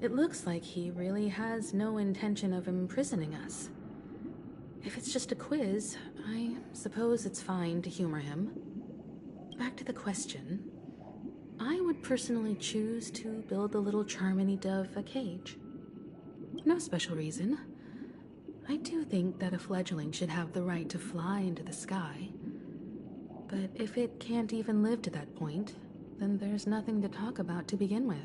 It looks like he really has no intention of imprisoning us. If it's just a quiz, I suppose it's fine to humor him. Back to the question. I would personally choose to build the little Charmony dove a cage. No special reason. I do think that a fledgling should have the right to fly into the sky. But if it can't even live to that point, then there's nothing to talk about to begin with.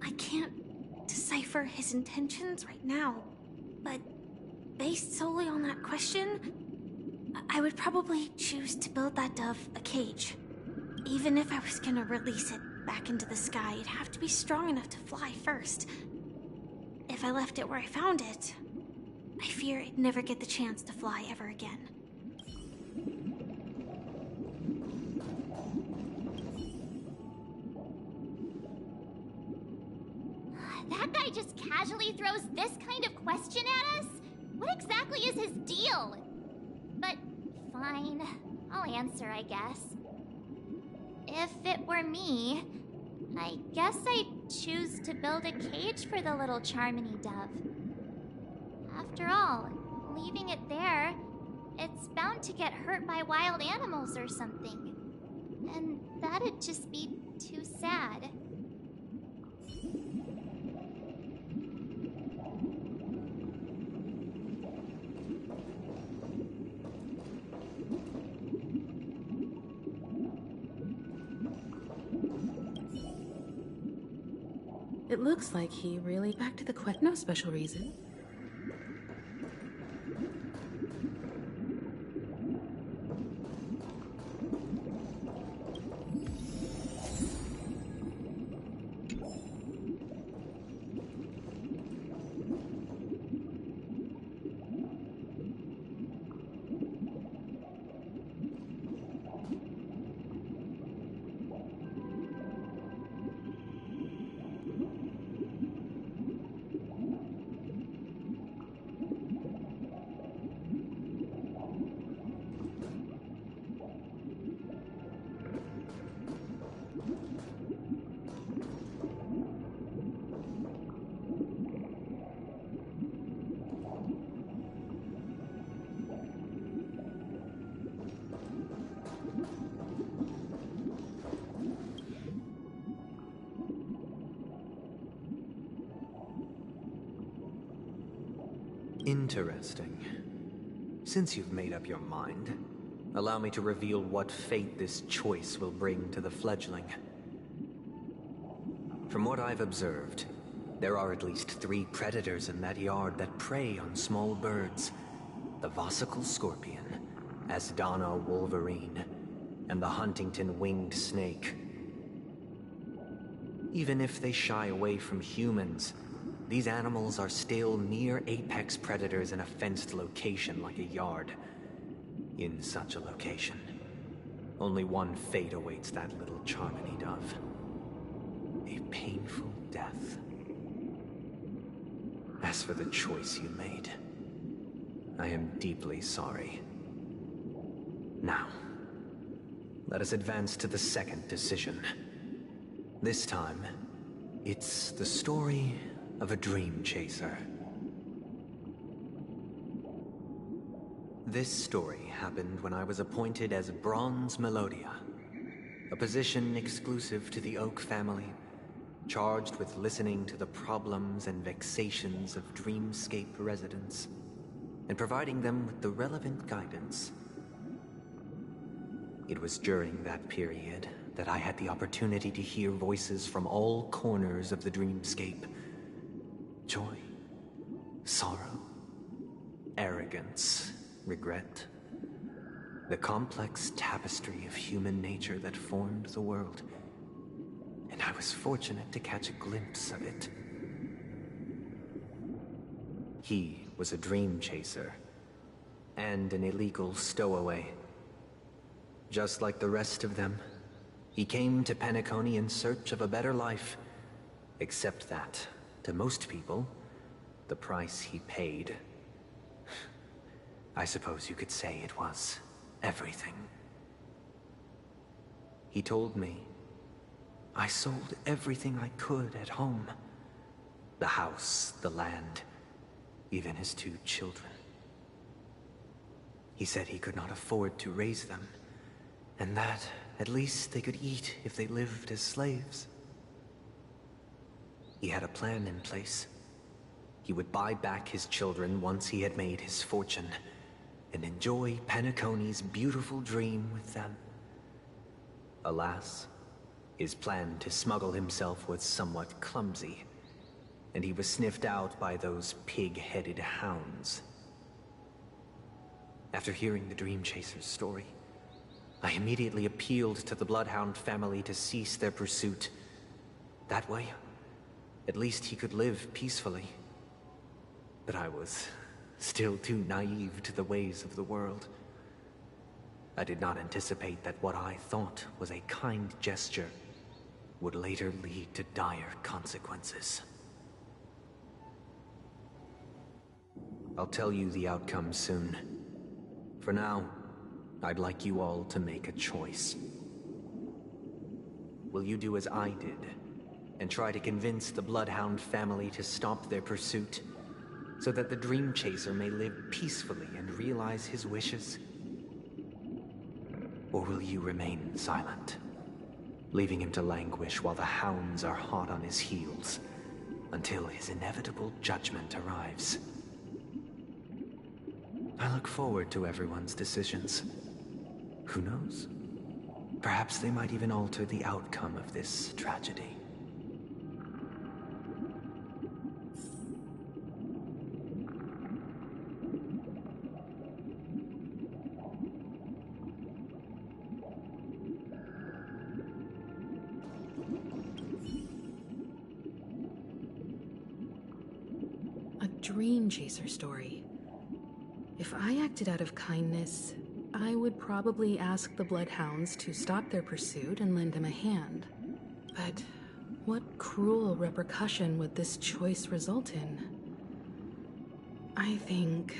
I can't decipher his intentions right now, but based solely on that question, I would probably choose to build that dove a cage. Even if I was gonna release it back into the sky, it'd have to be strong enough to fly first. If I left it where I found it, I fear it'd never get the chance to fly ever again. That guy just casually throws this kind of question at us? What exactly is his deal? But fine, I'll answer, I guess. If it were me, I guess I'd choose to build a cage for the little Charmony dove. After all, leaving it there, it's bound to get hurt by wild animals or something. And that'd just be too sad. It looks like he really... Back to the question. No special reason. Interesting. Since you've made up your mind, allow me to reveal what fate this choice will bring to the fledgling. From what I've observed, there are at least 3 predators in that yard that prey on small birds. The Vosicle scorpion, Asdana wolverine, and the Huntington winged snake. Even if they shy away from humans, these animals are still near apex predators in a fenced location like a yard. In such a location, only one fate awaits that little Charmony dove. A painful death. As for the choice you made, I am deeply sorry. Now, let us advance to the second decision. This time, it's the story of a dream chaser. This story happened when I was appointed as Bronze Melodia, a position exclusive to the Oak family, charged with listening to the problems and vexations of dreamscape residents, and providing them with the relevant guidance. It was during that period that I had the opportunity to hear voices from all corners of the dreamscape. Joy, sorrow, arrogance, regret. The complex tapestry of human nature that formed the world. And I was fortunate to catch a glimpse of it. He was a dream chaser, and an illegal stowaway. Just like the rest of them, he came to Penacony in search of a better life, except that, to most people, the price he paid, I suppose you could say it was everything. He told me I sold everything I could at home. The house, the land, even his 2 children. He said he could not afford to raise them, and that at least they could eat if they lived as slaves. He had a plan in place. He would buy back his children once he had made his fortune, and enjoy Penacony's beautiful dream with them. Alas, his plan to smuggle himself was somewhat clumsy, and he was sniffed out by those pig-headed hounds. After hearing the Dream Chaser's story, I immediately appealed to the Bloodhound family to cease their pursuit. That way, at least he could live peacefully. But I was still too naive to the ways of the world. I did not anticipate that what I thought was a kind gesture would later lead to dire consequences. I'll tell you the outcome soon. For now, I'd like you all to make a choice. Will you do as I did, and try to convince the Bloodhound family to stop their pursuit, so that the Dream Chaser may live peacefully and realize his wishes? Or will you remain silent, leaving him to languish while the hounds are hot on his heels, until his inevitable judgment arrives? I look forward to everyone's decisions. Who knows? Perhaps they might even alter the outcome of this tragedy. A Dream Chaser story. If I acted out of kindness, I would probably ask the Bloodhounds to stop their pursuit and lend him a hand. But what cruel repercussion would this choice result in? I think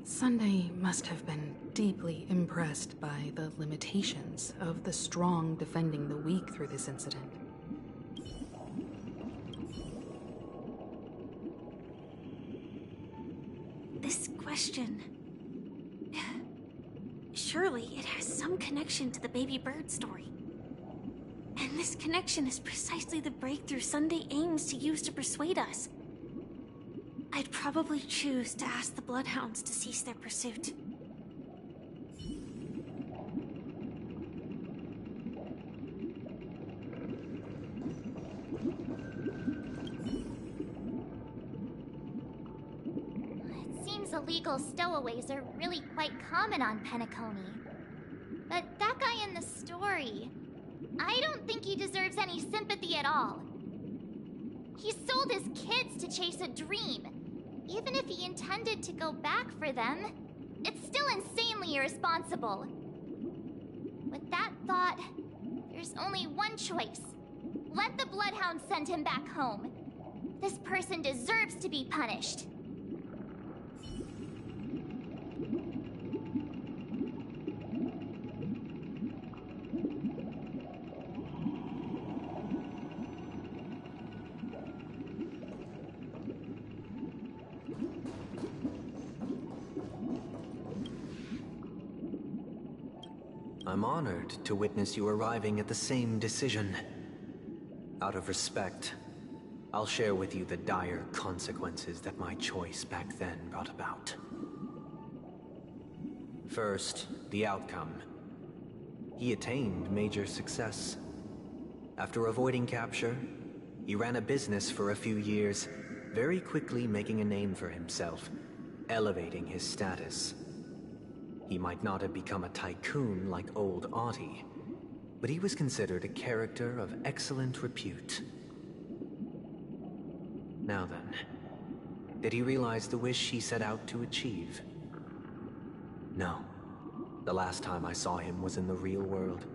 Sunday must have been deeply impressed by the limitations of the strong defending the weak through this incident. This question... Surely it has some connection to the baby bird story. And this connection is precisely the breakthrough Sunday aims to use to persuade us. I'd probably choose to ask the Bloodhounds to cease their pursuit. Illegal stowaways are really quite common on Penacony. But that guy in the story, I don't think he deserves any sympathy at all. He sold his kids to chase a dream. Even if he intended to go back for them, it's still insanely irresponsible. With that thought, there's only one choice. Let the Bloodhounds send him back home. This person deserves to be punished. I'm honored to witness you arriving at the same decision. Out of respect, I'll share with you the dire consequences that my choice back then brought about. First, the outcome. He attained major success. After avoiding capture, he ran a business for a few years, very quickly making a name for himself, elevating his status. He might not have become a tycoon like old Audie, but he was considered a character of excellent repute. Now then, did he realize the wish he set out to achieve? No. The last time I saw him was in the real world,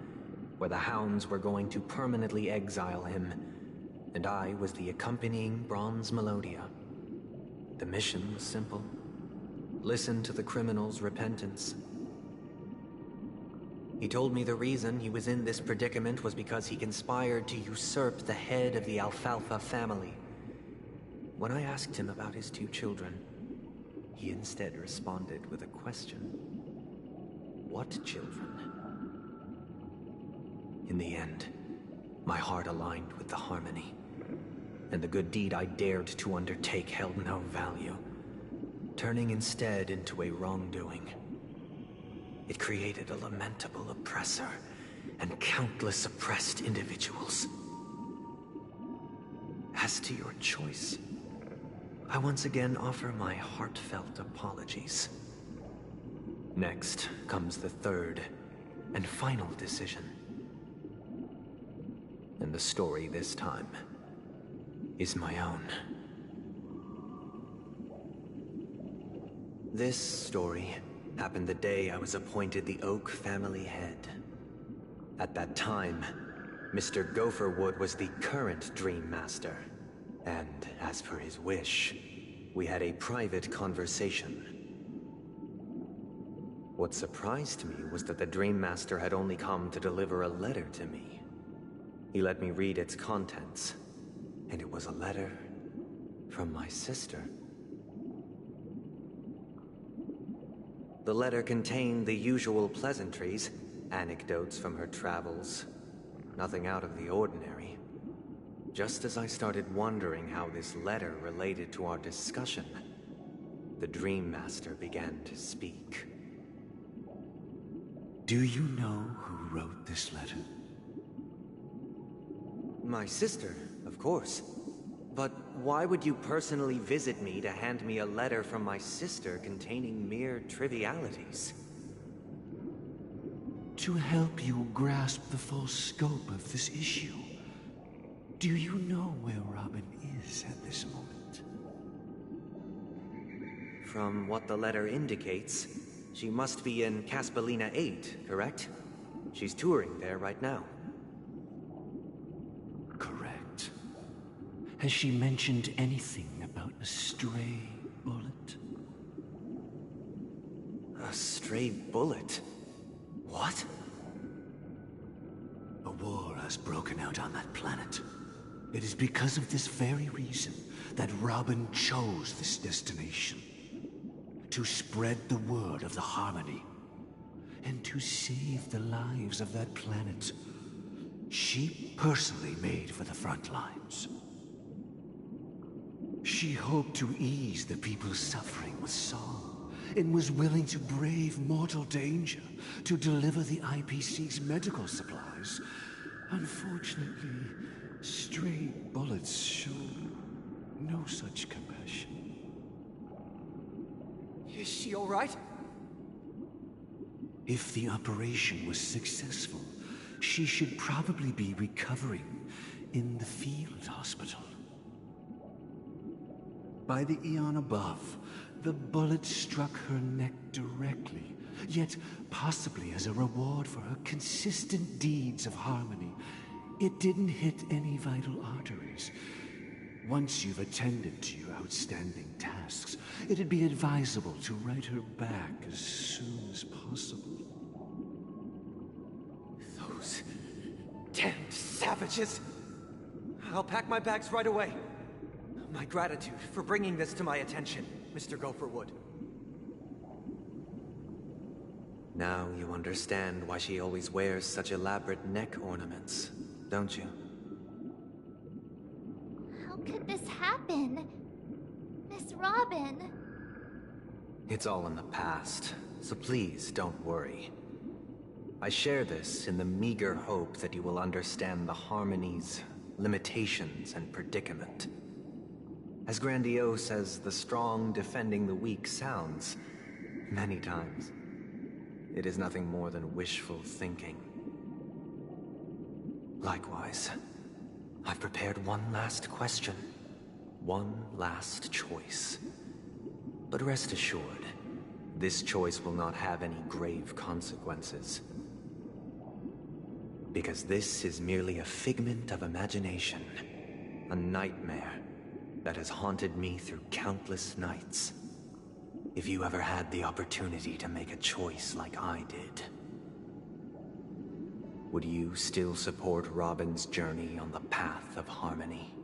where the hounds were going to permanently exile him, and I was the accompanying bronze Melodia. The mission was simple. Listen to the criminal's repentance. He told me the reason he was in this predicament was because he conspired to usurp the head of the Alfalfa family. When I asked him about his 2 children, he instead responded with a question. What children? In the end, my heart aligned with the harmony, and the good deed I dared to undertake held no value, turning instead into a wrongdoing. It created a lamentable oppressor and countless oppressed individuals. As to your choice, I once again offer my heartfelt apologies. Next comes the 3rd and final decision. And the story this time is my own. This story happened the day I was appointed the Oak family head. At that time, Mr. Gopherwood was the current Dream Master. And as per his wish, we had a private conversation. What surprised me was that the Dream Master had only come to deliver a letter to me. He let me read its contents, and it was a letter from my sister. The letter contained the usual pleasantries, anecdotes from her travels, nothing out of the ordinary. Just as I started wondering how this letter related to our discussion, the Dream Master began to speak. Do you know who wrote this letter? My sister, of course. But why would you personally visit me to hand me a letter from my sister containing mere trivialities? To help you grasp the full scope of this issue. Do you know where Robin is at this moment? From what the letter indicates, she must be in Caspelina 8, correct? She's touring there right now. Correct. Has she mentioned anything about a stray bullet? A stray bullet? What? A war has broken out on that planet. It is because of this very reason that Robin chose this destination. To spread the word of the harmony. And to save the lives of that planet. She personally made for the front lines. She hoped to ease the people's suffering with song, and was willing to brave mortal danger to deliver the IPC's medical supplies. Unfortunately, stray bullets show no such compassion. Is she all right? If the operation was successful, she should probably be recovering in the field hospital. By the eon above, the bullet struck her neck directly, yet possibly as a reward for her consistent deeds of harmony. It didn't hit any vital arteries. Once you've attended to your outstanding tasks, it'd be advisable to write her back as soon as possible. Those damned savages! I'll pack my bags right away. My gratitude for bringing this to my attention, Mr. Gopherwood. Now you understand why she always wears such elaborate neck ornaments, don't you? How could this happen? Miss Robin. It's all in the past, so please don't worry. I share this in the meager hope that you will understand the harmony's limitations and predicament. As grandiose as the strong defending the weak sounds, many times, it is nothing more than wishful thinking. Likewise, I've prepared one last question, one last choice. But rest assured, this choice will not have any grave consequences. Because this is merely a figment of imagination, a nightmare that has haunted me through countless nights. If you ever had the opportunity to make a choice like I did. would you still support Robin's journey on the path of harmony?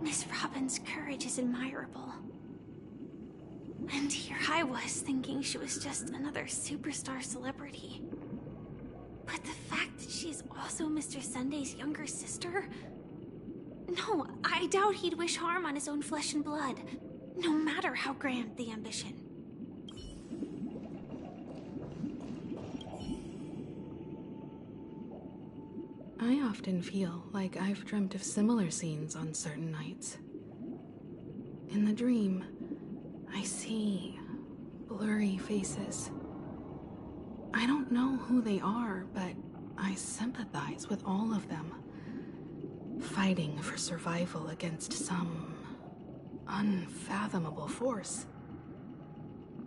Miss Robin's courage is admirable. And here I was thinking she was just another superstar celebrity. But the fact that she's also Mr. Sunday's younger sister? No, I doubt he'd wish harm on his own flesh and blood, no matter how grand the ambition. I often feel like I've dreamt of similar scenes on certain nights. In the dream, I see blurry faces. I don't know who they are, but I sympathize with all of them, fighting for survival against some unfathomable force.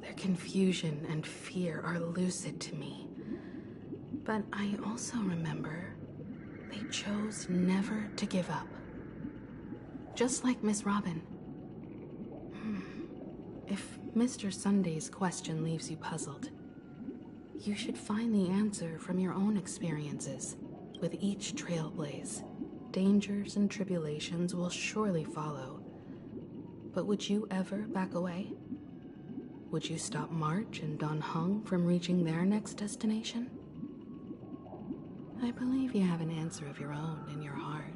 Their confusion and fear are lucid to me, but I also remember they chose never to give up. Just like Miss Robin. If Mr. Sunday's question leaves you puzzled, you should find the answer from your own experiences. With each trailblaze, dangers and tribulations will surely follow. But would you ever back away? Would you stop March and Don Hung from reaching their next destination? I believe you have an answer of your own in your heart.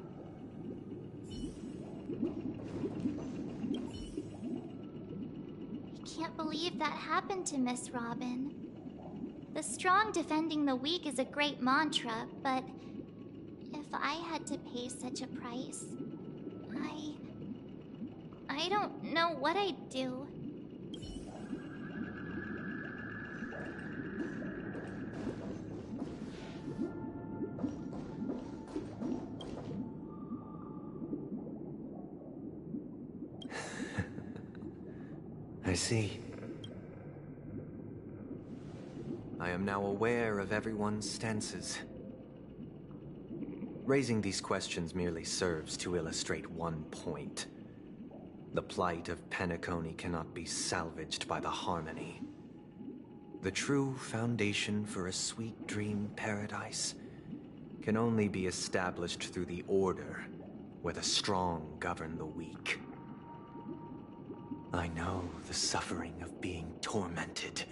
I can't believe that happened to Miss Robin. The strong defending the weak is a great mantra, but if I had to pay such a price, I don't know what I'd do. I see. I am now aware of everyone's stances. Raising these questions merely serves to illustrate one point. The plight of Penacony cannot be salvaged by the harmony. The true foundation for a sweet dream paradise can only be established through the order, where the strong govern the weak. I know the suffering of being tormented,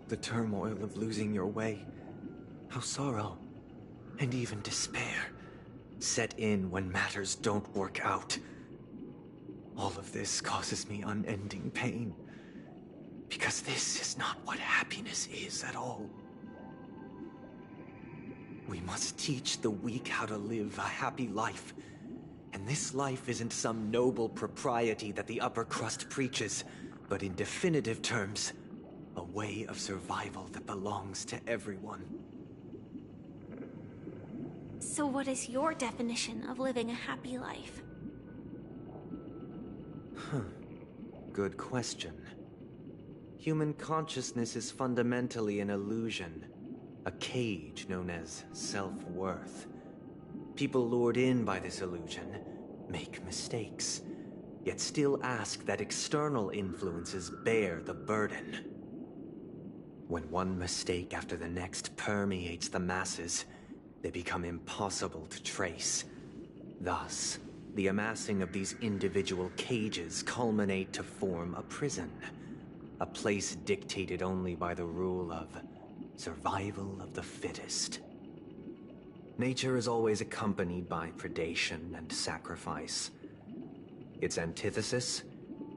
the turmoil of losing your way, how sorrow and even despair set in when matters don't work out. All of this causes me unending pain, because this is not what happiness is at all. We must teach the weak how to live a happy life. And this life isn't some noble propriety that the upper crust preaches, but in definitive terms, a way of survival that belongs to everyone. So what is your definition of living a happy life? Good question. Human consciousness is fundamentally an illusion, a cage known as self-worth. People lured in by this illusion make mistakes, yet still ask that external influences bear the burden. When one mistake after the next permeates the masses, they become impossible to trace. Thus, the amassing of these individual cages culminate to form a prison, a place dictated only by the rule of survival of the fittest. Nature is always accompanied by predation and sacrifice. Its antithesis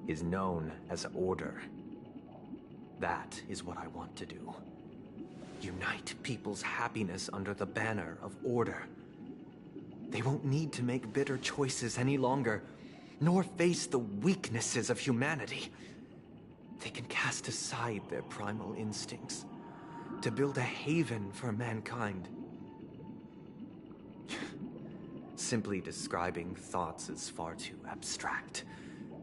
is known as order. That is what I want to do. Unite people's happiness under the banner of order. They won't need to make bitter choices any longer, nor face the weaknesses of humanity. They can cast aside their primal instincts to build a haven for mankind. Simply describing thoughts is far too abstract,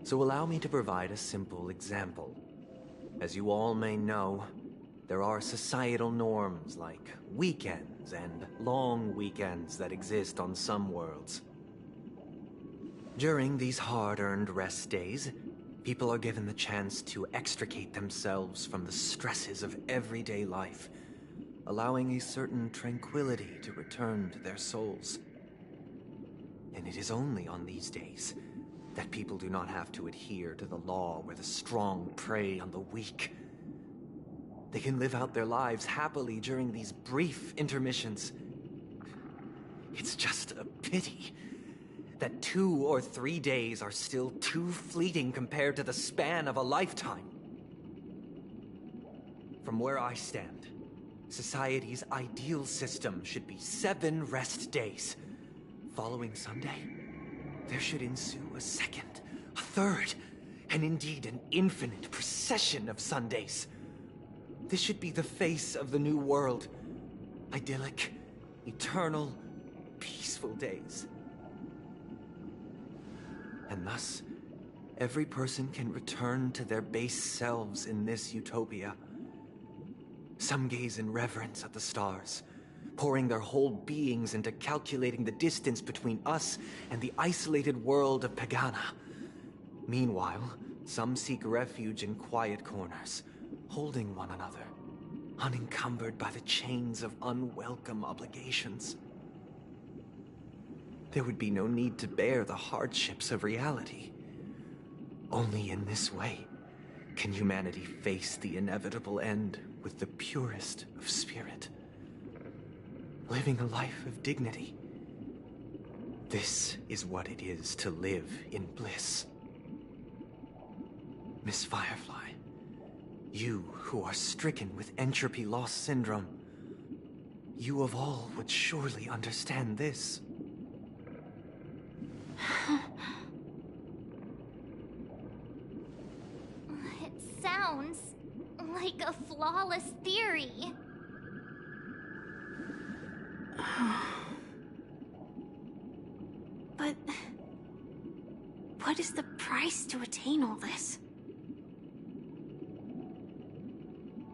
so allow me to provide a simple example. As you all may know, There are societal norms like weekends and long weekends that exist on some worlds. During these hard-earned rest days, people are given the chance to extricate themselves from the stresses of everyday life, allowing a certain tranquility to return to their souls. And it is only on these days that people do not have to adhere to the law where the strong prey on the weak. They can live out their lives happily during these brief intermissions. It's just a pity that 2 or 3 days are still too fleeting compared to the span of a lifetime. From where I stand, society's ideal system should be 7 rest days. Following Sunday, there should ensue a second, a third, and indeed an infinite procession of Sundays. This should be the face of the new world. Idyllic, eternal, peaceful days. And thus, every person can return to their base selves in this utopia. Some gaze in reverence at the stars, pouring their whole beings into calculating the distance between us and the isolated world of Pagana. Meanwhile, some seek refuge in quiet corners, holding one another, unencumbered by the chains of unwelcome obligations. There would be no need to bear the hardships of reality. Only in this way can humanity face the inevitable end with the purest of spirit, living a life of dignity. This is what it is to live in bliss. Miss Firefly, you who are stricken with entropy loss syndrome, you of all would surely understand this. It sounds like a flawless theory. But what is the price to attain all this?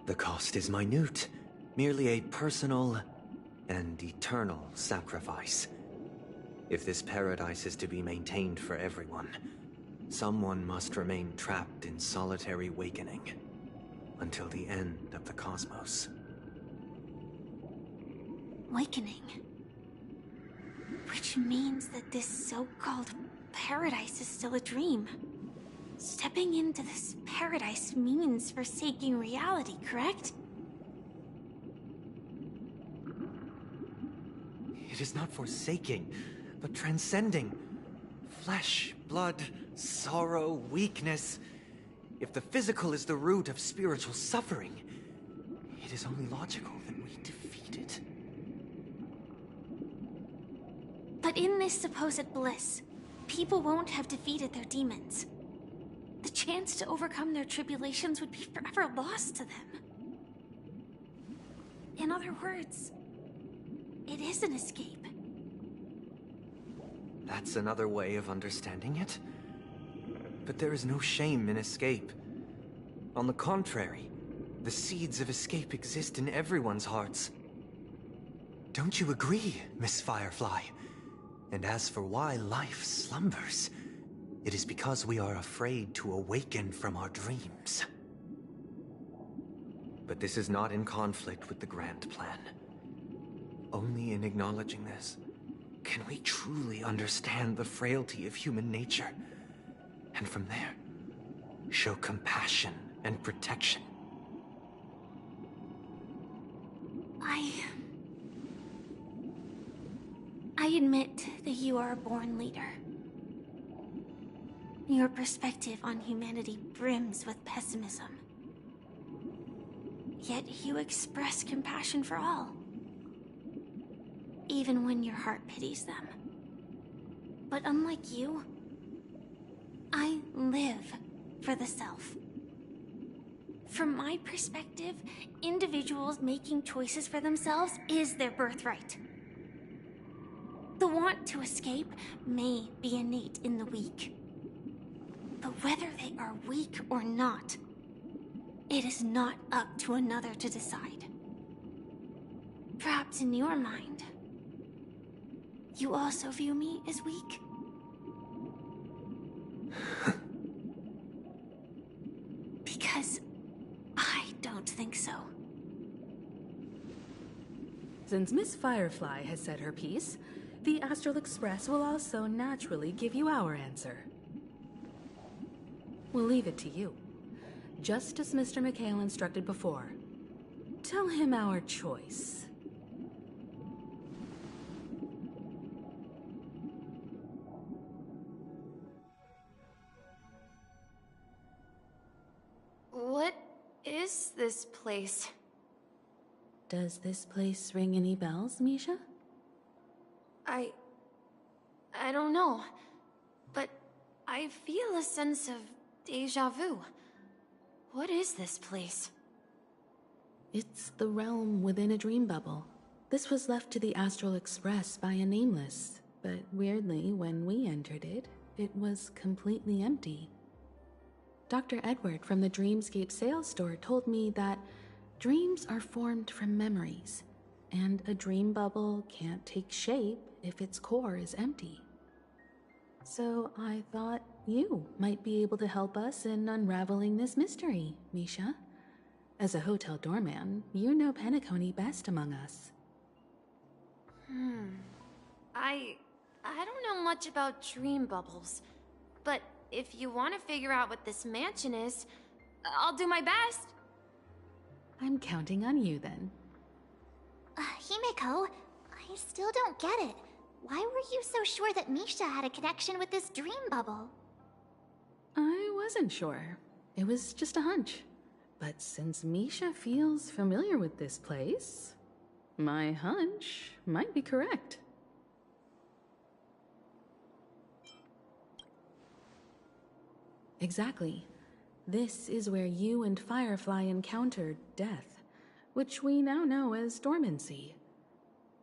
The cost is minute, merely a personal and eternal sacrifice. If this paradise is to be maintained for everyone, someone must remain trapped in solitary awakening until the end of the cosmos. Awakening. Which means that this so-called paradise is still a dream. Stepping into this paradise means forsaking reality, correct? It is not forsaking, but transcending. Flesh, blood, sorrow, weakness. If the physical is the root of spiritual suffering, it is only logical that we defeat it. But in this supposed bliss, people won't have defeated their demons. The chance to overcome their tribulations would be forever lost to them. In other words, it is an escape. That's another way of understanding it. But there is no shame in escape. On the contrary, the seeds of escape exist in everyone's hearts. Don't you agree, Miss Firefly? And as for why life slumbers, it is because we are afraid to awaken from our dreams. But this is not in conflict with the grand plan. Only in acknowledging this can we truly understand the frailty of human nature, and from there, show compassion and protection. I admit that you are a born leader. Your perspective on humanity brims with pessimism. Yet you express compassion for all, even when your heart pities them. But unlike you, I live for the self. From my perspective, individuals making choices for themselves is their birthright. The want to escape may be innate in the weak. But whether they are weak or not, it is not up to another to decide. Perhaps in your mind, you also view me as weak? Because I don't think so. Since Miss Firefly has said her piece, the Astral Express will also naturally give you our answer. We'll leave it to you. Just as Mr. McHale instructed before. Tell him our choice. What is this place? Does this place ring any bells, Misha? I don't know, but I feel a sense of déjà vu. What is this place? It's the realm within a dream bubble. This was left to the Astral Express by a nameless, but weirdly, when we entered it, it was completely empty. Dr. Edward from the Dreamscape sales store told me that dreams are formed from memories, and a dream bubble can't take shape if its core is empty. So I thought you might be able to help us in unraveling this mystery, Misha. As a hotel doorman, you know Penacony best among us. I don't know much about dream bubbles, but if you want to figure out what this mansion is, I'll do my best. I'm counting on you then. Himeko, I still don't get it. Why were you so sure that Misha had a connection with this dream bubble? I wasn't sure. It was just a hunch. But since Misha feels familiar with this place, my hunch might be correct. Exactly. This is where you and Firefly encountered death, which we now know as dormancy.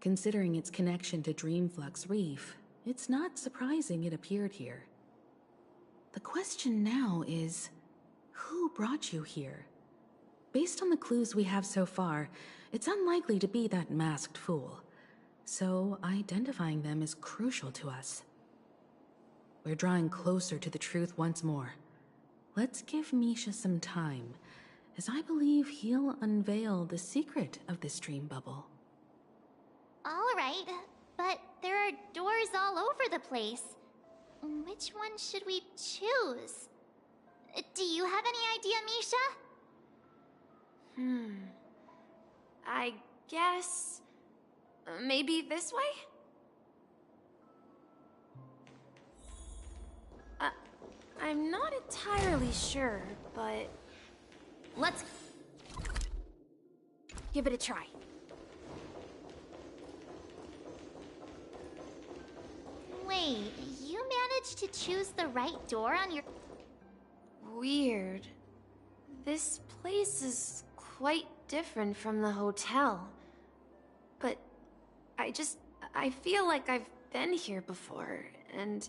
Considering its connection to Dreamflux Reef, it's not surprising it appeared here. The question now is, who brought you here? Based on the clues we have so far, it's unlikely to be that masked fool. So identifying them is crucial to us. We're drawing closer to the truth once more. Let's give Misha some time, as I believe he'll unveil the secret of this dream bubble. All right, but there are doors all over the place. Which one should we choose? Do you have any idea, Misha? I guess... maybe this way? I'm not entirely sure, but... let's... give it a try. Wait, you managed to choose the right door on your... Weird. This place is quite different from the hotel. But I feel like I've been here before, and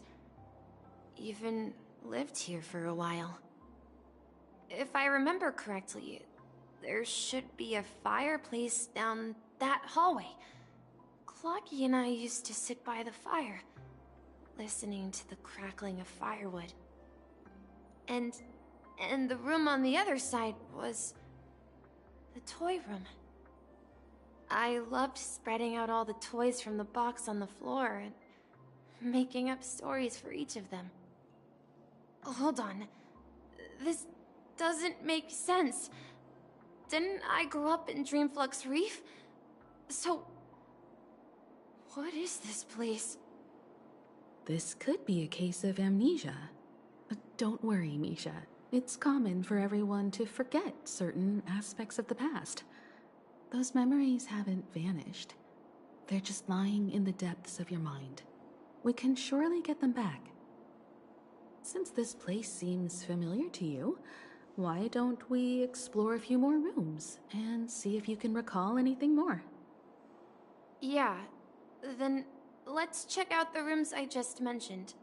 even lived here for a while. If I remember correctly, there should be a fireplace down that hallway. Clocky and I used to sit by the fire, listening to the crackling of firewood. And the room on the other side was the toy room. I loved spreading out all the toys from the box on the floor and making up stories for each of them. Hold on. This doesn't make sense. Didn't I grow up in Dreamflux Reef? So, what is this place? This could be a case of amnesia. Don't worry, Misha. It's common for everyone to forget certain aspects of the past. Those memories haven't vanished. They're just lying in the depths of your mind. We can surely get them back. Since this place seems familiar to you, why don't we explore a few more rooms and see if you can recall anything more? Yeah, then let's check out the rooms I just mentioned.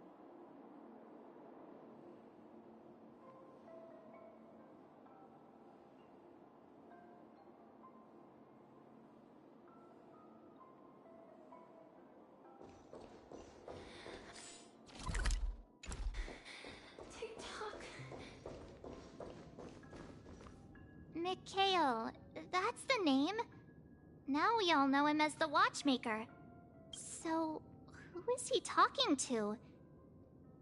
Mikhail, that's the name. Now we all know him as the Watchmaker. So, who is he talking to?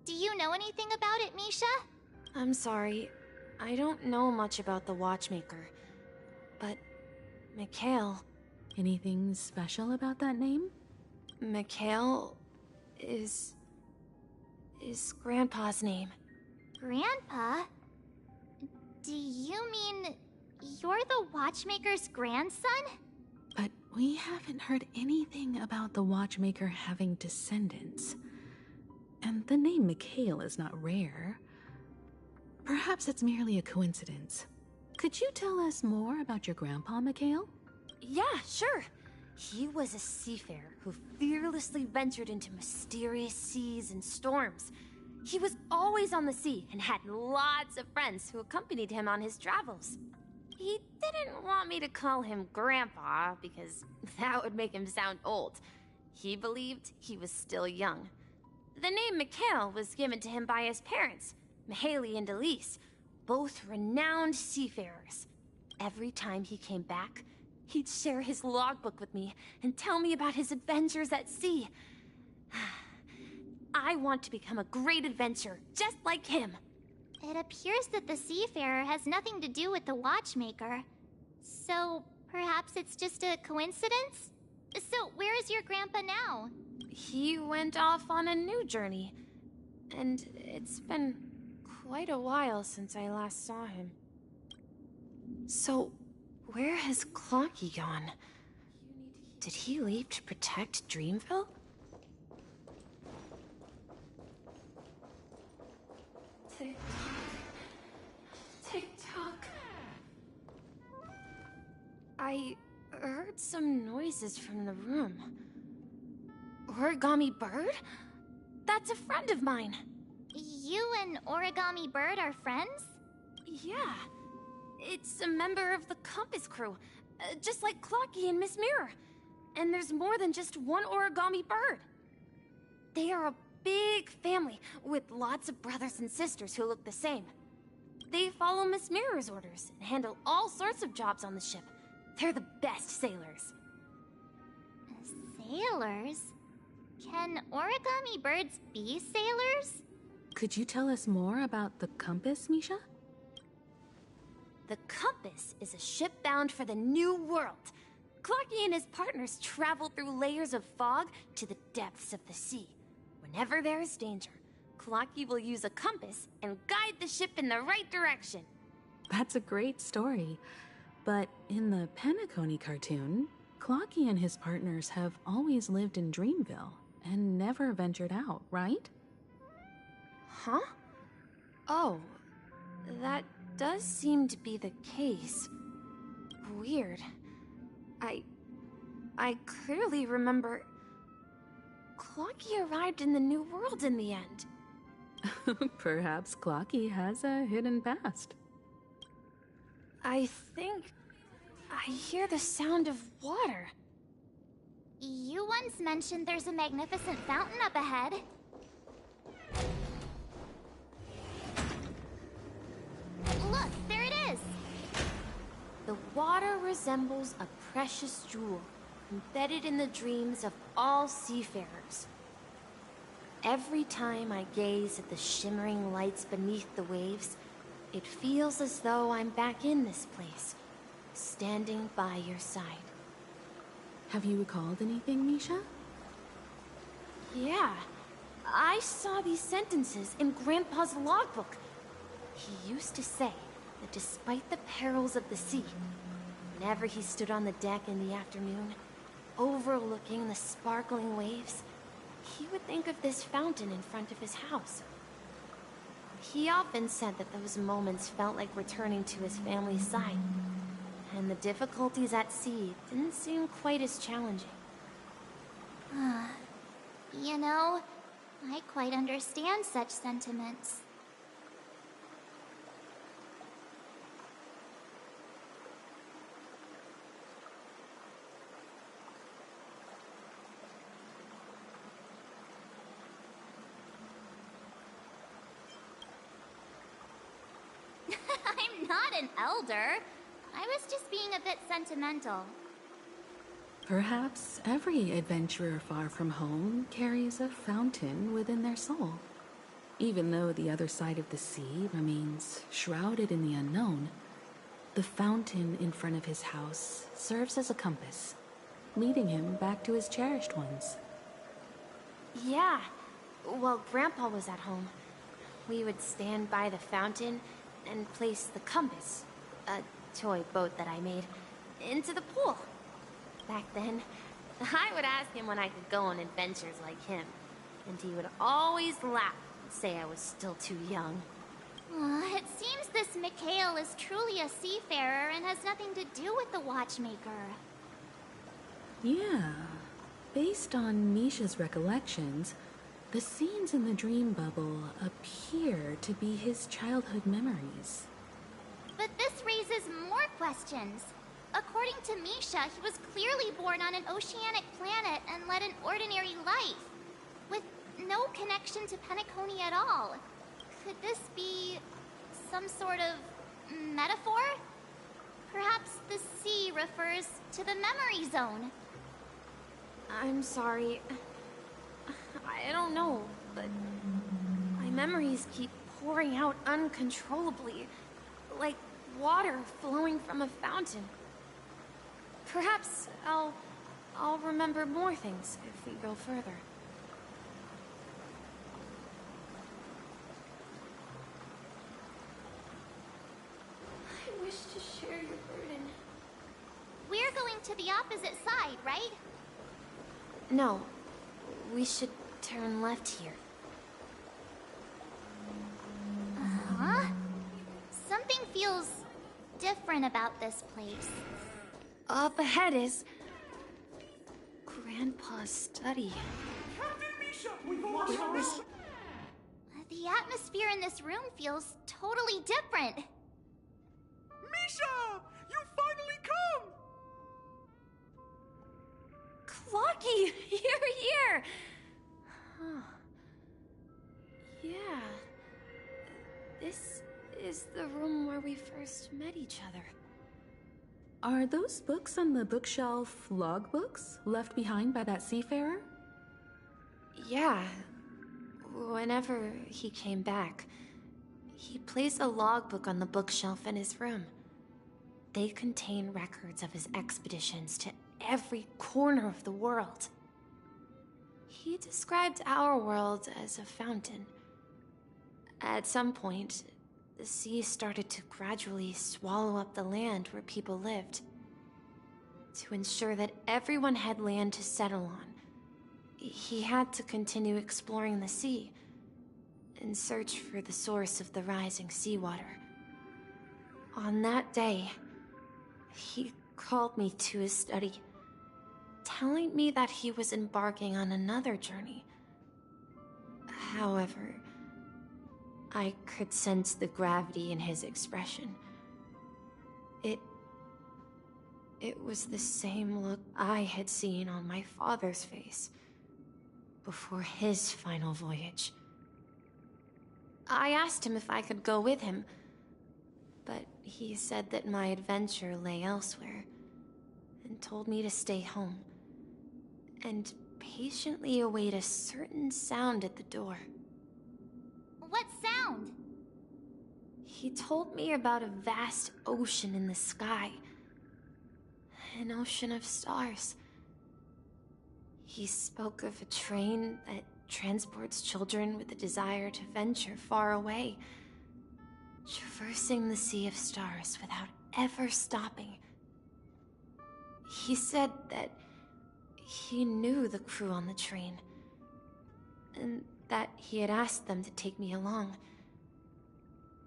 Do you know anything about it, Misha? I'm sorry. I don't know much about the Watchmaker. But, Mikhail... Anything special about that name? Mikhail is Grandpa's name. Grandpa? Do you mean you're the Watchmaker's grandson? But we haven't heard anything about the Watchmaker having descendants. And the name Mikhail is not rare. Perhaps it's merely a coincidence. Could you tell us more about your grandpa, Mikhail? Yeah, sure. He was a seafarer who fearlessly ventured into mysterious seas and storms. He was always on the sea and had lots of friends who accompanied him on his travels. He didn't want me to call him Grandpa because that would make him sound old. He believed he was still young. The name Mikhail was given to him by his parents, Mihaly and Elise, both renowned seafarers. Every time he came back, he'd share his logbook with me and tell me about his adventures at sea. I want to become a great adventurer, just like him. It appears that the Seafarer has nothing to do with the Watchmaker. So, perhaps it's just a coincidence? So, where is your grandpa now? He went off on a new journey, and it's been quite a while since I last saw him. So, where has Clocky gone? Did he leave to protect Dreamville? Tik Tok. I heard some noises from the room. Origami Bird? That's a friend of mine. You and Origami Bird are friends? Yeah. It's a member of the Compass crew, just like Clocky and Miss Mirror. And there's more than just one Origami Bird. They are a big family with lots of brothers and sisters who look the same. They follow Miss Mirror's orders and handle all sorts of jobs on the ship. They're the best sailors. Sailors? Can Origami Birds be sailors? Could you tell us more about the compass, Misha? The Compass is a ship bound for the New World. Clocky and his partners travel through layers of fog to the depths of the sea. Whenever there is danger, Clocky will use a compass and guide the ship in the right direction. That's a great story. But in the Penacony cartoon, Clocky and his partners have always lived in Dreamville and never ventured out, right? Huh? Oh, that does seem to be the case. Weird. I clearly remember... Clocky arrived in the New World in the end. Perhaps Clocky has a hidden past. I think... I hear the sound of water. You once mentioned there's a magnificent fountain up ahead. Look, there it is! The water resembles a precious jewel, embedded in the dreams of all seafarers. Every time I gaze at the shimmering lights beneath the waves, it feels as though I'm back in this place, standing by your side. Have you recalled anything, Misha? Yeah, I saw these sentences in Grandpa's logbook. He used to say that despite the perils of the sea, whenever he stood on the deck in the afternoon, overlooking the sparkling waves, he would think of this fountain in front of his house. He often said that those moments felt like returning to his family's side, and the difficulties at sea didn't seem quite as challenging. You know, I quite understand such sentiments. I'm not an elder. I was just being a bit sentimental. Perhaps every adventurer far from home carries a fountain within their soul. Even though the other side of the sea remains shrouded in the unknown, the fountain in front of his house serves as a compass, leading him back to his cherished ones. Yeah. While Grandpa was at home, we would stand by the fountain and place the compass, a toy boat that I made, into the pool. Back then, I would ask him when I could go on adventures like him, and he would always laugh and say I was still too young. It seems this Mikhail is truly a seafarer and has nothing to do with the watchmaker. Yeah. Based on Misha's recollections, the scenes in the dream bubble appear to be his childhood memories. But this raises more questions. According to Misha, he was clearly born on an oceanic planet and led an ordinary life, with no connection to Penacony at all. Could this be some sort of metaphor? Perhaps the sea refers to the memory zone. I'm sorry. I don't know, but my memories keep pouring out uncontrollably, like water flowing from a fountain. Perhaps I'll remember more things if we go further. I wish to share your burden. We're going to the opposite side, right? No, we should turn left here. Huh? Something feels different about this place. Up ahead is Grandpa's study. The atmosphere in this room feels totally different. Misha! You finally come! Clocky, you're here! Huh. Yeah. This is the room where we first met each other. Are those books on the bookshelf logbooks left behind by that seafarer? Yeah. Whenever he came back, he placed a logbook on the bookshelf in his room. They contain records of his expeditions to every corner of the world. He described our world as a fountain. At some point, the sea started to gradually swallow up the land where people lived. To ensure that everyone had land to settle on, he had to continue exploring the sea and search for the source of the rising seawater. On that day, he called me to his study, telling me that he was embarking on another journey. However, I could sense the gravity in his expression. It was the same look I had seen on my father's face before his final voyage. I asked him if I could go with him, but he said that my adventure lay elsewhere and told me to stay home and patiently await a certain sound at the door. What sound? He told me about a vast ocean in the sky. An ocean of stars. He spoke of a train that transports children with a desire to venture far away, traversing the sea of stars without ever stopping. He said that he knew the crew on the train, and that he had asked them to take me along.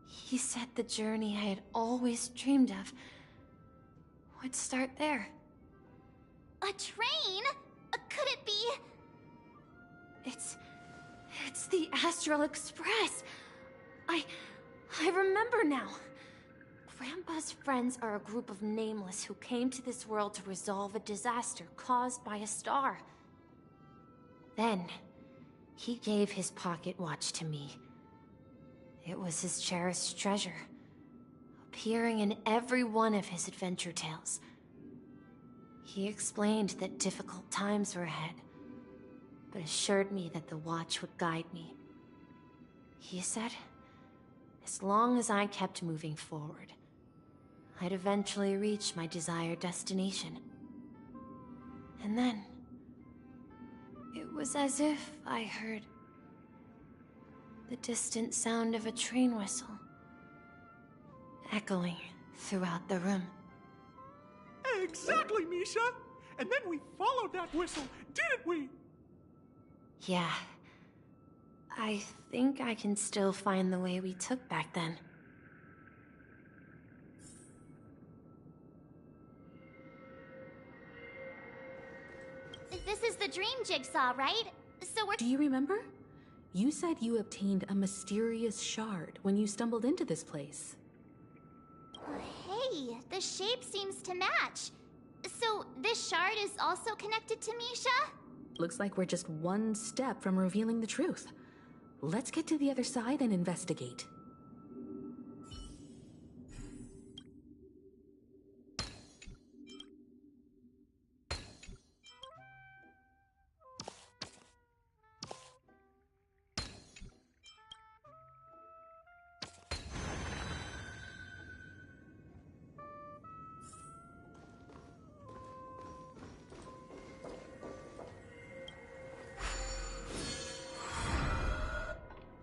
He said the journey I had always dreamed of would start there. A train? Could it be? It's the Astral Express. I remember now. Grandpa's friends are a group of nameless who came to this world to resolve a disaster caused by a star. Then, he gave his pocket watch to me. It was his cherished treasure. A appearing in every one of his adventure tales. He explained that difficult times were ahead, but assured me that the watch would guide me. He said, as long as I kept moving forward, I'd eventually reach my desired destination. And then, it was as if I heard the distant sound of a train whistle, echoing throughout the room. Exactly, Misha! And then we followed that whistle, didn't we? Yeah. I think I can still find the way we took back then. This is the dream jigsaw, right? So we're... Do you remember? You said you obtained a mysterious shard when you stumbled into this place. Hey, the shape seems to match. So this shard is also connected to Misha? Looks like we're just one step from revealing the truth. Let's get to the other side and investigate.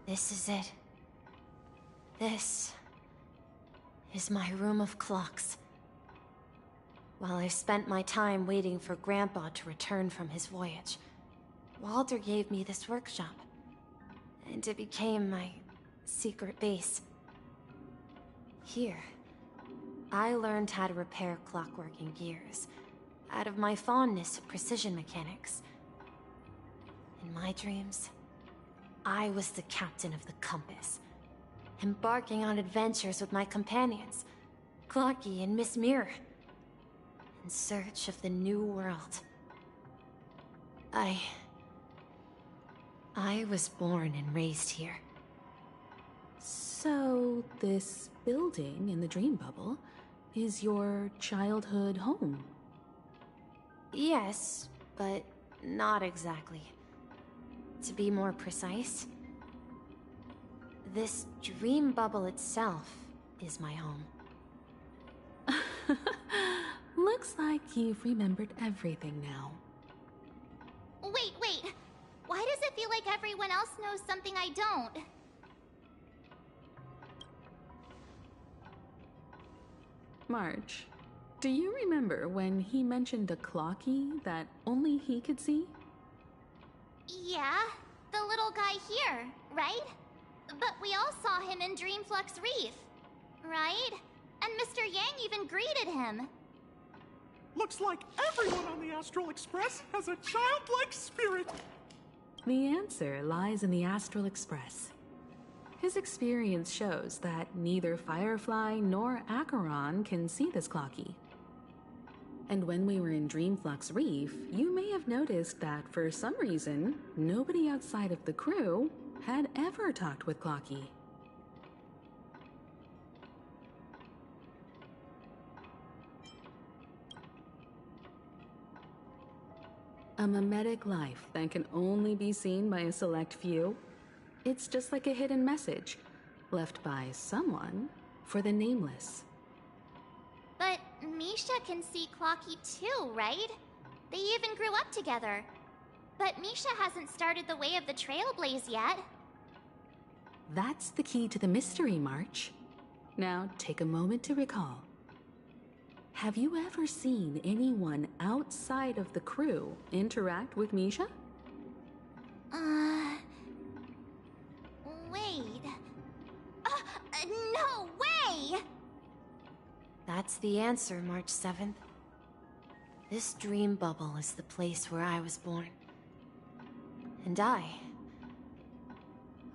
This is it. This is my room of clocks. While I spent my time waiting for Grandpa to return from his voyage, Walter gave me this workshop, and it became my secret base. Here, I learned how to repair clockwork and gears out of my fondness of precision mechanics. In my dreams, I was the captain of the compass, embarking on adventures with my companions, Clocky and Miss Mirror, in search of the new world. I was born and raised here. So, this building in the dream bubble is your childhood home? Yes, but not exactly. To be more precise, this dream bubble itself is my home. Looks like you've remembered everything now. Wait. Why does it feel like everyone else knows something I don't? March, do you remember when he mentioned a clocky that only he could see? Yeah, the little guy here, right? But we all saw him in Dreamflux Reef, right? And Mr. Yang even greeted him. Looks like everyone on the Astral Express has a childlike spirit. The answer lies in the Astral Express. His experience shows that neither Firefly nor Acheron can see this clocky. And when we were in Dreamflux Reef, you may have noticed that for some reason, nobody outside of the crew had ever talked with Clocky. A mimetic life that can only be seen by a select few? It's just like a hidden message, left by someone for the nameless. But Misha can see Clocky too, right? They even grew up together. But Misha hasn't started the way of the Trailblaze yet. That's the key to the mystery, March. Now take a moment to recall. Have you ever seen anyone outside of the crew interact with Misha? Wait. No way! That's the answer, March 7th. This dream bubble is the place where I was born. And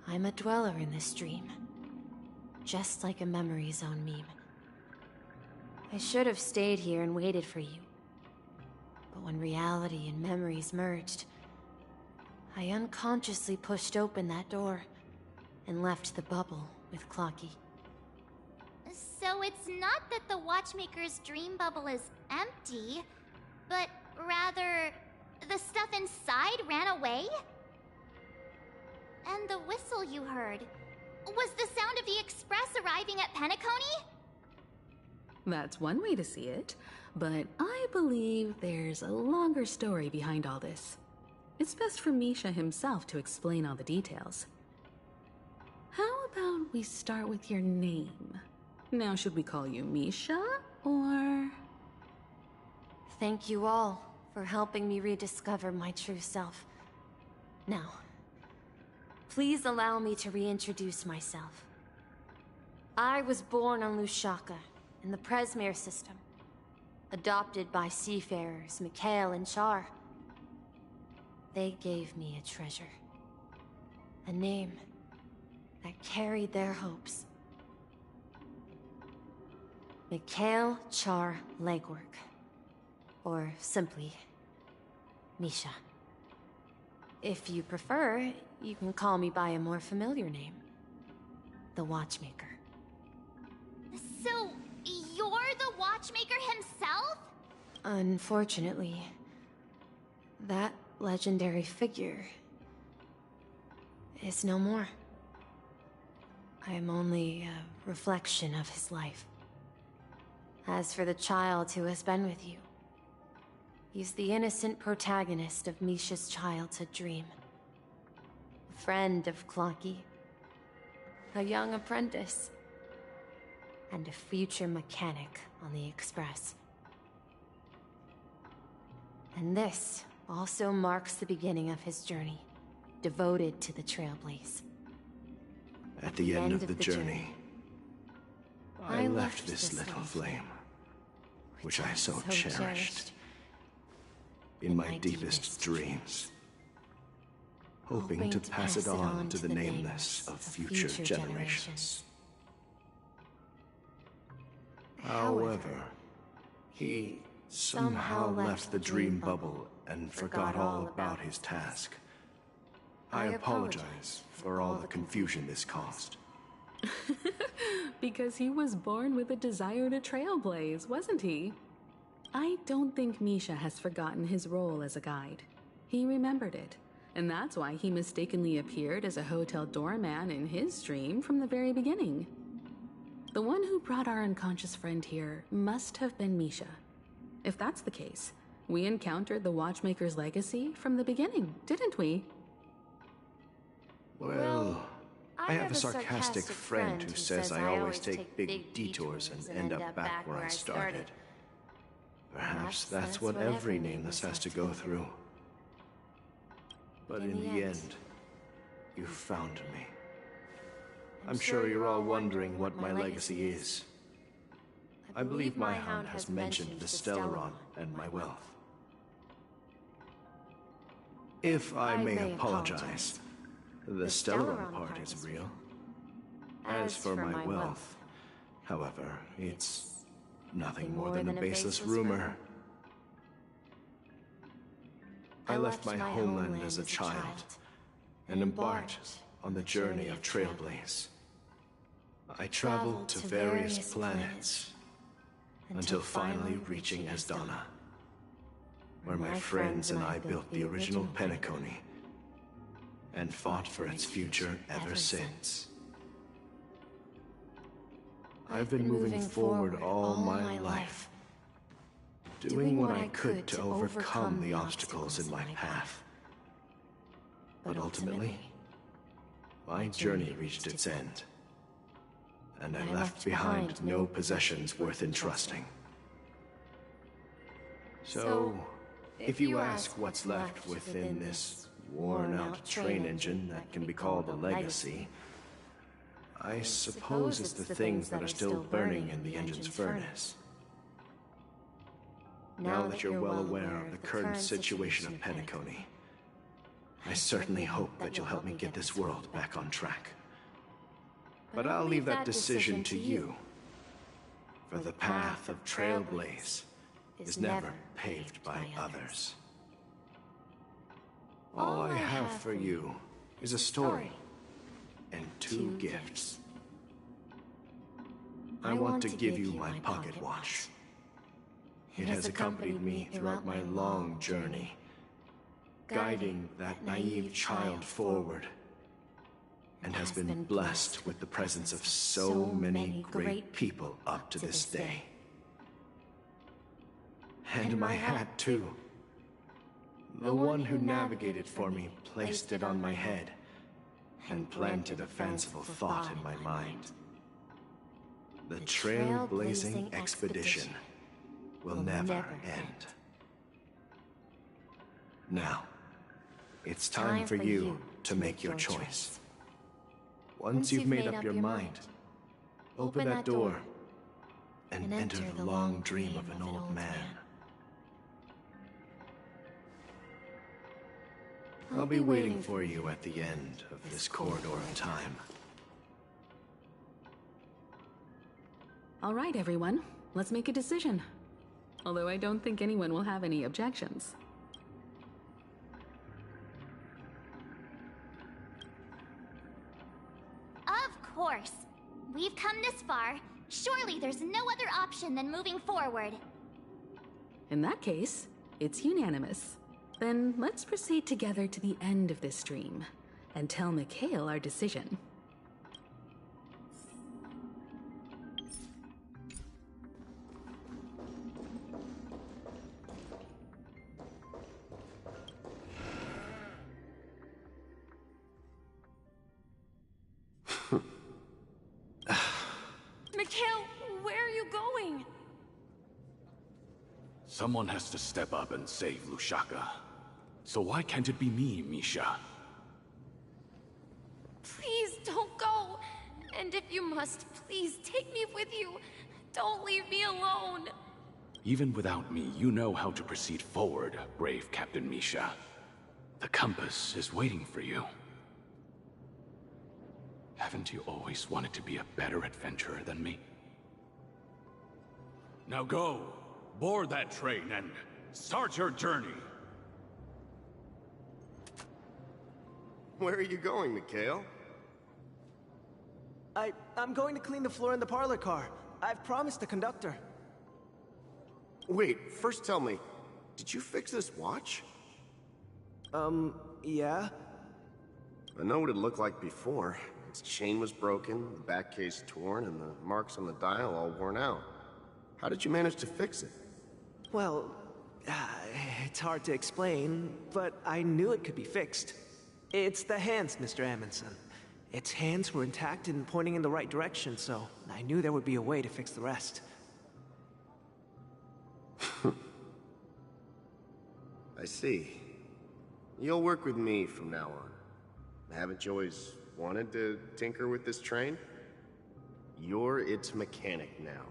I'm a dweller in this dream. Just like a memory zone meme. I should have stayed here and waited for you. But when reality and memories merged, I unconsciously pushed open that door and left the bubble with Clocky. So it's not that the Watchmaker's dream bubble is empty, but rather the stuff inside ran away? And the whistle you heard was the sound of the express arriving at Penacony? That's one way to see it, but I believe there's a longer story behind all this. It's best for Misha himself to explain all the details. How about we start with your name? Now, should we call you Misha, or...? Thank you all for helping me rediscover my true self. Now, please allow me to reintroduce myself. I was born on Lushaka, in the Presmere system, adopted by seafarers Mikhail and Char. They gave me a treasure, a name that carried their hopes. Mikhail Char Legwork, or simply, Misha. If you prefer, you can call me by a more familiar name, the Watchmaker. So, you're the Watchmaker himself? Unfortunately, that legendary figure is no more. I am only a reflection of his life. As for the child who has been with you, he's the innocent protagonist of Misha's childhood dream. A friend of Clonky, a young apprentice, and a future mechanic on the Express. And this also marks the beginning of his journey, devoted to the Trailblaze. At the end of the journey, I left this little flame, which I so cherished, in my deepest dreams, hoping to pass it on to the nameless of future generations. However, he somehow left the dream bubble and forgot all about his task. I apologize for all the confusion this caused. Because he was born with a desire to trailblaze, wasn't he? I don't think Misha has forgotten his role as a guide. He remembered it, and that's why he mistakenly appeared as a hotel doorman in his dream from the very beginning. The one who brought our unconscious friend here must have been Misha. If that's the case, we encountered the Watchmaker's legacy from the beginning, didn't we? Well, I have a sarcastic friend who says I always take big detours and end up back where I started. Perhaps that's what every nameless has to go through. But in the end, you found me. I'm sure you're all wondering what my legacy is. I believe my hound has mentioned the Stellaron and my wealth. If I may apologize, the Stellaron part is real. As for my wealth, however, it's nothing more than a baseless rumor. I left my homeland as a child and embarked on the journey of Trailblaze. I traveled to various planets until finally reaching Asdana, where my friends and I built the original Penacony and fought for its future ever since. I've been moving forward all my life, doing what I could to overcome the obstacles in my path. But ultimately, my journey reached its end, and I left behind no possessions worth entrusting. So, if you ask what's left within this worn-out train engine that can be called a legacy, I suppose it's the things that are still burning in the engine's furnace. Now that you're well aware of the current situation of Penacony, I certainly hope that you'll help me get this world back on track. But I'll leave that decision to you, for the path of Trailblaze is never paved by others. All I have for you is a story and 2 gifts. I want to give you my pocket watch. It has accompanied me throughout my long journey, guiding that naive child forward, and has been blessed with the presence of so many great people up to this day. And my hat, too. The one who navigated for me placed it on my head and planted a fanciful thought in my mind. The trailblazing expedition will never end. Now, it's time for you to make your choice. Once you've made up your mind, open that door and enter the long dream of an old man. I'll be waiting for you at the end of this corridor of time. All right, everyone. Let's make a decision. Although I don't think anyone will have any objections. Of course. We've come this far. Surely there's no other option than moving forward. In that case, it's unanimous. Then let's proceed together to the end of this stream and tell Mikhail our decision. Mikhail, where are you going? Someone has to step up and save Lushaka. So why can't it be me, Misha? Please don't go. And if you must, please take me with you. Don't leave me alone. Even without me, you know how to proceed forward, brave Captain Misha. The compass is waiting for you. Haven't you always wanted to be a better adventurer than me? Now go, board that train and start your journey. Where are you going, Mikhail? I'm going to clean the floor in the parlor car. I've promised the conductor. Wait, first tell me, did you fix this watch? Yeah? I know what it looked like before. Its chain was broken, the back case torn, and the marks on the dial all worn out. How did you manage to fix it? Well, it's hard to explain, but I knew it could be fixed. It's the hands, Mr. Amundsen. Its hands were intact and pointing in the right direction, so I knew there would be a way to fix the rest. I see. You'll work with me from now on. Haven't you always wanted to tinker with this train? You're its mechanic now.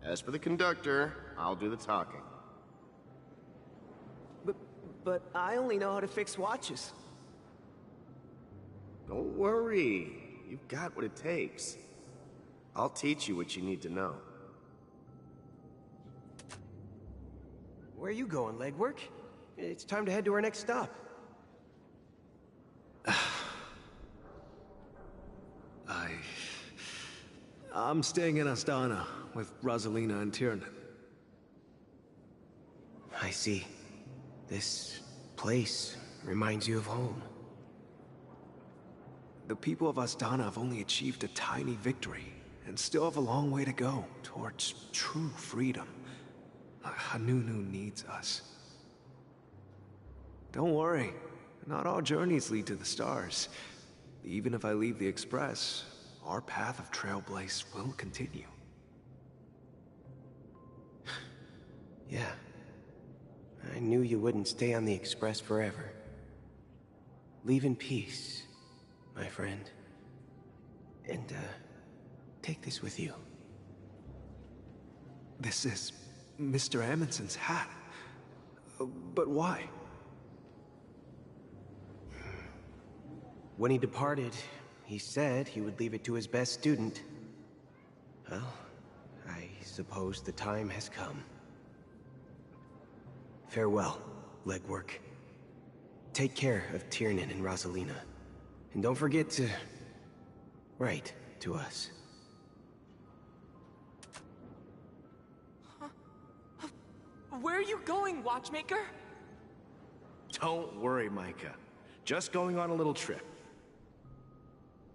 As for the conductor, I'll do the talking. But I only know how to fix watches. Don't worry. You've got what it takes. I'll teach you what you need to know. Where are you going, legwork? It's time to head to our next stop. I'm staying in Astana with Rosalina and Tiernan. I see. This place reminds you of home. The people of Astana have only achieved a tiny victory, and still have a long way to go towards true freedom. Hanunu needs us. Don't worry, not all journeys lead to the stars. Even if I leave the Express, our path of Trailblaze will continue. Yeah. I knew you wouldn't stay on the Express forever. Leave in peace, my friend. And, take this with you. This is Mr. Amundsen's hat. But why? When he departed, he said he would leave it to his best student. Well, I suppose the time has come. Farewell, legwork. Take care of Tiernan and Rosalina. And don't forget to write to us. Where are you going, Watchmaker? Don't worry, Micah. Just going on a little trip.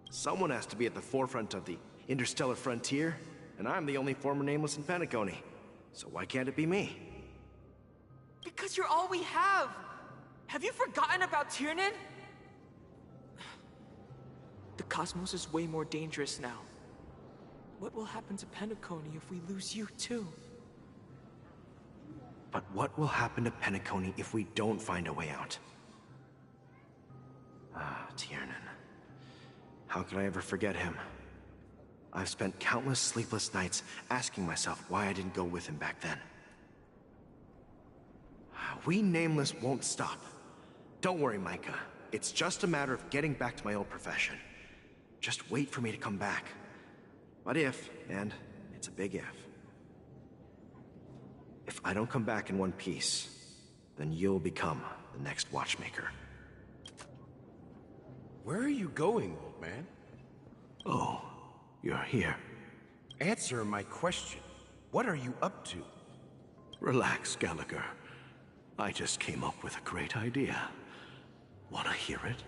Someone has to be at the forefront of the interstellar frontier, and I'm the only former nameless in Penacony. So why can't it be me? Because you're all we have! Have you forgotten about Tiernan? The cosmos is way more dangerous now. What will happen to Penacony if we lose you too? But what will happen to Penacony if we don't find a way out? Ah, Tiernan. How could I ever forget him? I've spent countless sleepless nights asking myself why I didn't go with him back then. We Nameless won't stop. Don't worry, Micah. It's just a matter of getting back to my old profession. Just wait for me to come back. But if, and it's a big if I don't come back in one piece, then you'll become the next Watchmaker. Where are you going, old man? Oh, you're here. Answer my question. What are you up to? Relax, Gallagher. I just came up with a great idea. Wanna hear it?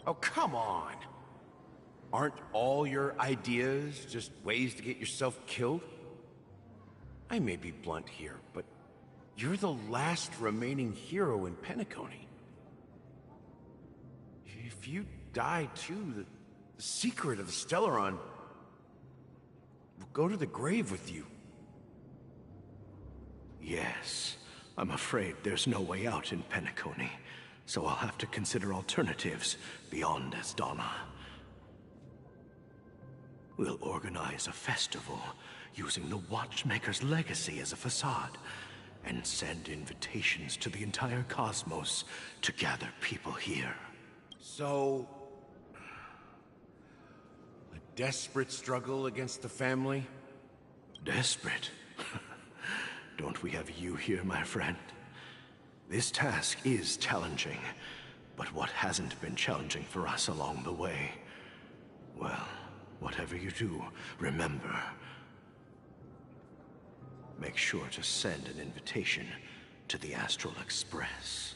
Oh, come on. Aren't all your ideas just ways to get yourself killed? I may be blunt here, but you're the last remaining hero in Penacony. If you die too, the secret of the Stellaron will go to the grave with you. Yes. I'm afraid there's no way out in Penacony, so I'll have to consider alternatives beyond Asdana. We'll organize a festival using the Watchmaker's legacy as a facade, and send invitations to the entire cosmos to gather people here. So, a desperate struggle against the family? Desperate? Don't we have you here, my friend? This task is challenging, but what hasn't been challenging for us along the way? Well, whatever you do, remember, make sure to send an invitation to the Astral Express.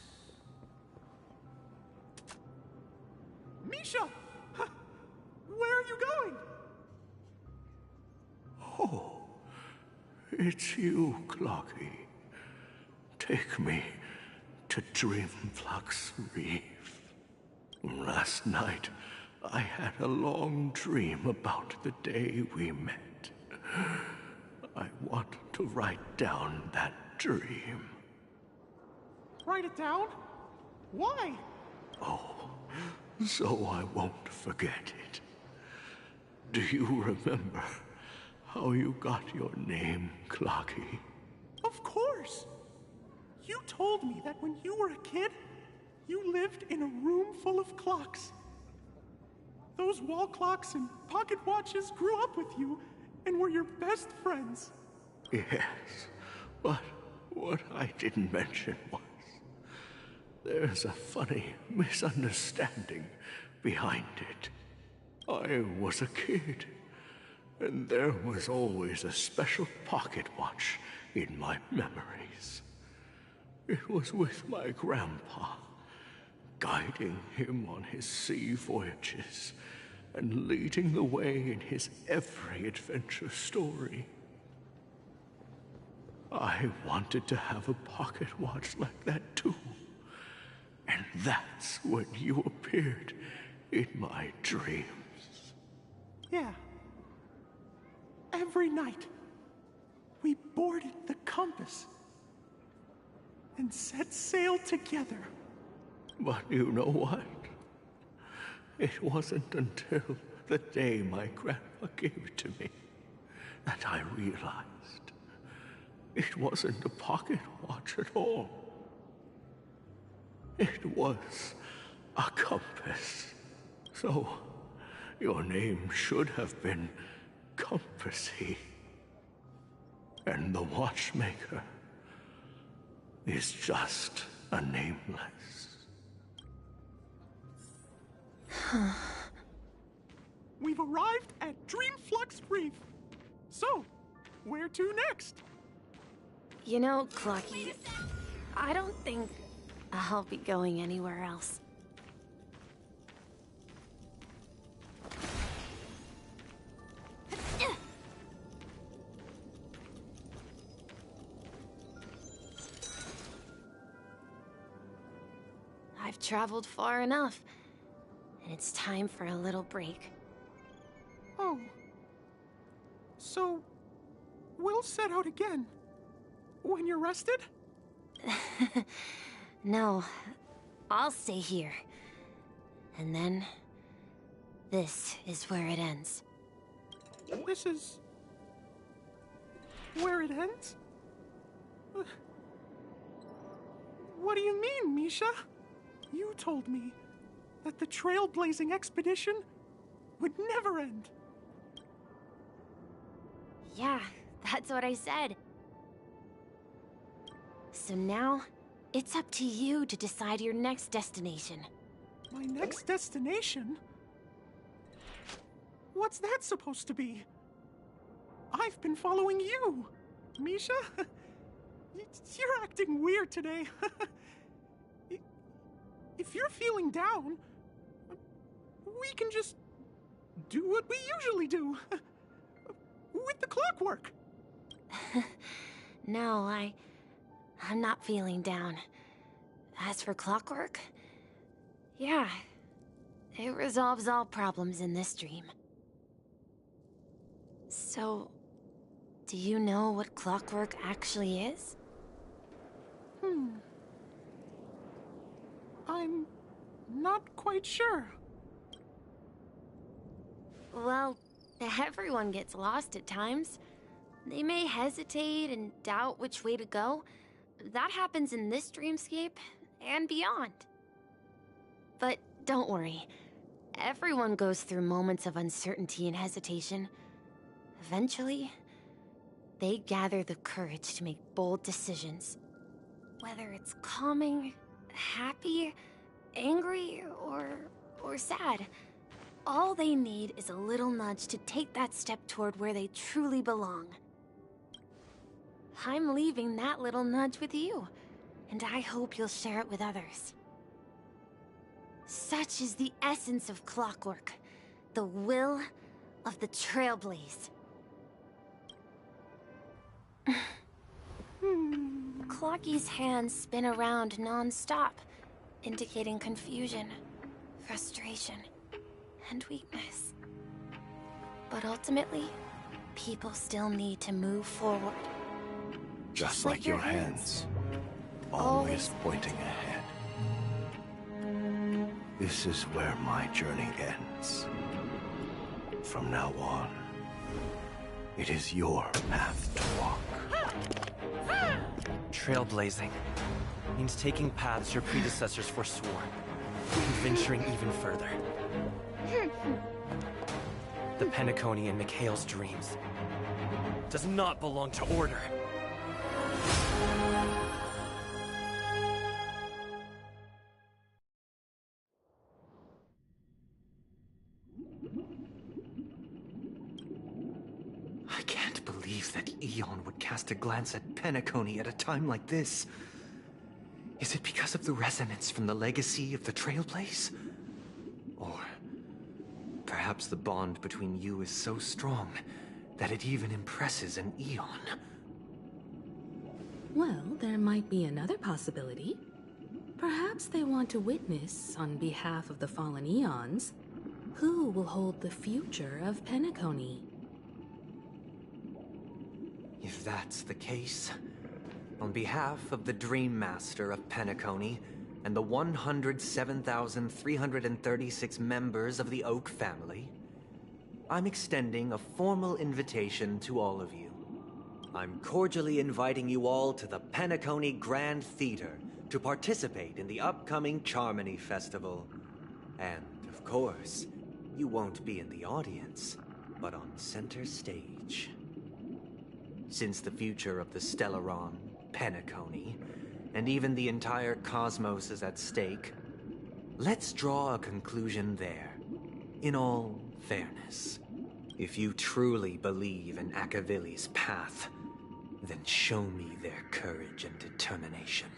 Misha! Where are you going? Oh, it's you, Clocky. Take me to Dreamflux Reef. Last night, I had a long dream about the day we met. I want to write down that dream. Write it down? Why? Oh, so I won't forget it. Do you remember how you got your name, Clocky? Of course! You told me that when you were a kid, you lived in a room full of clocks. Those wall clocks and pocket watches grew up with you and were your best friends. Yes, but what I didn't mention was there's a funny misunderstanding behind it. I was a kid, and there was always a special pocket watch in my memories. It was with my grandpa, guiding him on his sea voyages and leading the way in his every adventure story. I wanted to have a pocket watch like that too. And that's when you appeared in my dreams. Yeah. Every night, we boarded the compass and set sail together. But you know what? It wasn't until the day my grandpa gave it to me that I realized it wasn't a pocket watch at all. It was a compass. So, your name should have been Compassy. And the Watchmaker is just a nameless. We've arrived at Dreamflux Reef. So, where to next? You know, Clocky, I don't think I'll be going anywhere else. I've traveled far enough, and it's time for a little break. Oh. So, we'll set out again. When you're rested? No, I'll stay here. And then, this is where it ends. This is... where it ends? What do you mean, Misha? You told me that the trailblazing expedition would never end. Yeah, that's what I said. So now, it's up to you to decide your next destination. My next destination? What's that supposed to be? I've been following you, Misha. You're acting weird today. If you're feeling down, we can just do what we usually do. With the clockwork. No, I'm not feeling down. As for clockwork, yeah, it resolves all problems in this dream. So, do you know what clockwork actually is? I'm not quite sure. Well, everyone gets lost at times. They may hesitate and doubt which way to go. That happens in this dreamscape and beyond. But don't worry. Everyone goes through moments of uncertainty and hesitation. Eventually, they gather the courage to make bold decisions. Whether it's calming, happy, angry, or sad. All they need is a little nudge to take that step toward where they truly belong. I'm leaving that little nudge with you, and I hope you'll share it with others. Such is the essence of clockwork, the will of the Trailblaze. Clocky's hands spin around non-stop, indicating confusion, frustration, and weakness. But ultimately, people still need to move forward. Just like your hands, always pointing ahead. This is where my journey ends. From now on, it is your path to walk. Trailblazing means taking paths your predecessors forswore, and venturing even further. The Penacony in Mikhail's dreams does not belong to Order. I can't believe that Eon would cast a glance at Penacony at a time like this. Is it because of the resonance from the legacy of the Trailblaze? Or perhaps the bond between you is so strong that it even impresses an Eon? Well, there might be another possibility. Perhaps they want to witness, on behalf of the fallen Eons, who will hold the future of Penacony. If that's the case, on behalf of the Dream Master of Penacony and the 107,336 members of the Oak family, I'm extending a formal invitation to all of you. I'm cordially inviting you all to the Penacony Grand Theater to participate in the upcoming Charmony Festival. And, of course, you won't be in the audience, but on center stage. Since the future of the Stellaron, Penacony, and even the entire cosmos is at stake, let's draw a conclusion there, in all fairness. If you truly believe in Akavili's path, Then show me their courage and determination.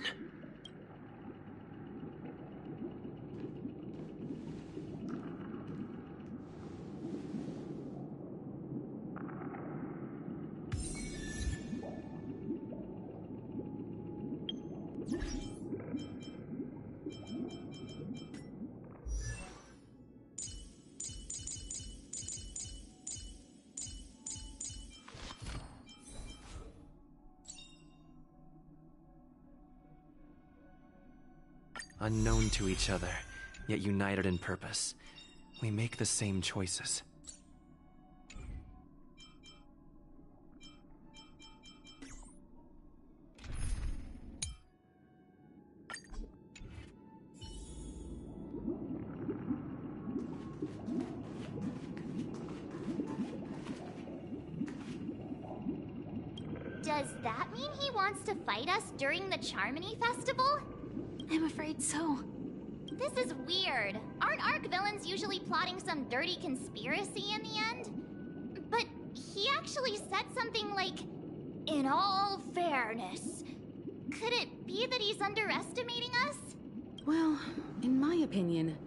Unknown to each other, yet united in purpose. We make the same choices. Does that mean he wants to fight us during the Charmony Festival? I'm afraid so. This is weird. Aren't Arc villains usually plotting some dirty conspiracy in the end? But he actually said something like, "In all fairness." Could it be that he's underestimating us? Well, in my opinion,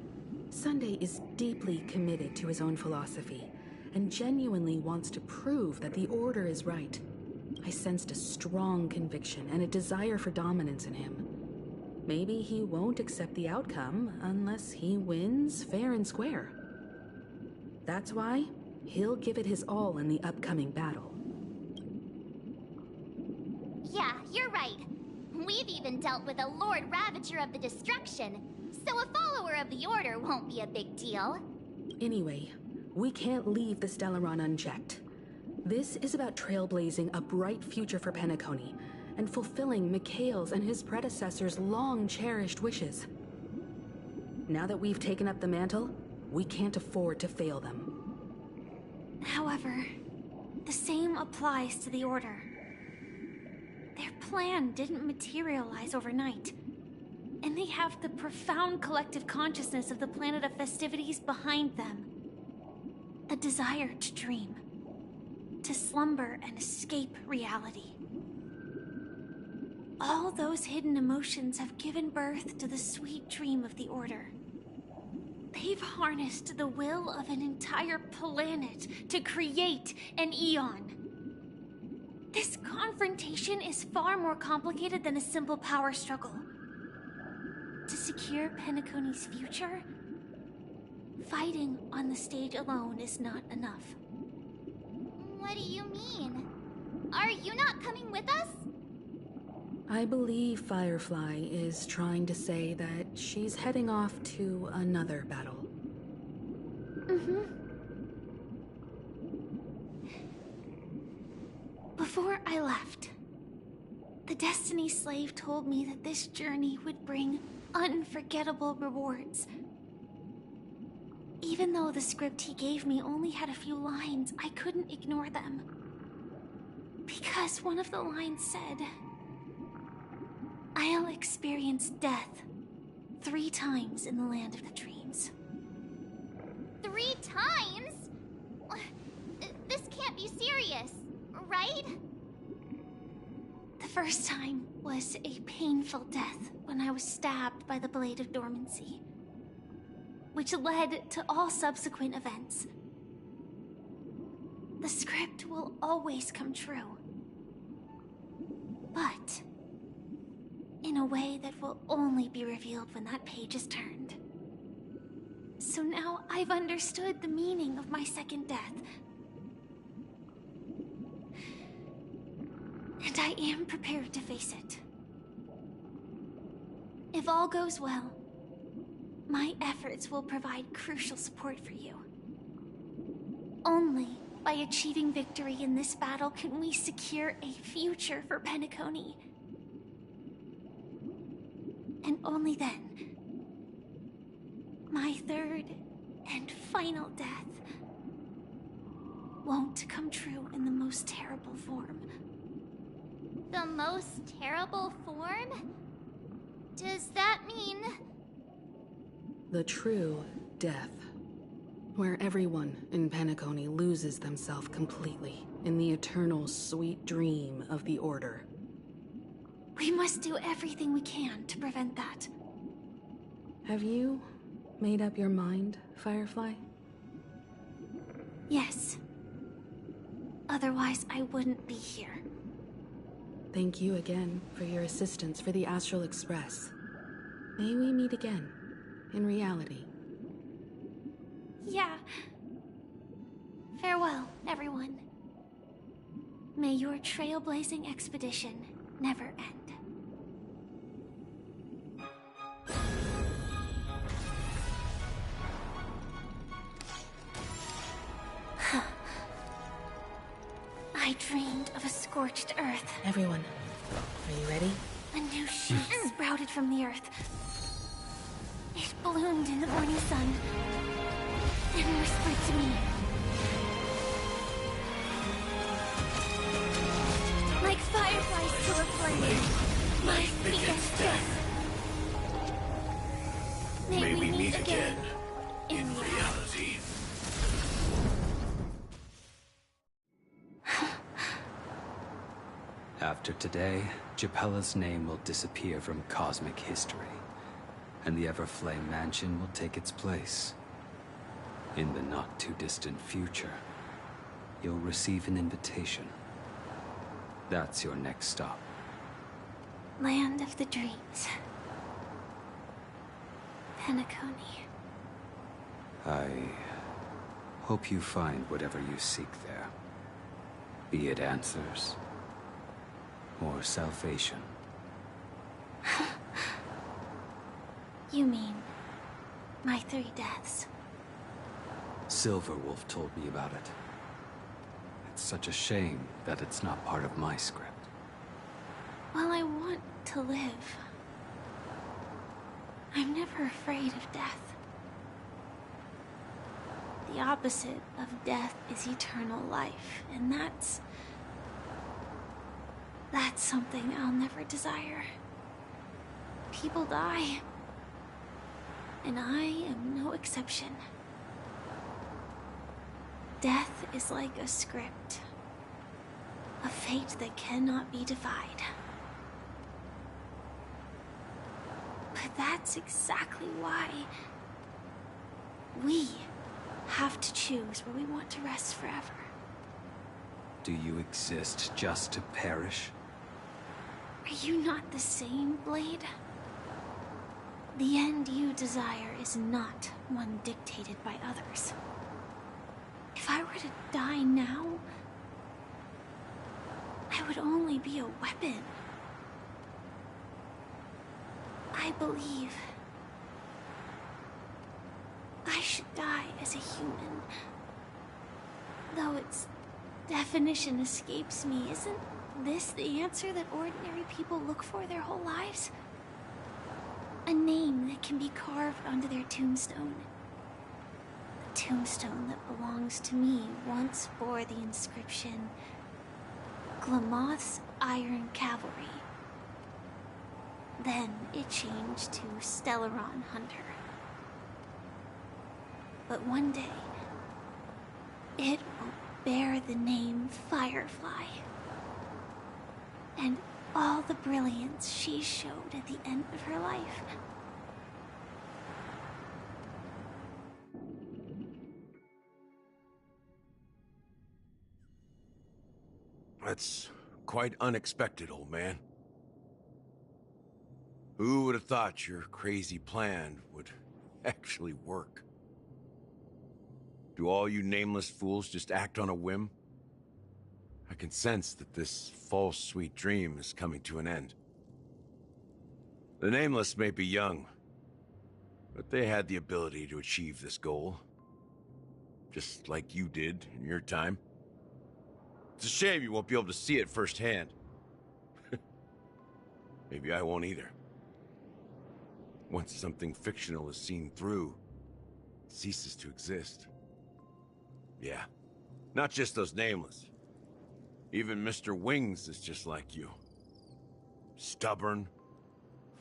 Sunday is deeply committed to his own philosophy and genuinely wants to prove that the Order is right. I sensed a strong conviction and a desire for dominance in him. Maybe he won't accept the outcome unless he wins fair and square. That's why he'll give it his all in the upcoming battle. Yeah, you're right. We've even dealt with a Lord Ravager of the Destruction, so a follower of the Order won't be a big deal. Anyway, we can't leave the Stellaron unchecked. This is about trailblazing a bright future for Penacony and fulfilling Mikhail's and his predecessors' long-cherished wishes. Now that we've taken up the mantle, we can't afford to fail them. However, the same applies to the Order. Their plan didn't materialize overnight, and they have the profound collective consciousness of the planet of festivities behind them. A desire to dream, to slumber and escape reality. All those hidden emotions have given birth to the sweet dream of the Order. They've harnessed the will of an entire planet to create an Eon. This confrontation is far more complicated than a simple power struggle. To secure Penacony's future, fighting on the stage alone is not enough. What do you mean? Are you not coming with us? I believe Firefly is trying to say that she's heading off to another battle. Before I left, the Destiny Slave told me that this journey would bring unforgettable rewards. Even though the script he gave me only had a few lines, I couldn't ignore them. Because one of the lines said, "I'll experience death 3 times in the land of the dreams." 3 times? This can't be serious, right? The first time was a painful death when I was stabbed by the Blade of Dormancy, which led to all subsequent events. The script will always come true, but in a way that will only be revealed when that page is turned. So now I've understood the meaning of my second death. And I am prepared to face it. If all goes well, my efforts will provide crucial support for you. Only by achieving victory in this battle can we secure a future for Penacony. And only then, my third and final death won't come true in the most terrible form. The most terrible form? Does that mean... The true death. Where everyone in Penacony loses themselves completely in the eternal sweet dream of the Order. We must do everything we can to prevent that. Have you made up your mind, Firefly? Yes. Otherwise, I wouldn't be here. Thank you again for your assistance for the Astral Express. May we meet again, in reality. Yeah. Farewell, everyone. May your trailblazing expedition never end. I dreamed of a scorched earth. Everyone, are you ready? A new shoot sprouted from the earth. It bloomed in the morning sun and whispered to me. Like fireflies to a flame, my speak death. May we meet again in reality. After today, Japella's name will disappear from cosmic history, and the Everflame Mansion will take its place. In the not-too-distant future, you'll receive an invitation. That's your next stop. Land of the dreams. Penacony. I hope you find whatever you seek there. Be it answers or salvation. You mean my 3 deaths? Silverwolf told me about it. It's such a shame that it's not part of my script. Well, I want to live. I'm never afraid of death. The opposite of death is eternal life, and that's something I'll never desire. People die, and I am no exception. Death is like a script, a fate that cannot be defied. But that's exactly why we have to choose where we want to rest forever. Do you exist just to perish? Are you not the same, Blade? The end you desire is not one dictated by others. If I were to die now, I would only be a weapon. I believe I should die as a human. Though its definition escapes me, isn't this the answer that ordinary people look for their whole lives? A name that can be carved onto their tombstone. The tombstone that belongs to me once bore the inscription, Glamoth's Iron Cavalry. Then it changed to Stellaron Hunter. But one day, it will bear the name Firefly. And all the brilliance she showed at the end of her life. That's quite unexpected, old man. Who would have thought your crazy plan would actually work? Do all you nameless fools just act on a whim? I can sense that this false sweet dream is coming to an end. The Nameless may be young, but they had the ability to achieve this goal. Just like you did in your time. It's a shame you won't be able to see it firsthand. Maybe I won't either. Once something fictional is seen through, it ceases to exist. Yeah, not just those Nameless. Even Mr. Wings is just like you. Stubborn,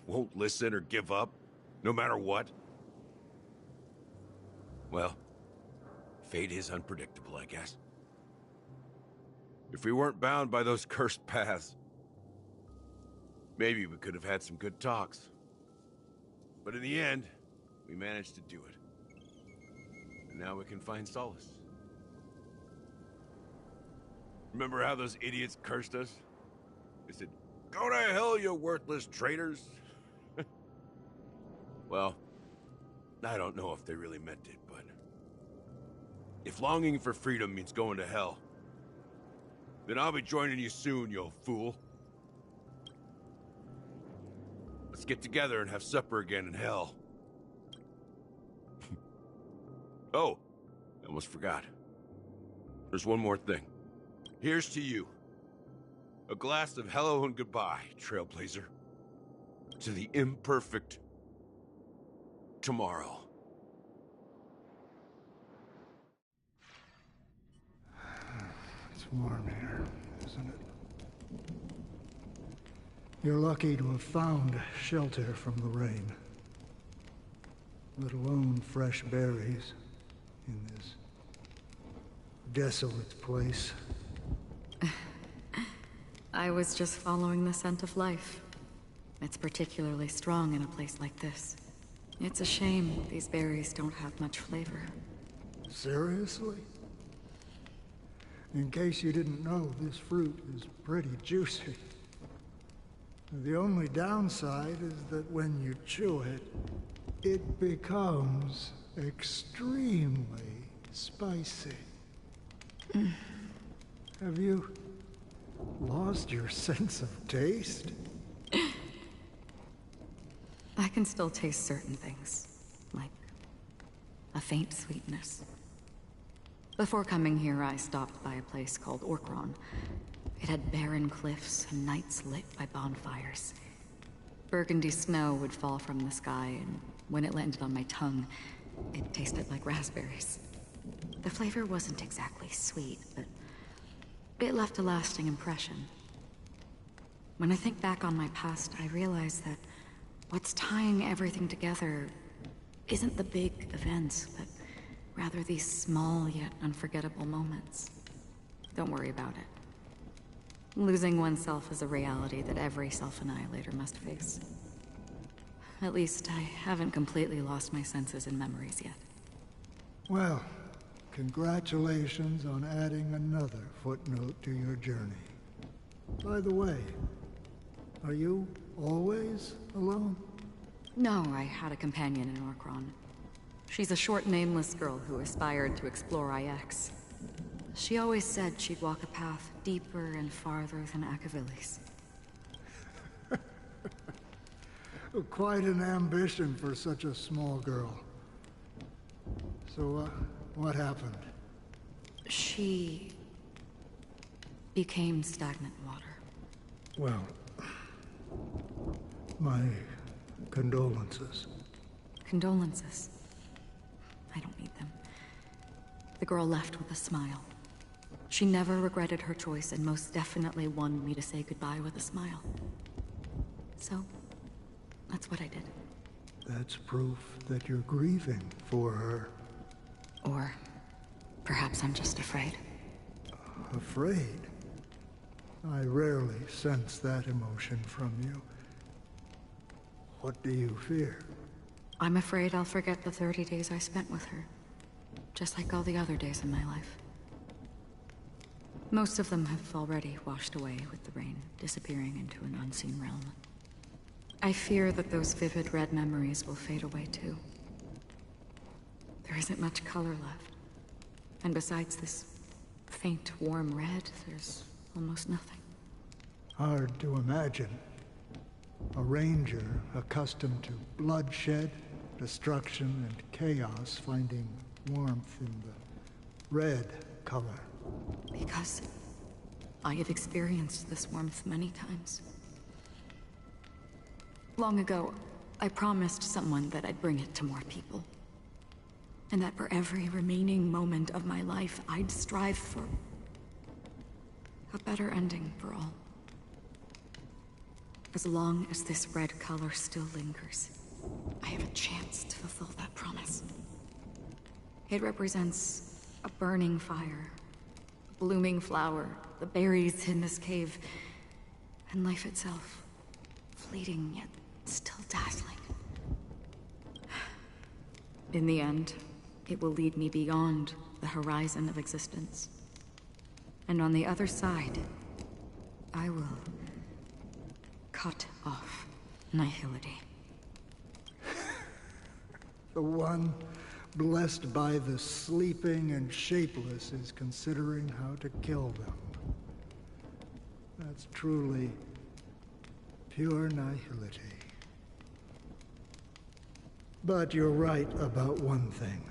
won't listen or give up, no matter what. Well, Fate is unpredictable, I guess. If we weren't bound by those cursed paths, maybe we could have had some good talks. But in the end, we managed to do it. And now we can find solace. Remember how those idiots cursed us? They said, "Go to hell, you worthless traitors." Well, I don't know if they really meant it, but if longing for freedom means going to hell, then I'll be joining you soon, you old fool. Let's get together and have supper again in hell. Oh, I almost forgot. There's one more thing. Here's to you. A glass of hello and goodbye, Trailblazer. To the imperfect tomorrow. It's warm here, isn't it? You're lucky to have found shelter from the rain. Let alone fresh berries in this desolate place. I was just following the scent of life. It's particularly strong in a place like this. It's a shame these berries don't have much flavor. Seriously? In case you didn't know, this fruit is pretty juicy. The only downside is that when you chew it, it becomes extremely spicy. Have you lost your sense of taste? I can still taste certain things, like a faint sweetness. Before coming here, I stopped by a place called Orkron. It had barren cliffs and nights lit by bonfires. Burgundy snow would fall from the sky, and when it landed on my tongue, it tasted like raspberries. The flavor wasn't exactly sweet, but it left a lasting impression. When I think back on my past, I realize that what's tying everything together isn't the big events, but rather these small yet unforgettable moments. Don't worry about it. Losing oneself is a reality that every self-annihilator must face. At least I haven't completely lost my senses and memories yet. Well, congratulations on adding another footnote to your journey. By the way, are you always alone? No, I had a companion in Orkron. She's a short, nameless girl who aspired to explore IX. She always said she'd walk a path deeper and farther than Akavilis. Quite an ambition for such a small girl. So, what happened? She became stagnant water. Well, my condolences. Condolences. I don't need them. The girl left with a smile. She never regretted her choice and most definitely wanted me to say goodbye with a smile. So, that's what I did. That's proof that you're grieving for her. Or perhaps I'm just afraid. Afraid? I rarely sense that emotion from you. What do you fear? I'm afraid I'll forget the 30 days I spent with her. Just like all the other days in my life. Most of them have already washed away with the rain, disappearing into an unseen realm. I fear that those vivid red memories will fade away too. There isn't much color left. And besides this faint, warm red, there's almost nothing. Hard to imagine. A ranger accustomed to bloodshed, destruction, and chaos finding warmth in the red color. Because I have experienced this warmth many times. Long ago, I promised someone that I'd bring it to more people. And that for every remaining moment of my life, I'd strive for a better ending for all. As long as this red color still lingers, I have a chance to fulfill that promise. It represents A burning fire, a blooming flower, the berries in this cave, and life itself. Fleeting, yet still dazzling. In the end, it will lead me beyond the horizon of existence. And on the other side, I will cut off nihility. The one blessed by the sleeping and shapeless is considering how to kill them. That's truly pure nihility. But you're right about one thing.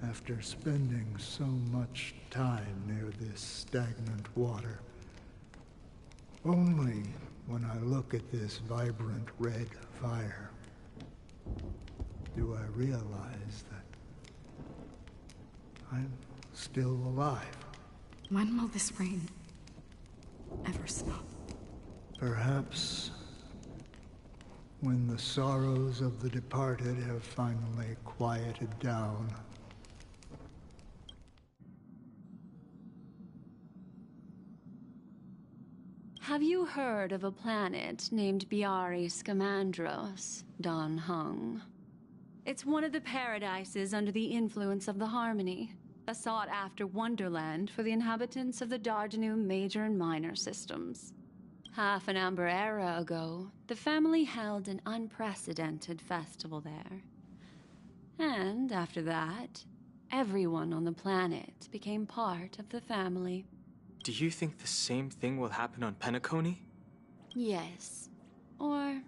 After spending so much time near this stagnant water, only when I look at this vibrant red fire do I realize that I'm still alive. When will this rain ever stop? Perhaps when the sorrows of the departed have finally quieted down. Have you heard of a planet named Biaris Don Hung? It's one of the paradises under the influence of the Harmony, a sought-after wonderland for the inhabitants of the Dardanum Major and Minor systems. Half an Amber era ago, the family held an unprecedented festival there. And after that, everyone on the planet became part of the family. Do you think the same thing will happen on Penacony? Yes. Or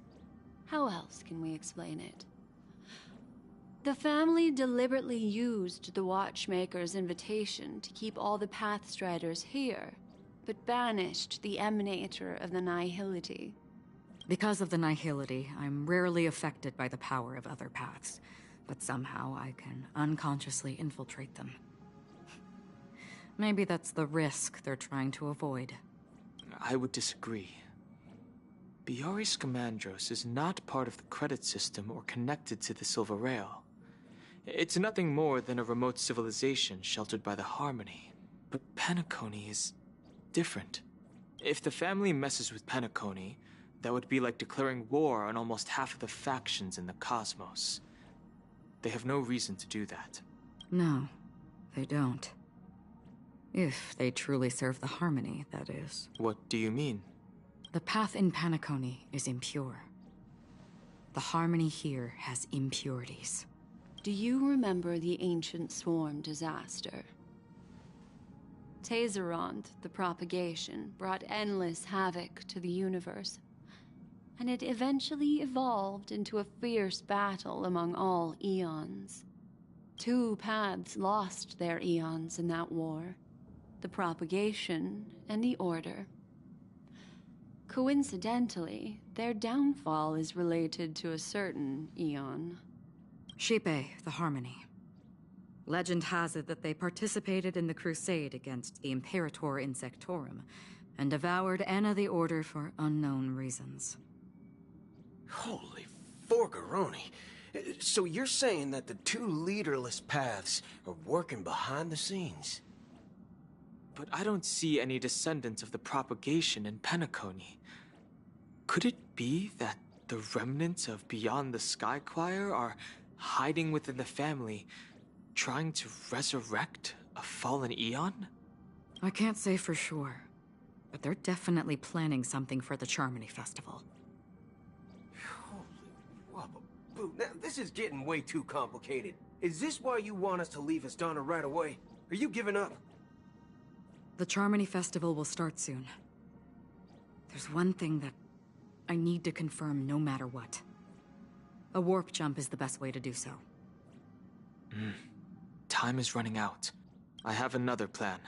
how else can we explain it? The family deliberately used the Watchmaker's invitation to keep all the Pathstriders here, but banished the Emanator of the Nihility. Because of the Nihility, I'm rarely affected by the power of other paths, but somehow I can unconsciously infiltrate them. Maybe that's the risk they're trying to avoid. I would disagree. Biaris is not part of the credit system or connected to the Silver Rail. It's nothing more than a remote civilization sheltered by the Harmony. But Penacony is different. If the family messes with Penacony, that would be like declaring war on almost half of the factions in the cosmos. They have no reason to do that. No, they don't. If they truly serve the Harmony, that is. What do you mean? The path in Penacony is impure. The Harmony here has impurities. Do you remember the Ancient Swarm disaster? Tazerond, the propagation, brought endless havoc to the universe, and it eventually evolved into a fierce battle among all eons. 2 paths lost their eons in that war. The propagation and the order. Coincidentally, their downfall is related to a certain eon. Shipe, the Harmony. Legend has it that they participated in the crusade against the Imperator Insectorum, and devoured Anna the Order for unknown reasons. Holy forgaroni. So you're saying that the 2 leaderless paths are working behind the scenes? But I don't see any descendants of the propagation in Penacony. Could it be that the remnants of Beyond the Sky Choir are hiding within the family, trying to resurrect a fallen eon? I can't say for sure, but they're definitely planning something for the Charmony Festival. Holy wabba-boo. Now, this is getting way too complicated. Is this why you want us to leave Astana right away? Are you giving up? The Charmony Festival will start soon. There's one thing that I need to confirm no matter what. A warp jump is the best way to do so. Time is running out. I have another plan.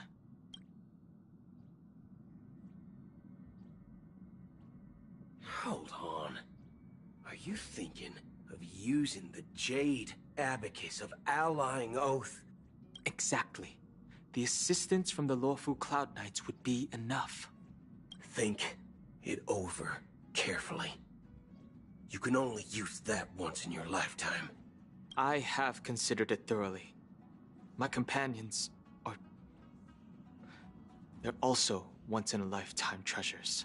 Hold on. Are you thinking of using the Jade Abacus of Allying Oath? Exactly. The assistance from the Lawful Cloud Knights would be enough. Think it over carefully. You can only use that once in your lifetime. I have considered it thoroughly. My companions are... they're also once-in-a-lifetime treasures.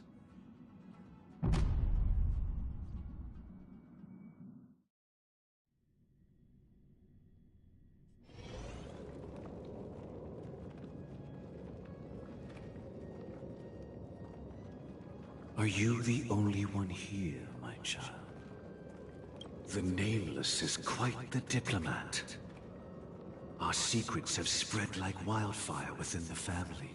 Are you the only one here, my child? The Nameless is quite the diplomat. Our secrets have spread like wildfire within the family.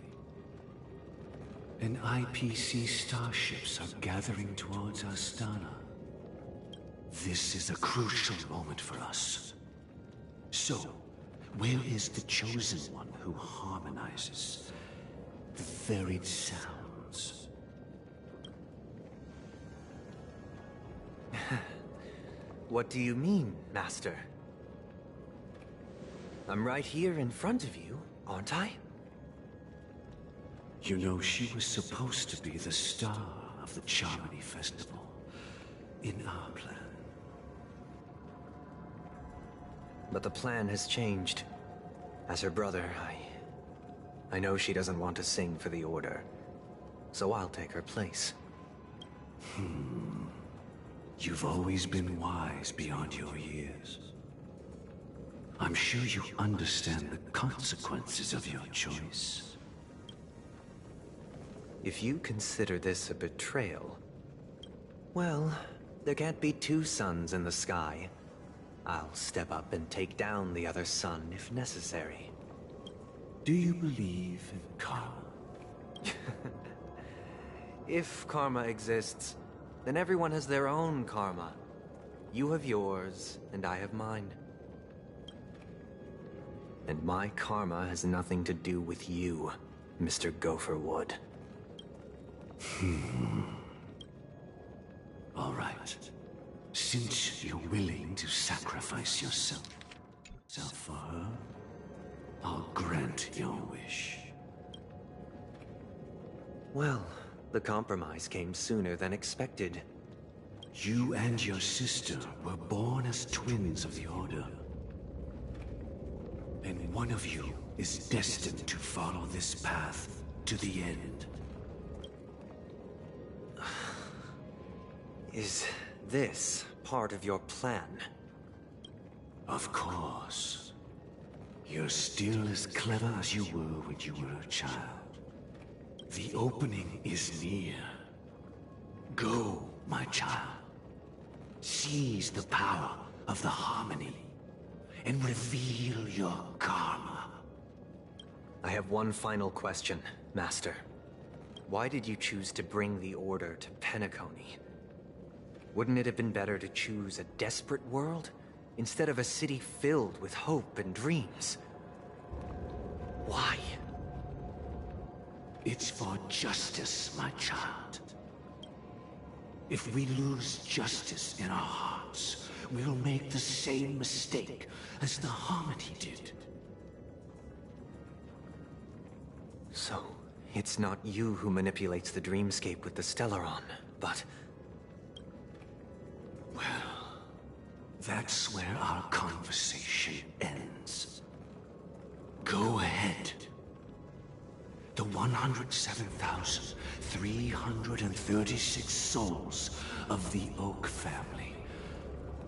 And IPC starships are gathering towards Astana. This is a crucial moment for us. So, where is the Chosen One who harmonizes the varied sounds? What do you mean, Master? I'm right here in front of you, aren't I? You know, she was supposed to be the star of the Charmony Festival in our plan. But the plan has changed. As her brother, I know she doesn't want to sing for the Order, so I'll take her place. You've always been wise beyond your years. I'm sure you understand the consequences of your choice. If you consider this a betrayal, well, there can't be two suns in the sky. I'll step up and take down the other sun if necessary. Do you believe in karma? If karma exists, then everyone has their own karma. You have yours, and I have mine. And my karma has nothing to do with you, Mr. Gopherwood. All right. Since you're willing to sacrifice yourself for her, I'll grant your wish. Well, the compromise came sooner than expected. You and your sister were born as twins of the Order. And one of you is destined to follow this path to the end. Is this part of your plan? Of course. You're still as clever as you were when you were a child. The opening is near. Go, my child. Seize the power of the Harmony and reveal your karma. I have one final question, Master. Why did you choose to bring the Order to Penacony? Wouldn't it have been better to choose a desperate world instead of a city filled with hope and dreams? Why? It's for justice, my child. If we lose justice in our hearts, we'll make the same mistake as the Harmony did. So, it's not you who manipulates the dreamscape with the Stellaron, but... Well, that's where our conversation ends. Go ahead. The 107,336 souls of the Oak family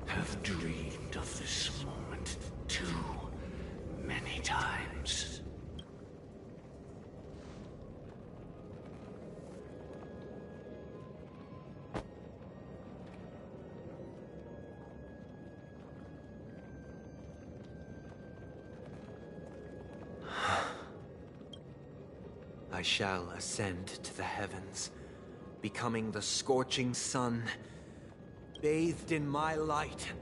have dreamed of this moment too many times. I shall ascend to the heavens, becoming the scorching sun. Bathed in my light,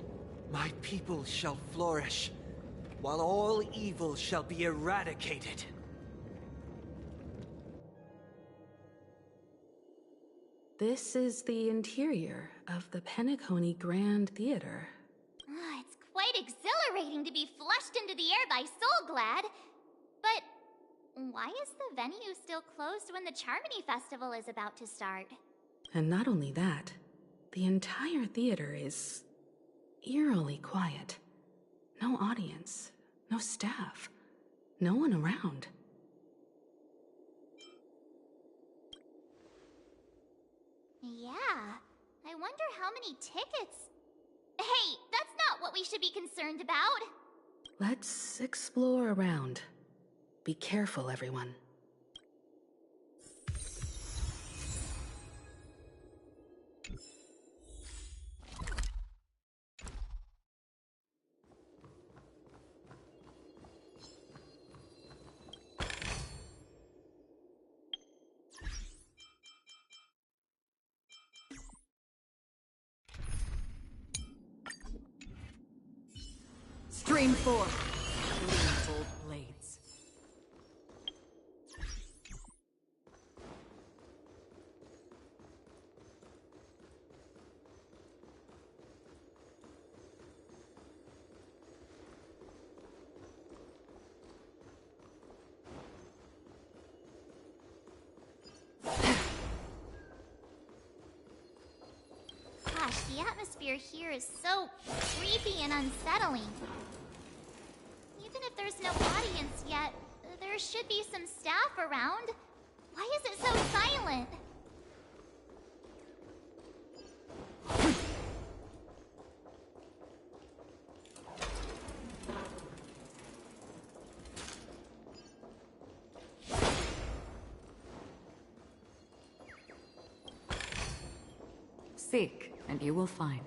my people shall flourish, while all evil shall be eradicated. This is the interior of the Penacony Grand Theater. It's quite exhilarating to be flushed into the air by Soulglad. But why is the venue still closed when the Charmony Festival is about to start? And not only that, the entire theater is eerily quiet. No audience, no staff. No one around. Yeah, I wonder how many tickets... Hey, that's not what we should be concerned about! Let's explore around. Be careful, everyone. Stream 4. Old blades. Gosh, the atmosphere here is so creepy and unsettling. Even if there's no audience yet, there should be some staff around. Why is it so silent? Seek, and you will find.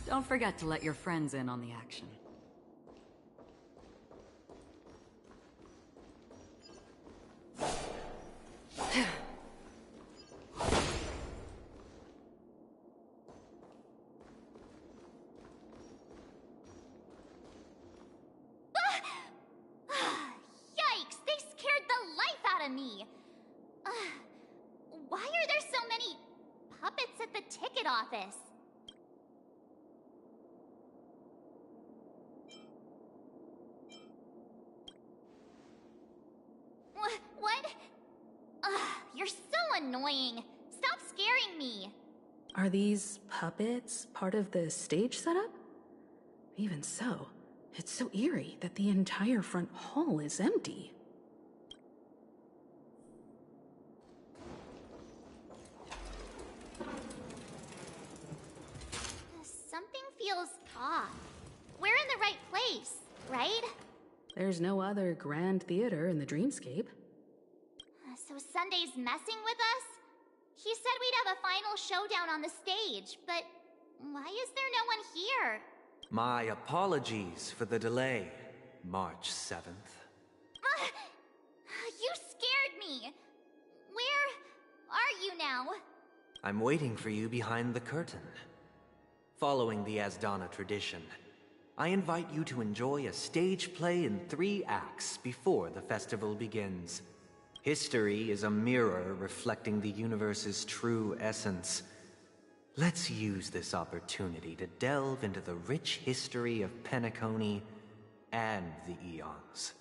Don't forget to let your friends in on the action. Yikes! They scared the life out of me! Why are there so many puppets at the ticket office? What? You're so annoying. Stop scaring me. Are these puppets part of the stage setup? Even so, it's so eerie that the entire front hall is empty. Ah, we're in the right place, right? There's no other grand theater in the dreamscape. So Sunday's messing with us? He said we'd have a final showdown on the stage, but why is there no one here? My apologies for the delay, March 7th. You scared me! Where are you now? I'm waiting for you behind the curtain. Following the Asdana tradition, I invite you to enjoy a stage play in 3 acts before the festival begins. History is a mirror reflecting the universe's true essence. Let's use this opportunity to delve into the rich history of Penacony and the eons.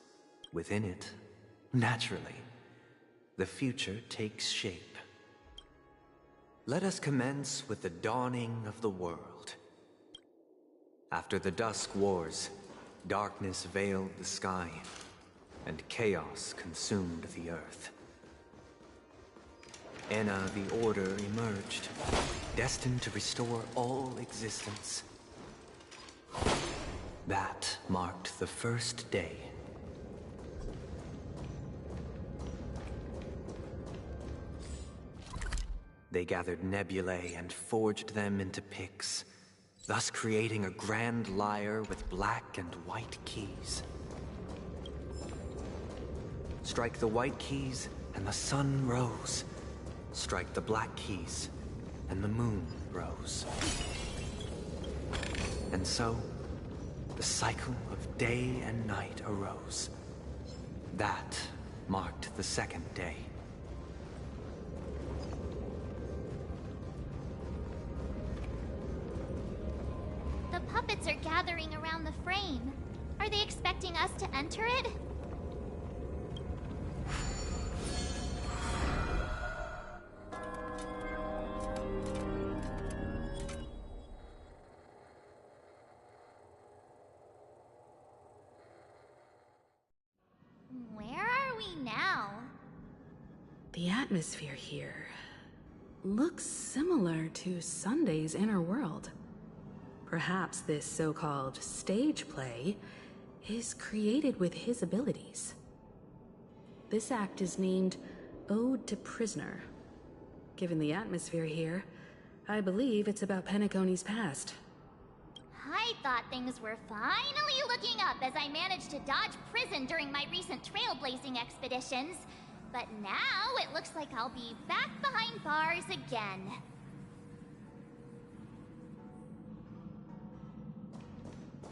Within it, naturally, the future takes shape. Let us commence with the dawning of the world. After the Dusk Wars, darkness veiled the sky, and chaos consumed the earth. Enna the Order emerged, destined to restore all existence. That marked the first day. They gathered nebulae and forged them into picks, thus creating a grand lyre with black and white keys. Strike the white keys, and the sun rose. Strike the black keys, and the moon rose. And so, the cycle of day and night arose. That marked the second day. The puppets are gathering around the frame. Are they expecting us to enter it? Where are we now? The atmosphere here looks similar to Sunday's inner world. Perhaps this so-called stage play is created with his abilities. This act is named Ode to Prisoner. Given the atmosphere here, I believe it's about Penacony's past. I thought things were finally looking up as I managed to dodge prison during my recent trailblazing expeditions. But now it looks like I'll be back behind bars again.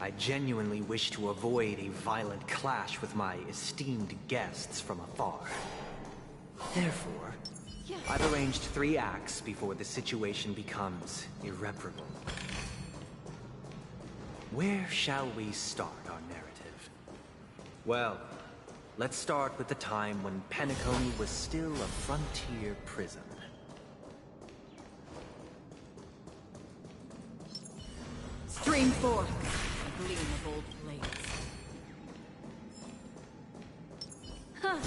I genuinely wish to avoid a violent clash with my esteemed guests from afar. Therefore, I've arranged 3 acts before the situation becomes irreparable. Where shall we start our narrative? Well, let's start with the time when Penacony was still a frontier prison. Stream forth, gleam of old blades. Huh.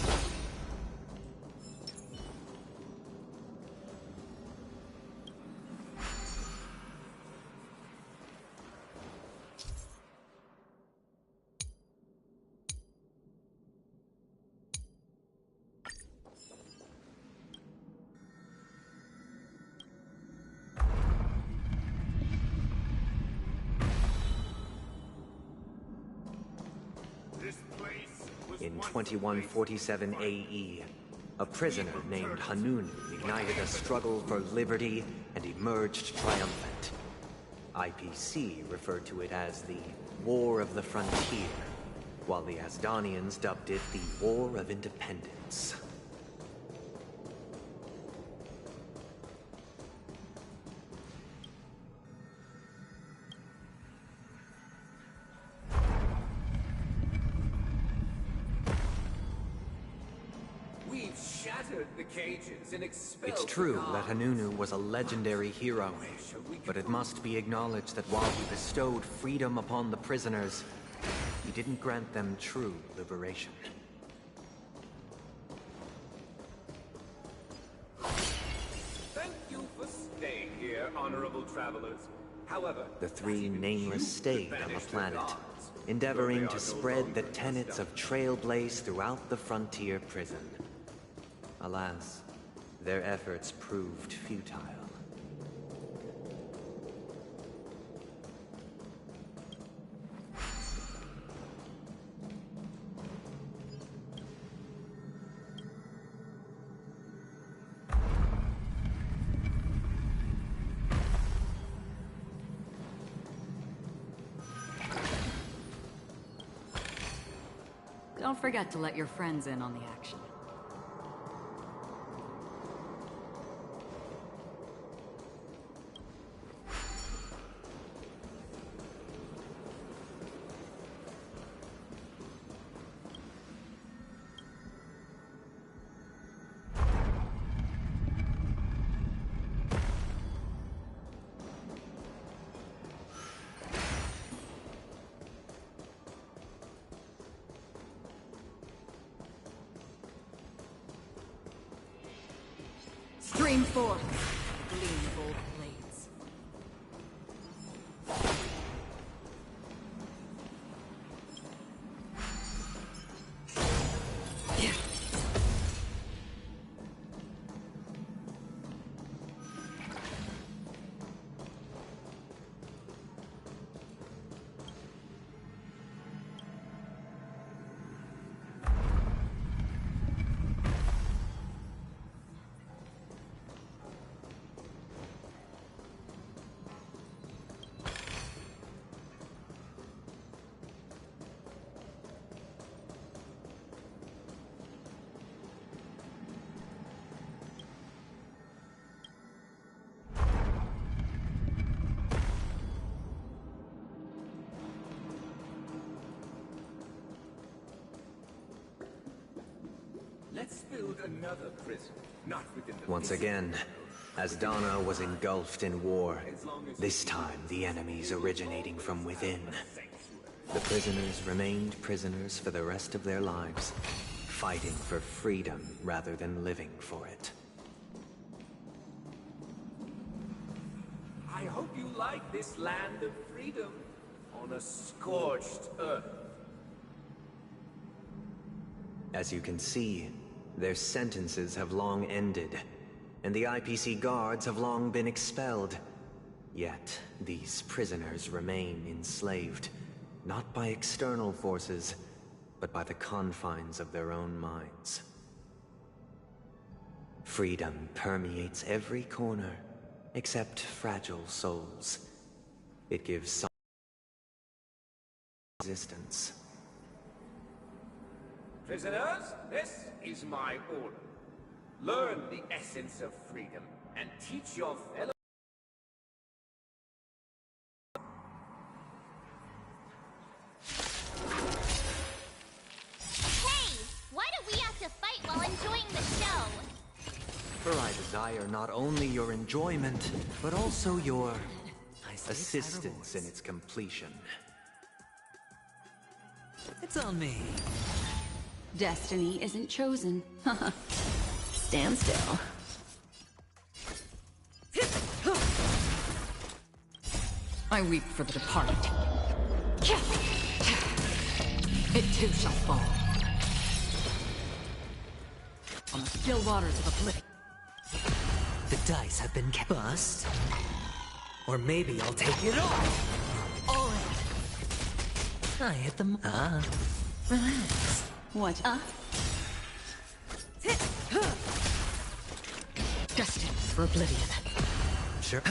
In 2147 AE, a prisoner named Hanun ignited a struggle for liberty and emerged triumphant. IPC referred to it as the War of the Frontier, while the Asdanians dubbed it the War of Independence. The cages and expelled It's true that Hanunu was a legendary hero, but it must be acknowledged that while he bestowed freedom upon the prisoners, he didn't grant them true liberation. Thank you for staying here, honorable travelers. The three nameless stayed on the planet, endeavoring to spread the tenets of Trailblaze throughout the frontier prison. Alas, their efforts proved futile. Don't forget to let your friends in on the action. Stream forth, gleam bold blades. Let's build another prison, not within the Once again, as Donna was engulfed in war, this time the enemies originating from within. The prisoners remained prisoners for the rest of their lives, fighting for freedom rather than living for it. I hope you like this land of freedom on a scorched earth. As you can see, their sentences have long ended, and the IPC guards have long been expelled. Yet, these prisoners remain enslaved, not by external forces, but by the confines of their own minds. Freedom permeates every corner, except fragile souls. It gives some existence. Prisoners, this is my order. Learn the essence of freedom and teach your fellow... Hey! Why do we have to fight while enjoying the show? For I desire not only your enjoyment, but also your assistance in its completion. It's on me. Destiny isn't chosen. Stand still. I weep for the departed. It too shall fall. On the still waters of oblivion. The dice have been bust. Or maybe I'll take it all. All in. I hit them. Relax. What? Destined for oblivion. Sure.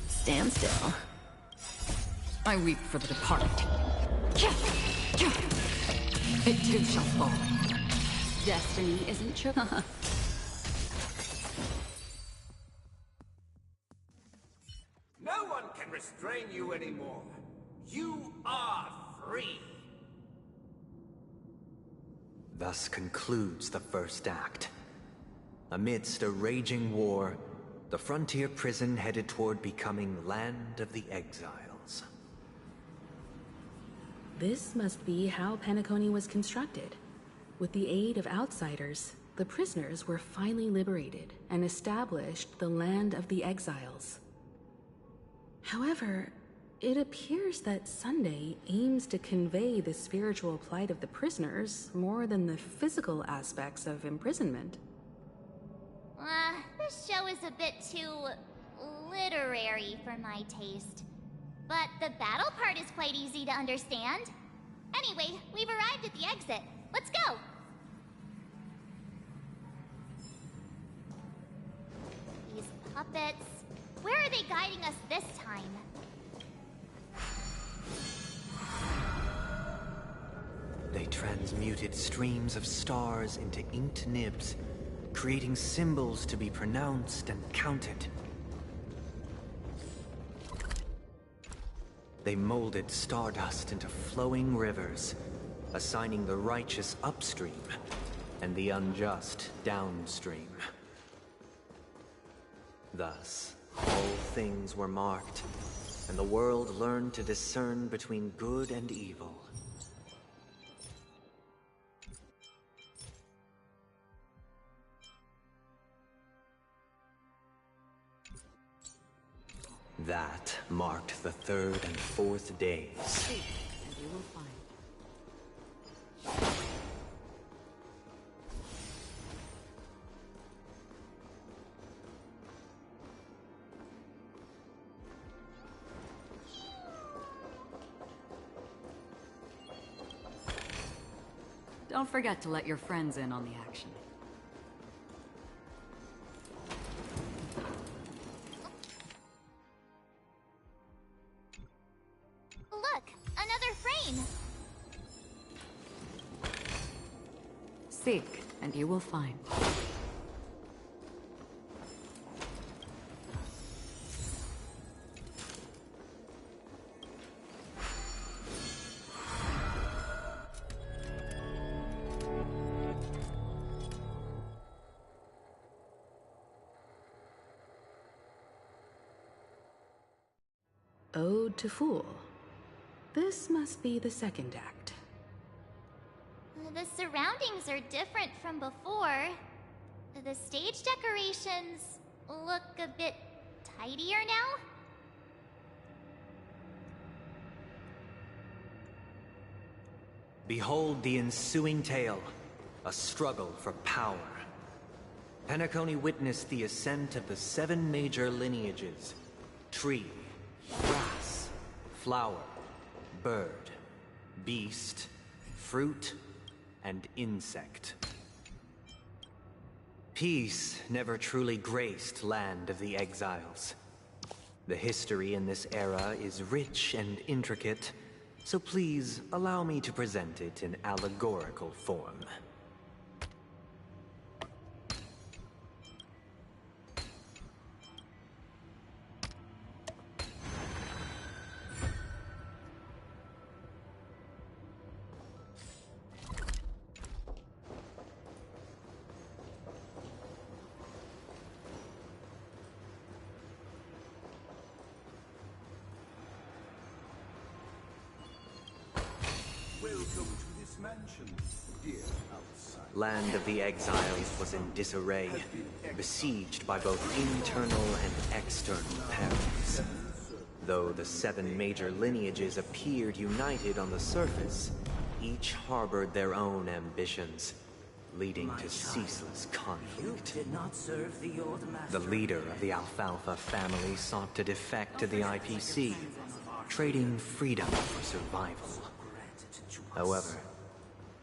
Stand still. I weep for the departed. It too shall fall. Destiny isn't chosen. No one can restrain you anymore. You are free. Thus concludes the first act. Amidst a raging war, the frontier prison headed toward becoming Land of the Exiles. This must be how Penacony was constructed. With the aid of outsiders, the prisoners were finally liberated and established the Land of the Exiles. However, it appears that Sunday aims to convey the spiritual plight of the prisoners more than the physical aspects of imprisonment. This show is a bit too literary for my taste. But the battle part is quite easy to understand. Anyway, we've arrived at the exit. Let's go! These puppets... Where are they guiding us this time? They transmuted streams of stars into inked nibs, creating symbols to be pronounced and counted. They molded stardust into flowing rivers, assigning the righteous upstream and the unjust downstream. Thus, all things were marked, and the world learned to discern between good and evil. That marked the third and fourth days. And you will find. Don't forget to let your friends in on the action. Look, another frame! Seek, and you will find. Ode to Fool. This must be the second act. The surroundings are different from before. The stage decorations look a bit tidier now. Behold the ensuing tale, a struggle for power. Penacony witnessed the ascent of the 7 major lineages: tree, grass, flower, bird, beast, fruit, and insect. Peace never truly graced Land of the Exiles. The history in this era is rich and intricate, so please allow me to present it in allegorical form. Welcome to this mansion, dear outsider. Land of the Exiles was in disarray, besieged by both internal and external perils. Though the 7 major lineages appeared united on the surface, each harbored their own ambitions, leading to ceaseless conflict. You did not serve the old master. The leader of the Alfalfa family sought to defect to the IPC, trading freedom for survival. However,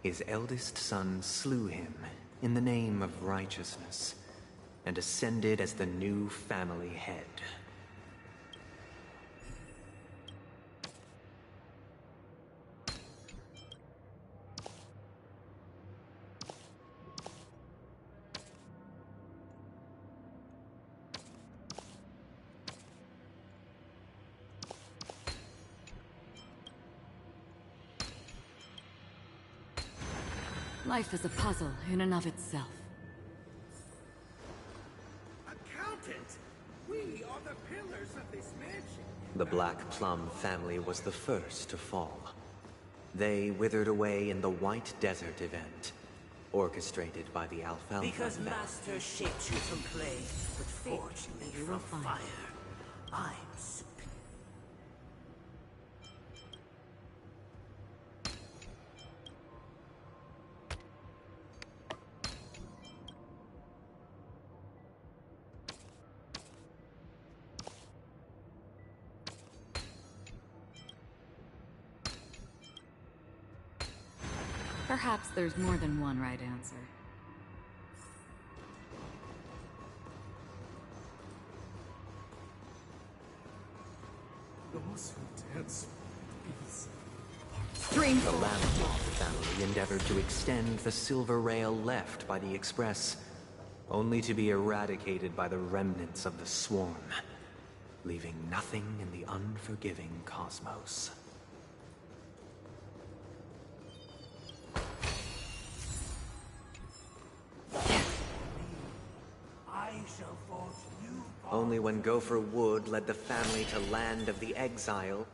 his eldest son slew him in the name of righteousness, and ascended as the new family head. Life is a puzzle in and of itself. Accountant! We are the pillars of this mansion. The Black Plum family was the first to fall. They withered away in the White Desert event, orchestrated by the Alfalfa Because family. Master shaped you from clay, but forged me from fire. I'm superior. Perhaps there's more than one right answer. Those who dance The Lammoth family endeavored to extend the silver rail left by the Express, only to be eradicated by the remnants of the swarm, leaving nothing in the unforgiving cosmos. I shall forge new Only when Gopher Wood led the family to Land of the Exile.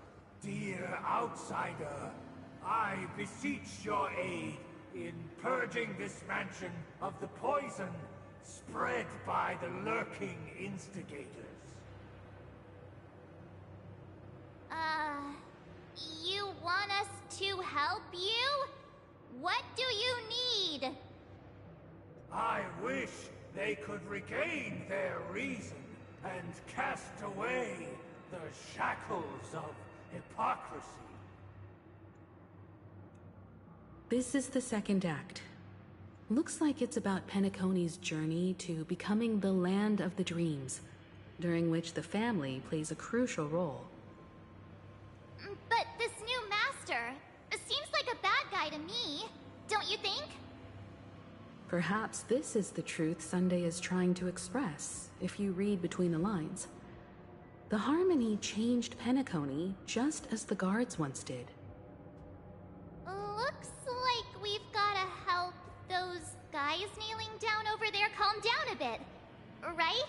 Dear outsider, I beseech your aid in purging this mansion of the poison spread by the lurking instigators. You want us to help you? What do you need? I wish they could regain their reason and cast away the shackles of hypocrisy. This is the second act. Looks like it's about Penacony's journey to becoming the Land of the Dreams, during which the family plays a crucial role. But this new master seems like a bad guy to me, don't you think? Perhaps this is the truth Sunday is trying to express, if you read between the lines. The Harmony changed Penacony just as the guards once did. Looks like we've gotta help those guys kneeling down over there calm down a bit, right?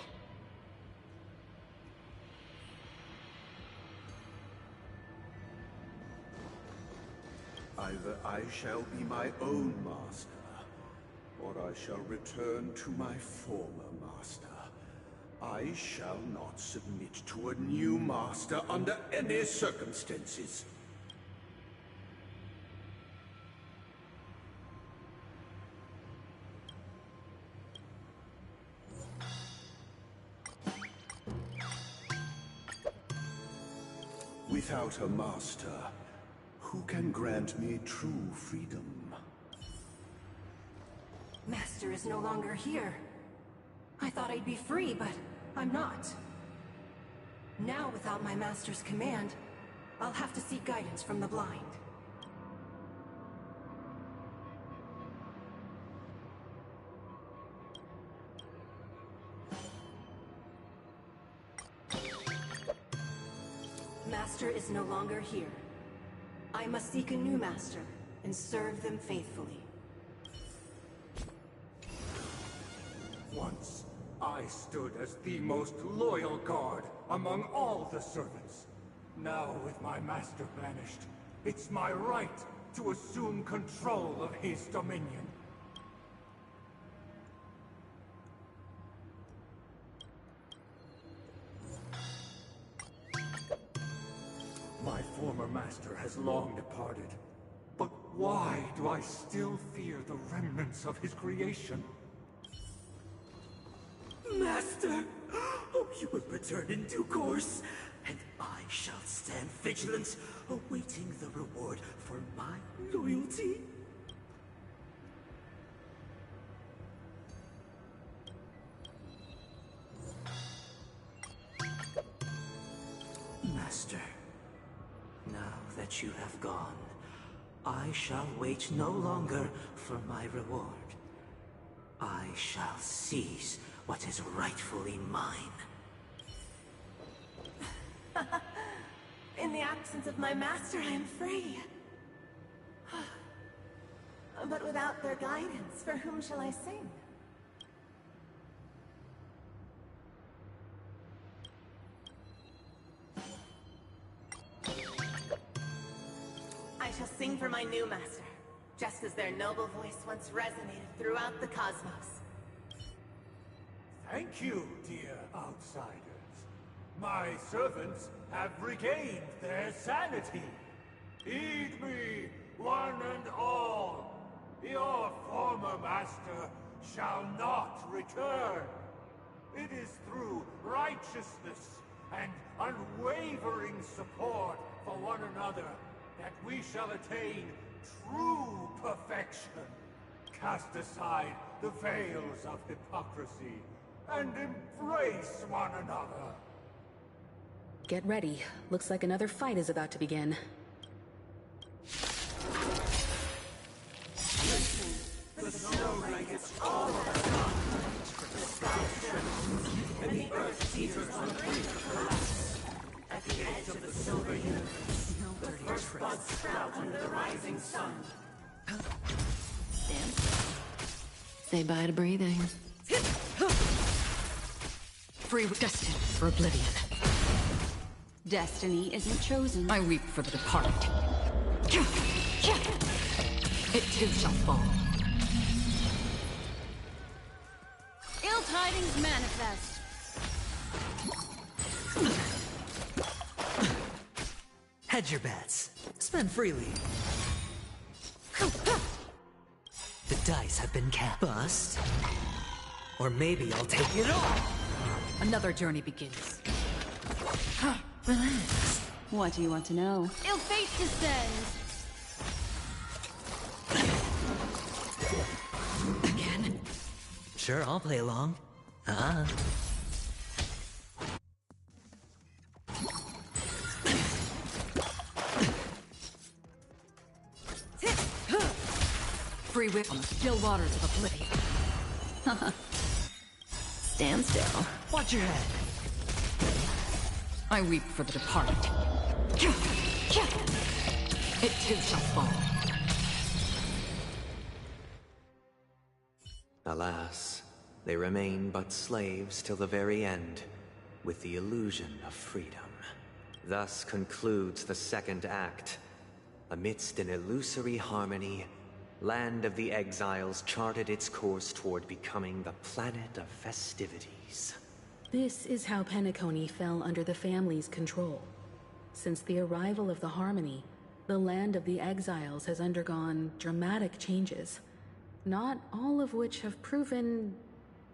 Either I shall be my own master, or I shall return to my former master. I shall not submit to a new master under any circumstances. Without a master, who can grant me true freedom? Master is no longer here. I thought I'd be free, but I'm not. Now, without my master's command, I'll have to seek guidance from the blind. Master is no longer here. I must seek a new master and serve them faithfully. Once, I stood as the most loyal guard among all the servants. Now, with my master banished, it's my right to assume control of his dominion. My former master has long departed. But why do I still fear the remnants of his creation? Master! Oh, you will return in due course, and I shall stand vigilant, awaiting the reward for my loyalty. Master, now that you have gone, I shall wait no longer for my reward. I shall seize what is rightfully mine. In the absence of my master, I am free. But without their guidance, for whom shall I sing? I shall sing for my new master, just as their noble voice once resonated throughout the cosmos. Thank you, dear outsiders. My servants have regained their sanity. Heed me, one and all. Your former master shall not return. It is through righteousness and unwavering support for one another that we shall attain true perfection. Cast aside the veils of hypocrisy and embrace one another. Get ready. Looks like another fight is about to begin. The snow blankets all of us up. The sky trembles, and the earth teeters on the brink of collapse. At the edge of the silver universe, the first buds sprout under the rising sun. Stand still. Say bye to breathing. Free destined for oblivion. Destiny isn't chosen. I weep for the departed. It too shall fall. Ill tidings manifest. Hedge your bets. Spend freely. The dice have been cast. Bust. Or maybe I'll take it all. Another journey begins. Relax. What do you want to know? Ill fate descends. Again? Sure, I'll play along. Free whip on the still waters of oblivion. Stand still. Watch your head. I weep for the departed. It too shall fall. Alas, they remain but slaves till the very end, with the illusion of freedom. Thus concludes the second act. Amidst an illusory harmony, Land of the Exiles charted its course toward becoming the planet of festivities. This is how Penacony fell under the family's control. Since the arrival of the Harmony, the Land of the Exiles has undergone dramatic changes, not all of which have proven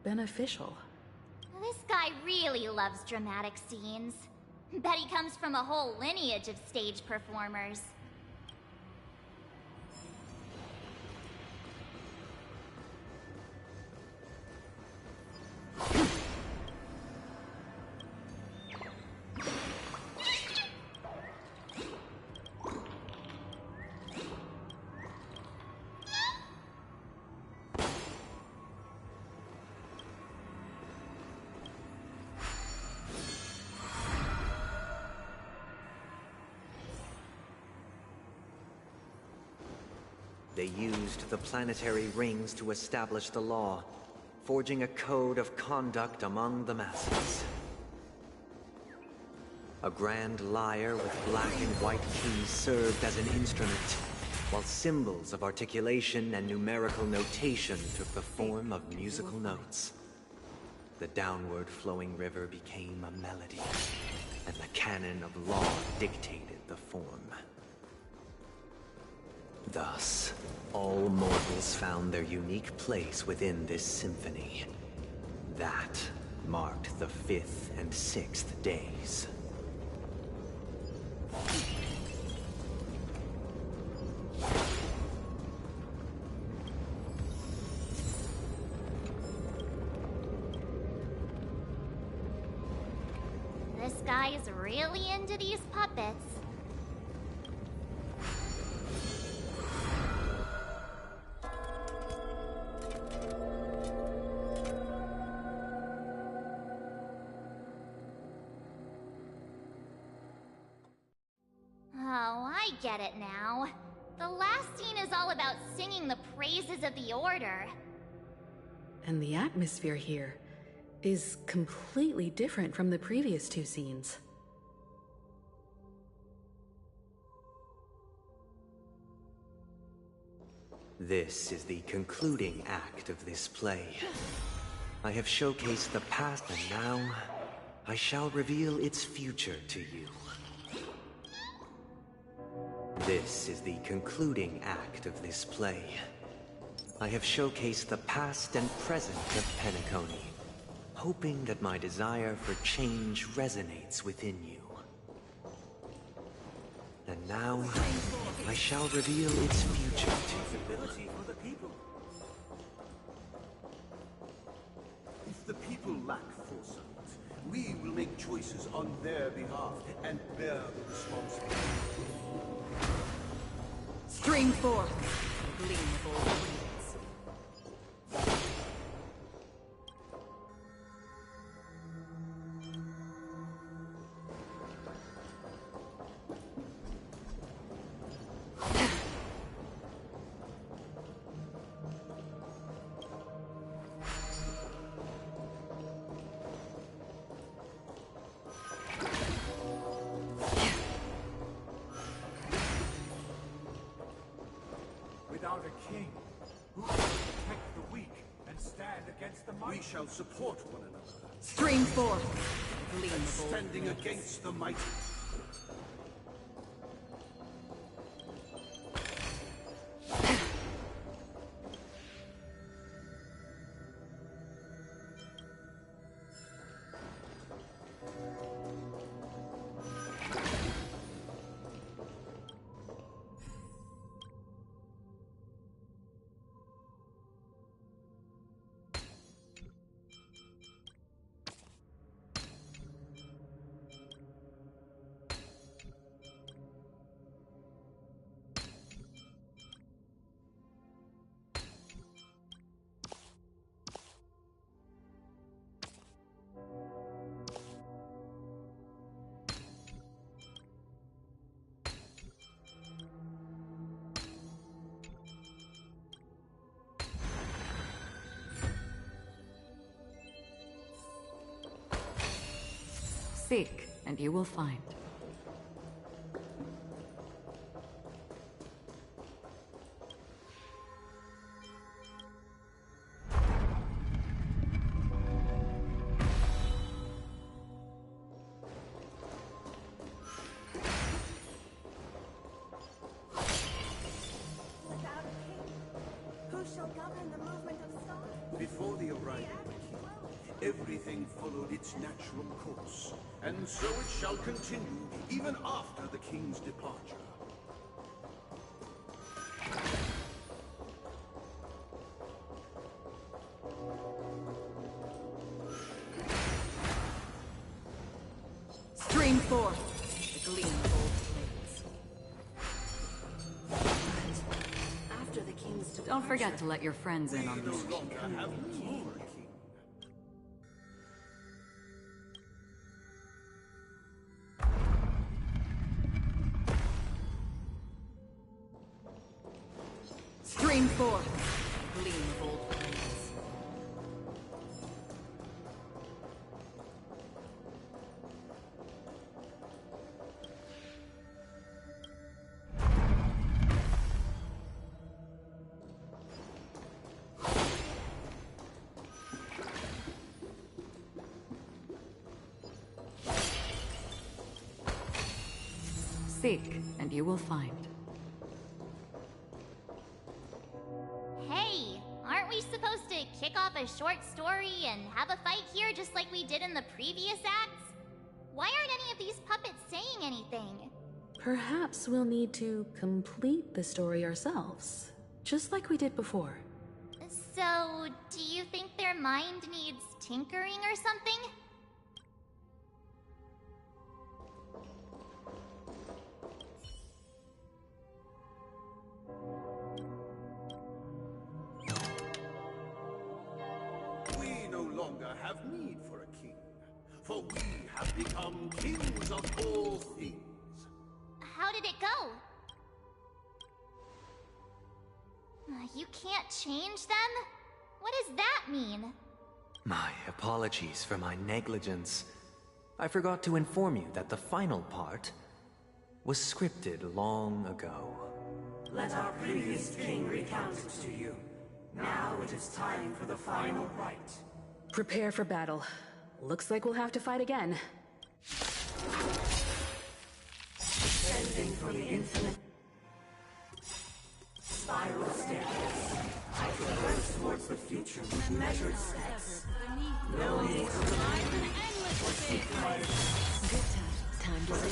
beneficial. This guy really loves dramatic scenes. Bet he comes from a whole lineage of stage performers. They used the planetary rings to establish the law, forging a code of conduct among the masses. A grand lyre with black and white keys served as an instrument, while symbols of articulation and numerical notation took the form of musical notes. The downward flowing river became a melody, and the canon of law dictated the form. Thus, all mortals found their unique place within this symphony. That marked the 5th and 6th days. This guy is really into these puppets. Oh, I get it now. The last scene is all about singing the praises of the Order. And the atmosphere here is completely different from the previous two scenes. This is the concluding act of this play. I have showcased the past, and now I shall reveal its future to you. This is the concluding act of this play. I have showcased the past and present of Penacony, hoping that my desire for change resonates within you. And now, I shall reveal its future to you. For the people. If the people lack foresight, we will make choices on their behalf and bear the responsibility. Stream forth, gleam of old winds. Without a king, who will protect the weak and stand against the mighty? We shall support one another. Stream forth, gleam And of old standing winds. against the mighty. Seek, and you will find. Who shall govern the movement of stars? Before the arrival of the king, everything followed its natural course, and so it shall continue even after the king's departure. Stream forth, the gleam of old winds. After the king's departure, Don't forget to let your friends in on No this. longer have need for a king. Stream forth, gleam of old winds. Seek, and you will find. Hey, aren't we supposed to kick off a short story and have a fight here just like we did in the previous acts? Why aren't any of these puppets saying anything? Perhaps we'll need to complete the story ourselves, just like we did before. So, do you think their mind needs tinkering or something? We no longer have need for a king, for we have become kings of all things. How did it go? You can't change them? What does that mean? My apologies for my negligence. I forgot to inform you that the final part was scripted long ago. Let our previous king recount it to you. Now it is time for the final rite. Prepare for battle. Looks like we'll have to fight again. Descending from the infinite spiral staircase, I traverse towards the future with measured steps. No need to rely or seek my Time to say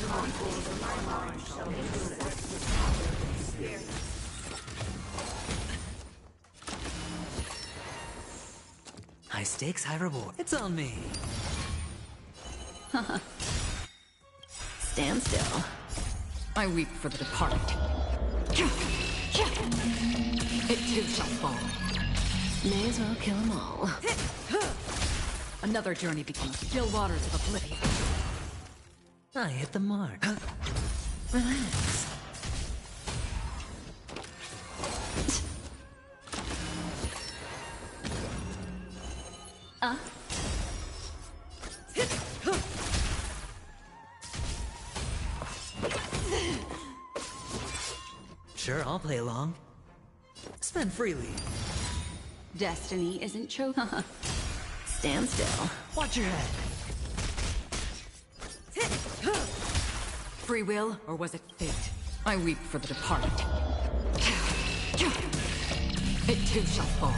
High stakes, high reward. It's on me. Stand still. I weep for the departed. It too shall fall. May as well kill them all. Another journey becomes still waters of oblivion. I hit the mark. Relax. Sure, I'll play along. Spend freely. Destiny isn't chosen. Stand still. Watch your head. Free will, or was it fate? I weep for the departed. It too shall fall.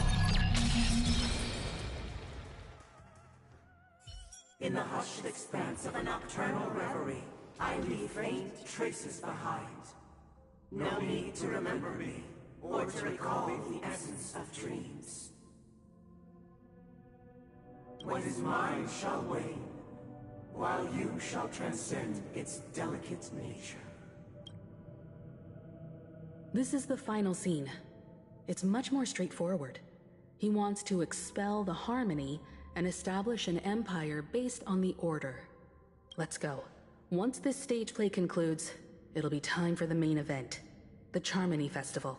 In the hushed expanse of a nocturnal reverie, I leave faint traces behind. No need to remember me, or to recall the essence of dreams. What is mine shall wane, while you shall transcend its delicate nature. This is the final scene. It's much more straightforward. He wants to expel the Harmony and establish an empire based on the Order. Let's go. Once this stage play concludes, it'll be time for the main event, the Charmony Festival.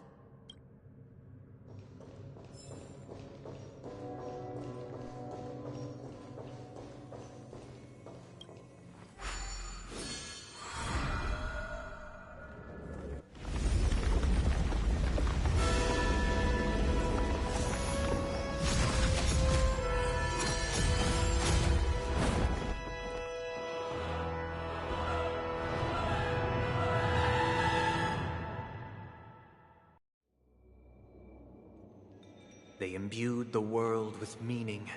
They imbued the world with meaning,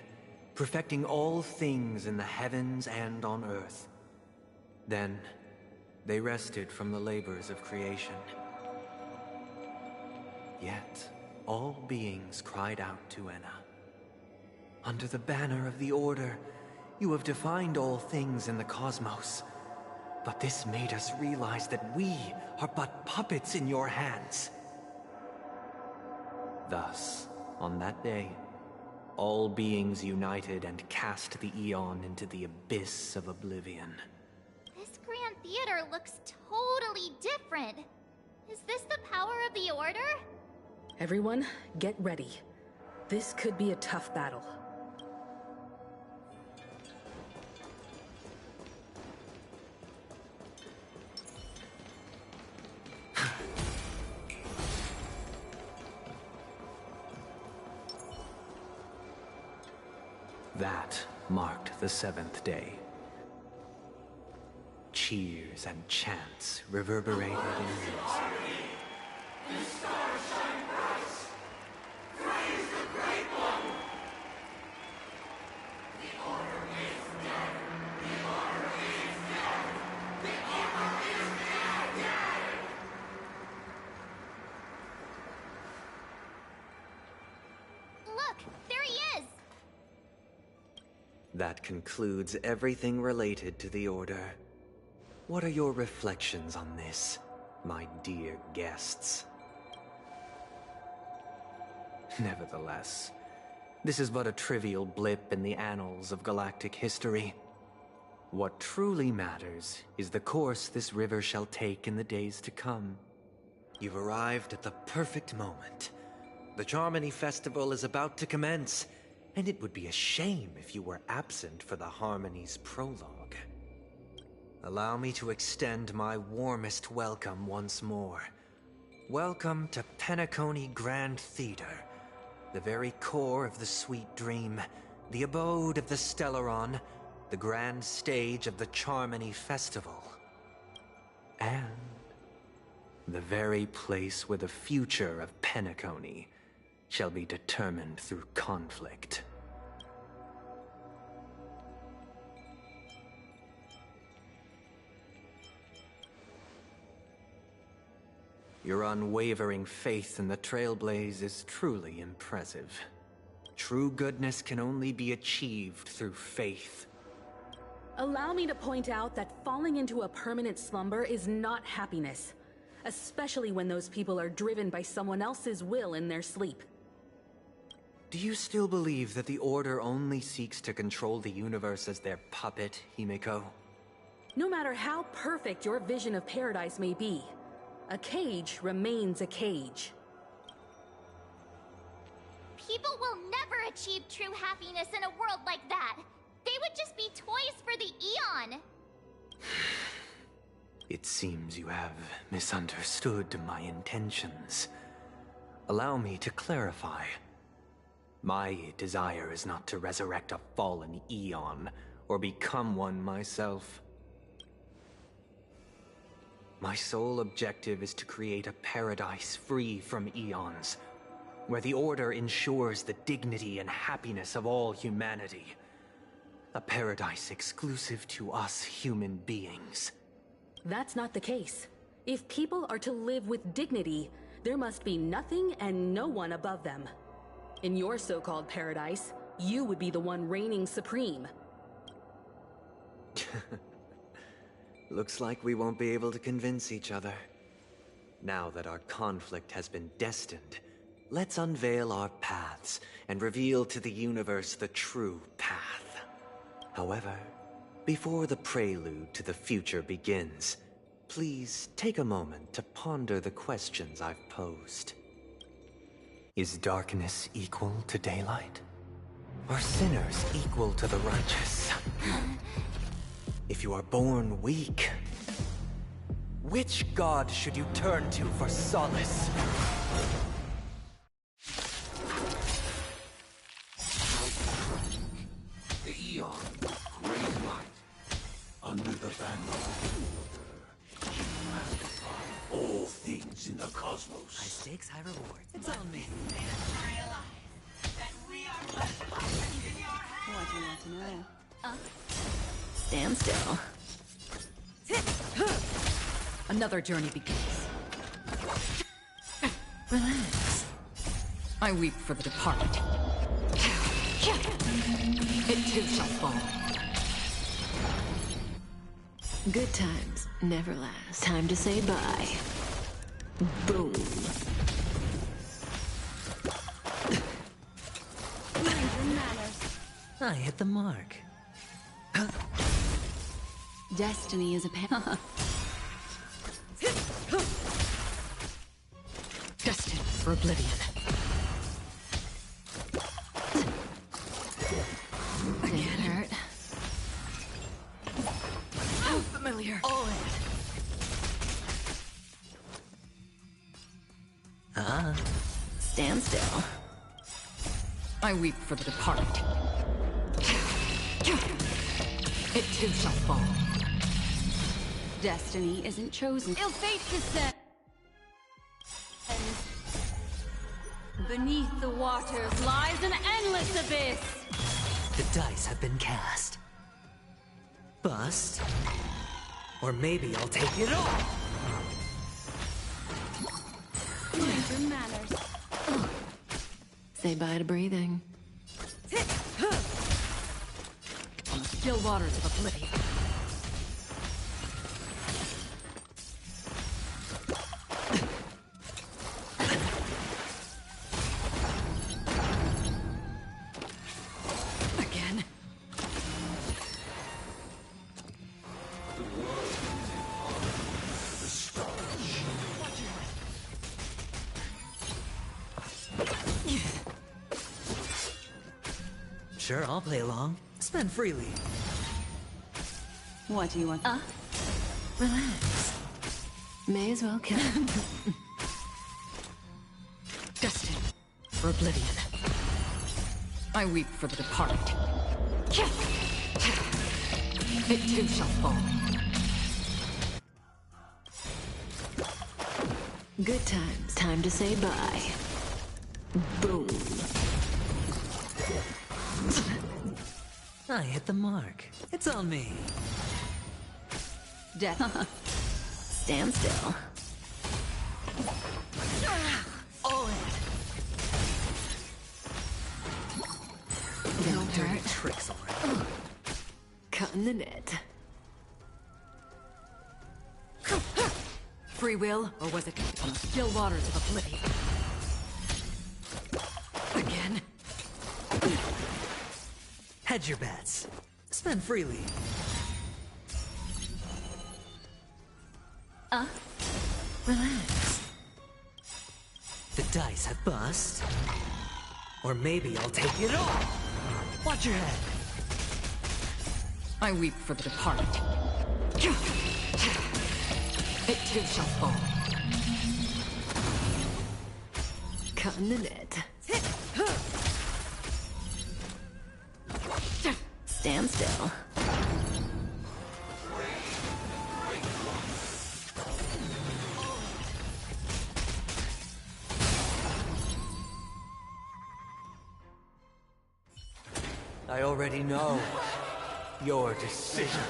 perfecting all things in the heavens and on earth. Then, they rested from the labors of creation. Yet, all beings cried out to Enna. Under the banner of the Order, you have defined all things in the cosmos. But this made us realize that we are but puppets in your hands. Thus, on that day, all beings united and cast the Eon into the abyss of oblivion. This Grand Theater looks totally different. Is this the power of the Order? Everyone, get ready. This could be a tough battle. That marked the 7th day. Cheers and chants reverberated in unison. Look, there he is! That concludes everything related to the Order. What are your reflections on this, my dear guests? Nevertheless, this is but a trivial blip in the annals of galactic history. What truly matters is the course this river shall take in the days to come. You've arrived at the perfect moment. The Charmony Festival is about to commence, and it would be a shame if you were absent for the Harmony's prologue. Allow me to extend my warmest welcome once more. Welcome to Penacony Grand Theater, the very core of the sweet dream, the abode of the Stellaron, the grand stage of the Charmony Festival, and the very place where the future of Penacony shall be determined through conflict. Your unwavering faith in the Trailblaze is truly impressive. True goodness can only be achieved through faith. Allow me to point out that falling into a permanent slumber is not happiness, especially when those people are driven by someone else's will in their sleep. Do you still believe that the Order only seeks to control the universe as their puppet, Himeko? No matter how perfect your vision of paradise may be, a cage remains a cage. People will never achieve true happiness in a world like that. They would just be toys for the Eon. It seems you have misunderstood my intentions. Allow me to clarify. My desire is not to resurrect a fallen Eon, or become one myself. My sole objective is to create a paradise free from Eons, where the Order ensures the dignity and happiness of all humanity. A paradise exclusive to us human beings. That's not the case. If people are to live with dignity, there must be nothing and no one above them. In your so-called paradise, you would be the one reigning supreme. Looks like we won't be able to convince each other. Now that our conflict has been destined, let's unveil our paths and reveal to the universe the true path. However, before the prelude to the future begins, please take a moment to ponder the questions I've posed. Is darkness equal to daylight? Are sinners equal to the righteous? If you are born weak, which god should you turn to for solace? The Eon, great light, under the banner of the Order, you magnify all things in the cosmos. High stakes, high reward. It's on me. What do you want to know? Stand still. Another journey begins. Relax. I weep for the departed. It too shall fall. Good times never last. Time to say bye. Boom. I hit the mark. Destiny is a Destined for oblivion. Get hurt. How familiar. All in. Stand still. I weep for the departed. It too shall fall. Destiny isn't chosen. Ill fate descends. Beneath the waters lies an endless abyss. The dice have been cast. Bust. Or maybe I'll take it all. Mind your manners. Say bye to breathing. On the still waters of oblivion. Again. Sure, I'll play along. Spend freely. What do you want? Relax. May as well count. Destined for oblivion. I weep for the departed. It too shall fall. Good times. Time to say bye. Boom. I hit the mark. It's on me. Death. Stand still. tricks already. Cutting the net. Free will, or was it from still waters of oblivion? Again? Hedge your bets. Spend freely. Relax. The dice have bust. Or maybe I'll take it all. Watch your head. I weep for the departed. It too shall fall. Cutting the net. Stand still. I already know your decision.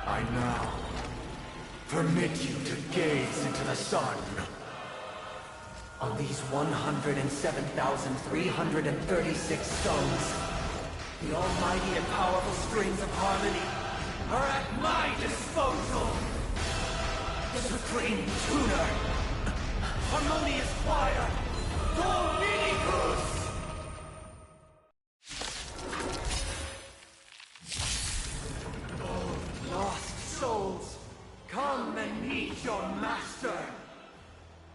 I now permit you to gaze into the sun. On these 107,336 stones, the almighty and powerful strings of harmony are at my disposal. The supreme tuner, harmonious choir, Browniie. Lost souls, come and meet your master.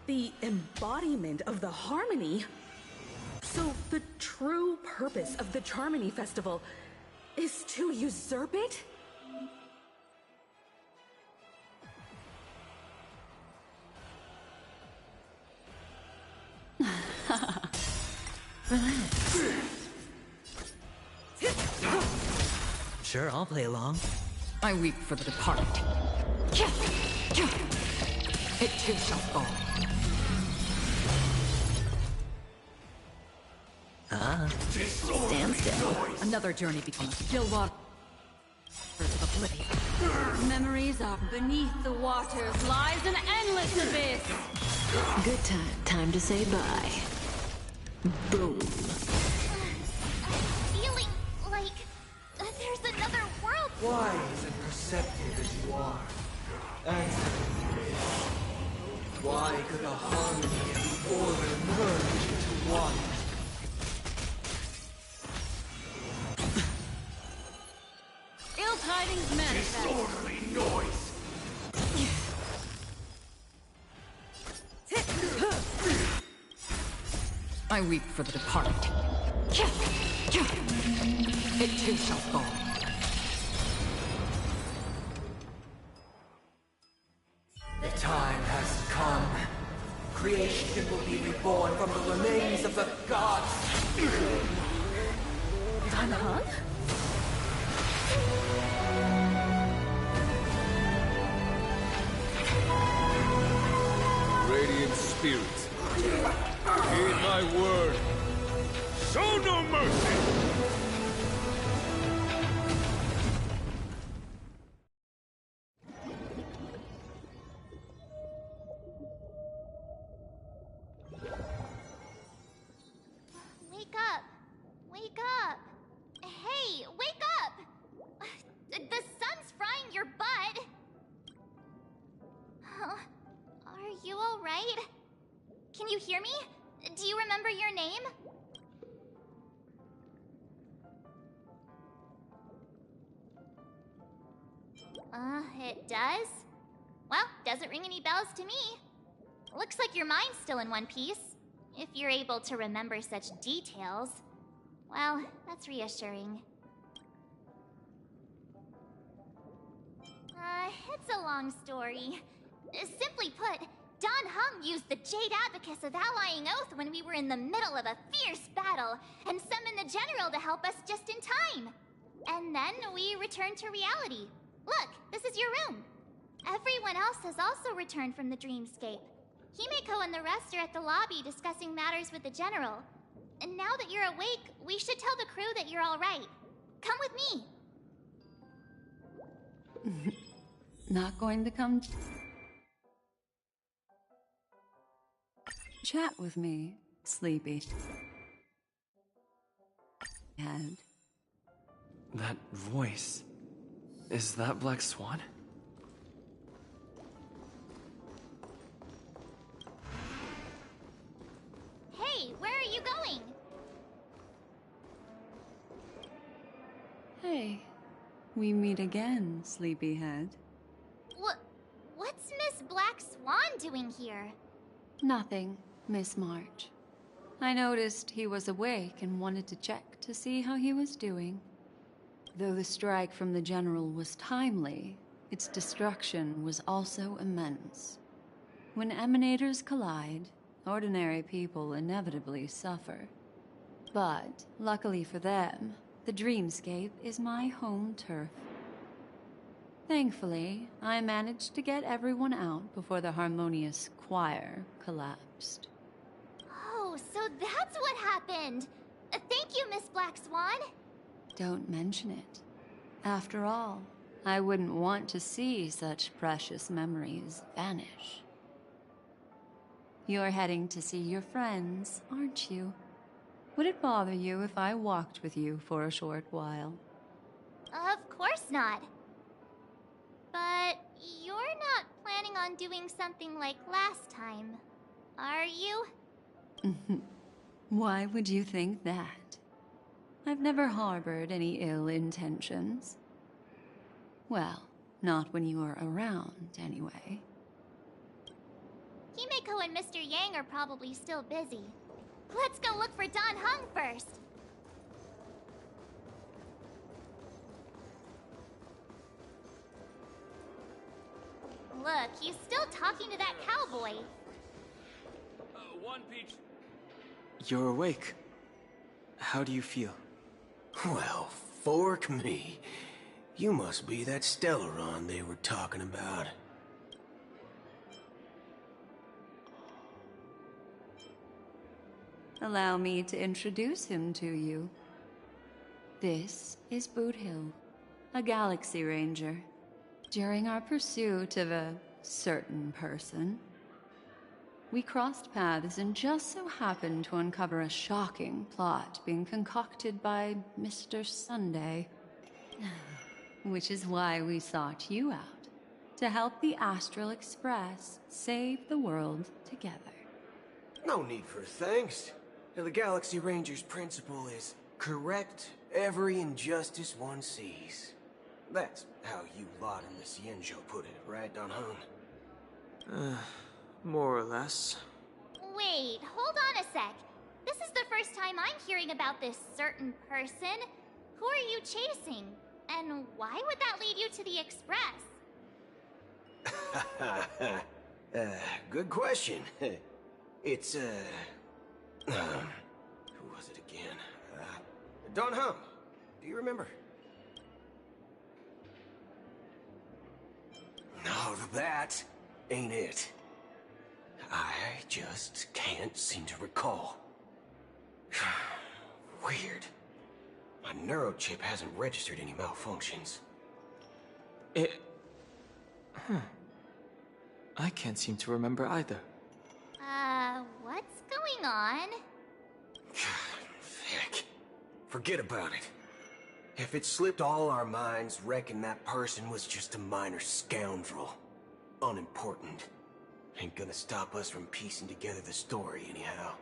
The embodiment of the harmony? So the true purpose of the Charmony Festival is to usurp it? Relax. Sure, I'll play along. I weep for the departed. It too shall fall. Stand still. Another journey becomes still water of oblivion. Memories are beneath the waters lies an endless abyss. Good time. Time to say bye. Boom. I'm feeling like there's another world. Wise and perceptive as you are, answer me. Why could the harmony and the order merge into one? Ill tidings manifest. Disorderly noise. I weep for the departed. It too shall fall. The time has come. Creation will be reborn from the remains of the gods. Dan Heng? Radiant spirits, heed my word. Show no mercy! Wake up! Wake up! Hey, wake up! The sun's frying your butt! Huh? Are you alright? Can you hear me? Do you remember your name? It does? Well, doesn't ring any bells to me. Looks like your mind's still in one piece. If you're able to remember such details. Well, that's reassuring. It's a long story. Simply put, Dan Heng used the Jade Abacus of Allying Oath when we were in the middle of a fierce battle, and summoned the General to help us just in time. And then we returned to reality. Look, this is your room. Everyone else has also returned from the dreamscape. Himeko and the rest are at the lobby discussing matters with the General. And now that you're awake, we should tell the crew that you're alright. Come with me. Not going to come chat with me, Sleepy. Head. That voice... is that Black Swan? Hey, where are you going? Hey, we meet again, Sleepyhead. What's Miss Black Swan doing here? Nothing, Miss March. I noticed he was awake and wanted to check to see how he was doing. Though the strike from the General was timely, its destruction was also immense. When emanators collide, ordinary people inevitably suffer. But, luckily for them, the dreamscape is my home turf. Thankfully, I managed to get everyone out before the harmonious choir collapsed. Oh, so that's what happened! Thank you, Miss Black Swan! Don't mention it. After all, I wouldn't want to see such precious memories vanish. You're heading to see your friends, aren't you? Would it bother you if I walked with you for a short while? Of course not. But you're not planning on doing something like last time, are you? Why would you think that? I've never harbored any ill intentions. Well, not when you are around, anyway. Himeko and Mr. Yang are probably still busy. Let's go look for Don Hung first! Look, he's still talking to that cowboy. One peach. You're awake. How do you feel? Well, fork me. You must be that Stellaron they were talking about. Allow me to introduce him to you. This is Boot Hill, a Galaxy Ranger. During our pursuit of a certain person, we crossed paths and just so happened to uncover a shocking plot being concocted by Mr. Sunday. Which is why we sought you out, to help the Astral Express save the world together. No need for thanks. The Galaxy Ranger's principle is correct every injustice one sees. That's how you lot in the Cienjo put it, right, Don Hung? More or less. Wait, hold on a sec. This is the first time I'm hearing about this certain person. Who are you chasing? And why would that lead you to the Express? Good question. It's, who was it again? Don Hung. Do you remember? No, that ain't it. I just can't seem to recall. Weird. My neurochip hasn't registered any malfunctions. I can't seem to remember either. What's going on? Heck. Forget about it. If it slipped all our minds, reckon that person was just a minor scoundrel. Unimportant. Ain't gonna stop us from piecing together the story anyhow.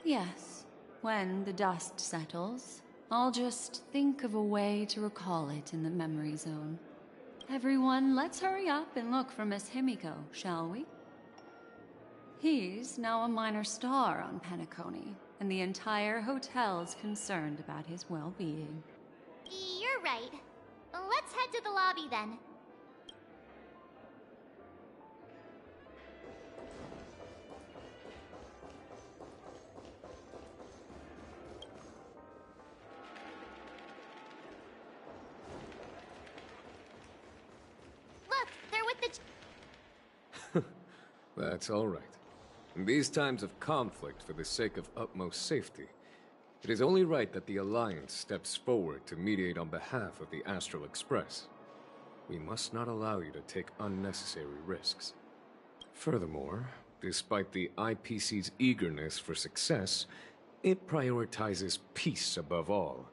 Yes, when the dust settles, I'll just think of a way to recall it in the memory zone. Everyone, let's hurry up and look for Miss Himiko, shall we? He's now a minor star on Penacony, and the entire hotel's concerned about his well-being. You're right. Let's head to the lobby then. Look, they're with the... That's all right. In these times of conflict for the sake of utmost safety, it is only right that the Alliance steps forward to mediate on behalf of the Astral Express. We must not allow you to take unnecessary risks. Furthermore, despite the IPC's eagerness for success, It prioritizes peace above all,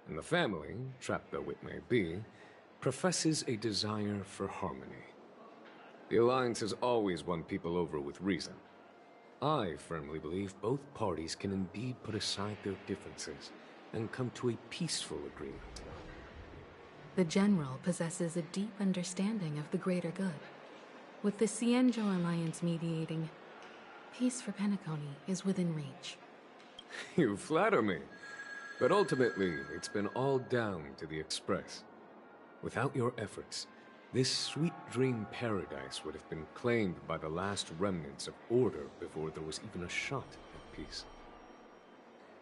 and the family, trapped though it may be, professes a desire for harmony. The Alliance has always won people over with reason. I firmly believe both parties can indeed put aside their differences and come to a peaceful agreement. The General possesses a deep understanding of the greater good. With the Cienjo Alliance mediating, peace for Penacony is within reach. You flatter me. But ultimately, it's been all down to the Express. Without your efforts, this sweet dream paradise would have been claimed by the last remnants of order before there was even a shot at peace.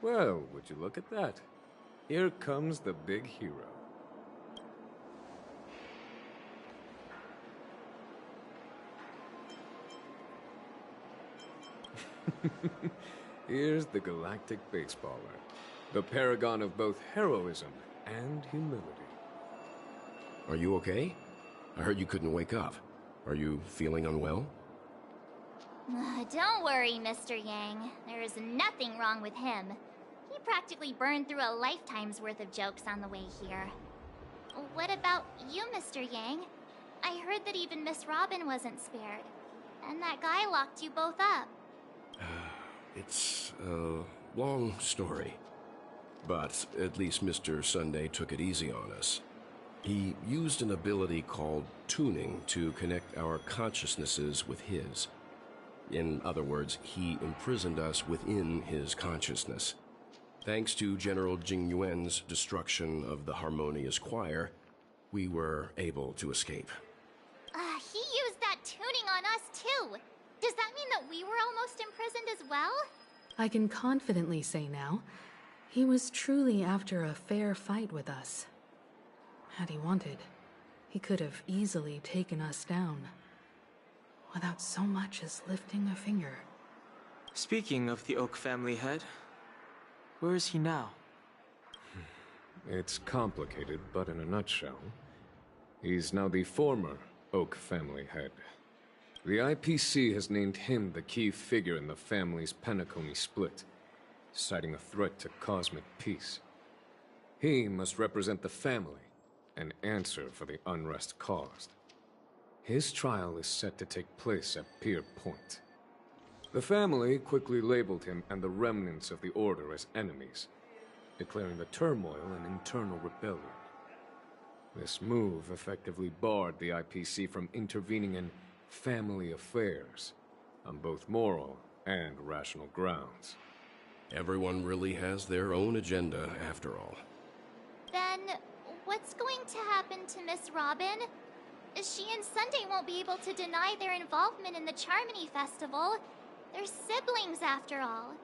Well, would you look at that? Here comes the big hero. Here's the galactic baseballer, the paragon of both heroism and humility. Are you okay? I heard you couldn't wake up. Are you feeling unwell? Don't worry, Mr. Yang. There is nothing wrong with him. He practically burned through a lifetime's worth of jokes on the way here. What about you, Mr. Yang? I heard that even Miss Robin wasn't spared. And that guy locked you both up. It's a long story. But at least Mr. Sunday took it easy on us. He used an ability called tuning to connect our consciousnesses with his. In other words, he imprisoned us within his consciousness. Thanks to General Jing Yuan's destruction of the Harmonious Choir, we were able to escape. He used that tuning on us too. Does that mean that we were almost imprisoned as well? I can confidently say now, he was truly after a fair fight with us. Had he wanted, he could have easily taken us down, without so much as lifting a finger. Speaking of the Oak family head, where is he now? It's complicated, but in a nutshell, he's now the former Oak family head. The IPC has named him the key figure in the family's Penacony split, citing a threat to cosmic peace. He must represent the family and answer for the unrest caused. His trial is set to take place at Pier Point. The family quickly labeled him and the remnants of the Order as enemies, declaring the turmoil an internal rebellion. This move effectively barred the IPC from intervening in family affairs on both moral and rational grounds. Everyone really has their own agenda, after all. Then, what's going to happen to Miss Robin? She and Sunday won't be able to deny their involvement in the Charmony Festival. They're siblings, after all.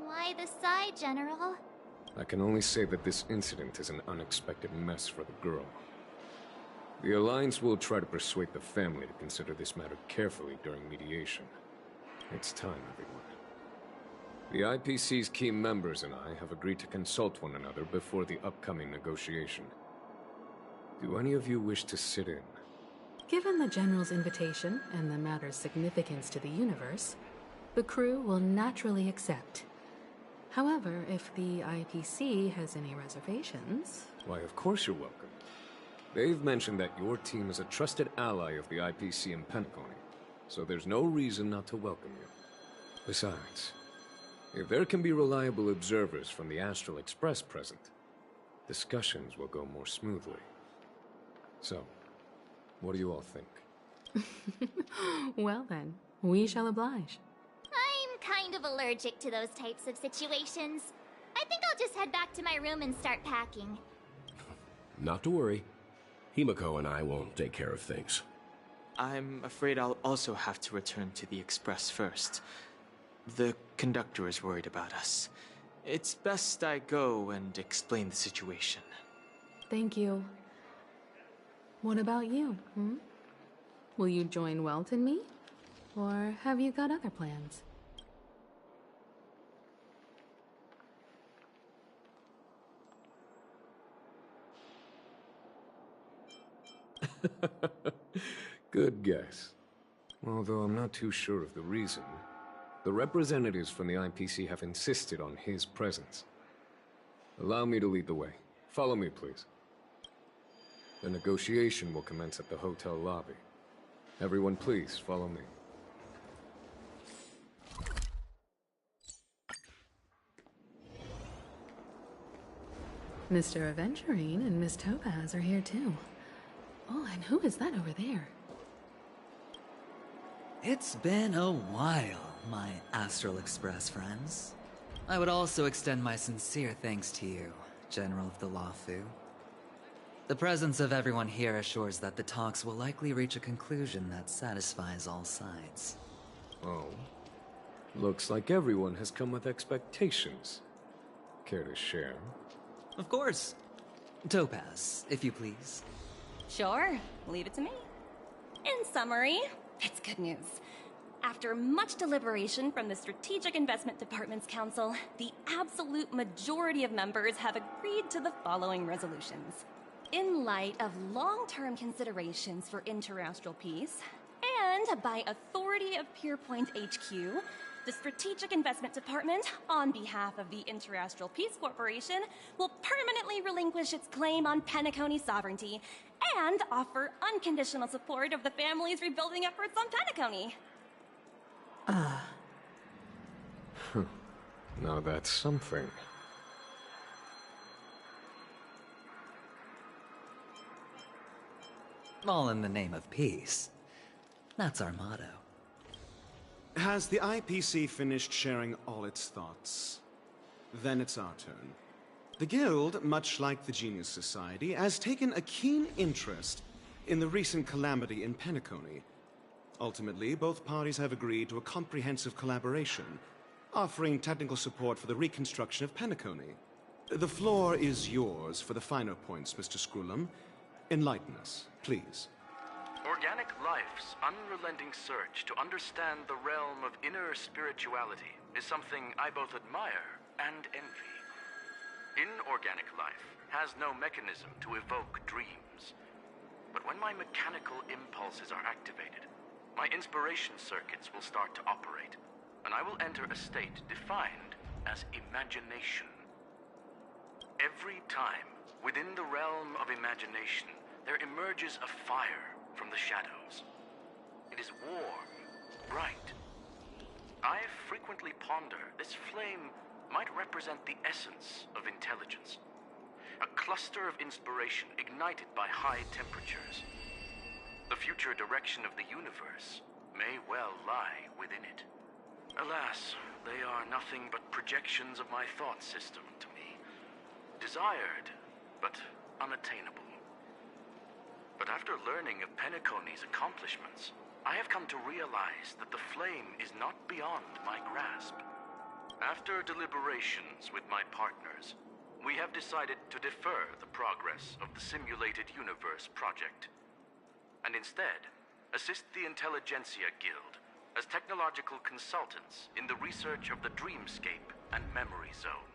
Why the sigh, General? I can only say that this incident is an unexpected mess for the girl. The Alliance will try to persuade the family to consider this matter carefully during mediation. It's time, everyone. The IPC's key members and I have agreed to consult one another before the upcoming negotiation. Do any of you wish to sit in? Given the General's invitation and the matter's significance to the universe, the crew will naturally accept. However, if the IPC has any reservations... Why, of course you're welcome. They've mentioned that your team is a trusted ally of the IPC in Penacony, so there's no reason not to welcome you. Besides, if there can be reliable observers from the Astral Express present, discussions will go more smoothly. So, what do you all think? Well then, we shall oblige. I'm kind of allergic to those types of situations. I think I'll just head back to my room and start packing. Not to worry. Himiko and I will take care of things. I'm afraid I'll also have to return to the Express first. The conductor is worried about us. It's best I go and explain the situation. Thank you. What about you, Will you join Welt and me? Or have you got other plans? Good guess. Although I'm not too sure of the reason. The representatives from the IPC have insisted on his presence. Allow me to lead the way. Follow me, please. The negotiation will commence at the hotel lobby. Everyone, please, follow me. Mr. Aventurine and Miss Topaz are here too. Oh, and who is that over there? It's been a while, my Astral Express friends. I would also extend my sincere thanks to you, General of the Lawfu. The presence of everyone here assures that the talks will likely reach a conclusion that satisfies all sides. Oh. Looks like everyone has come with expectations. Care to share? Of course. Topaz, if you please. Sure, leave it to me. In summary, it's good news. After much deliberation from the Strategic Investment Department's Council, the absolute majority of members have agreed to the following resolutions. In light of long-term considerations for interastral peace, and by authority of Pierpoint HQ, the Strategic Investment Department, on behalf of the Interastral Peace Corporation, will permanently relinquish its claim on Penacony sovereignty and offer unconditional support of the family's rebuilding efforts on Penacony. Now that's something. All in the name of peace. That's our motto. Has the IPC finished sharing all its thoughts? Then it's our turn. The Guild, much like the Genius Society, has taken a keen interest in the recent calamity in Penacony. Ultimately, both parties have agreed to a comprehensive collaboration, offering technical support for the reconstruction of Penacony. The floor is yours for the finer points, Mr. Screwlum. Enlighten us, please. Organic life's unrelenting search to understand the realm of inner spirituality is something I both admire and envy. Inorganic life has no mechanism to evoke dreams. But when my mechanical impulses are activated, my inspiration circuits will start to operate, and I will enter a state defined as imagination. Every time, within the realm of imagination, there emerges a fire from the shadows. It is warm, bright. I frequently ponder this flame might represent the essence of intelligence. A cluster of inspiration ignited by high temperatures. The future direction of the universe may well lie within it. Alas, they are nothing but projections of my thought system to me. Desired, but unattainable. But after learning of Penacony's accomplishments, I have come to realize that the flame is not beyond my grasp. After deliberations with my partners, we have decided to defer the progress of the Simulated Universe project, and instead assist the Intelligentsia Guild as technological consultants in the research of the Dreamscape and Memory Zone,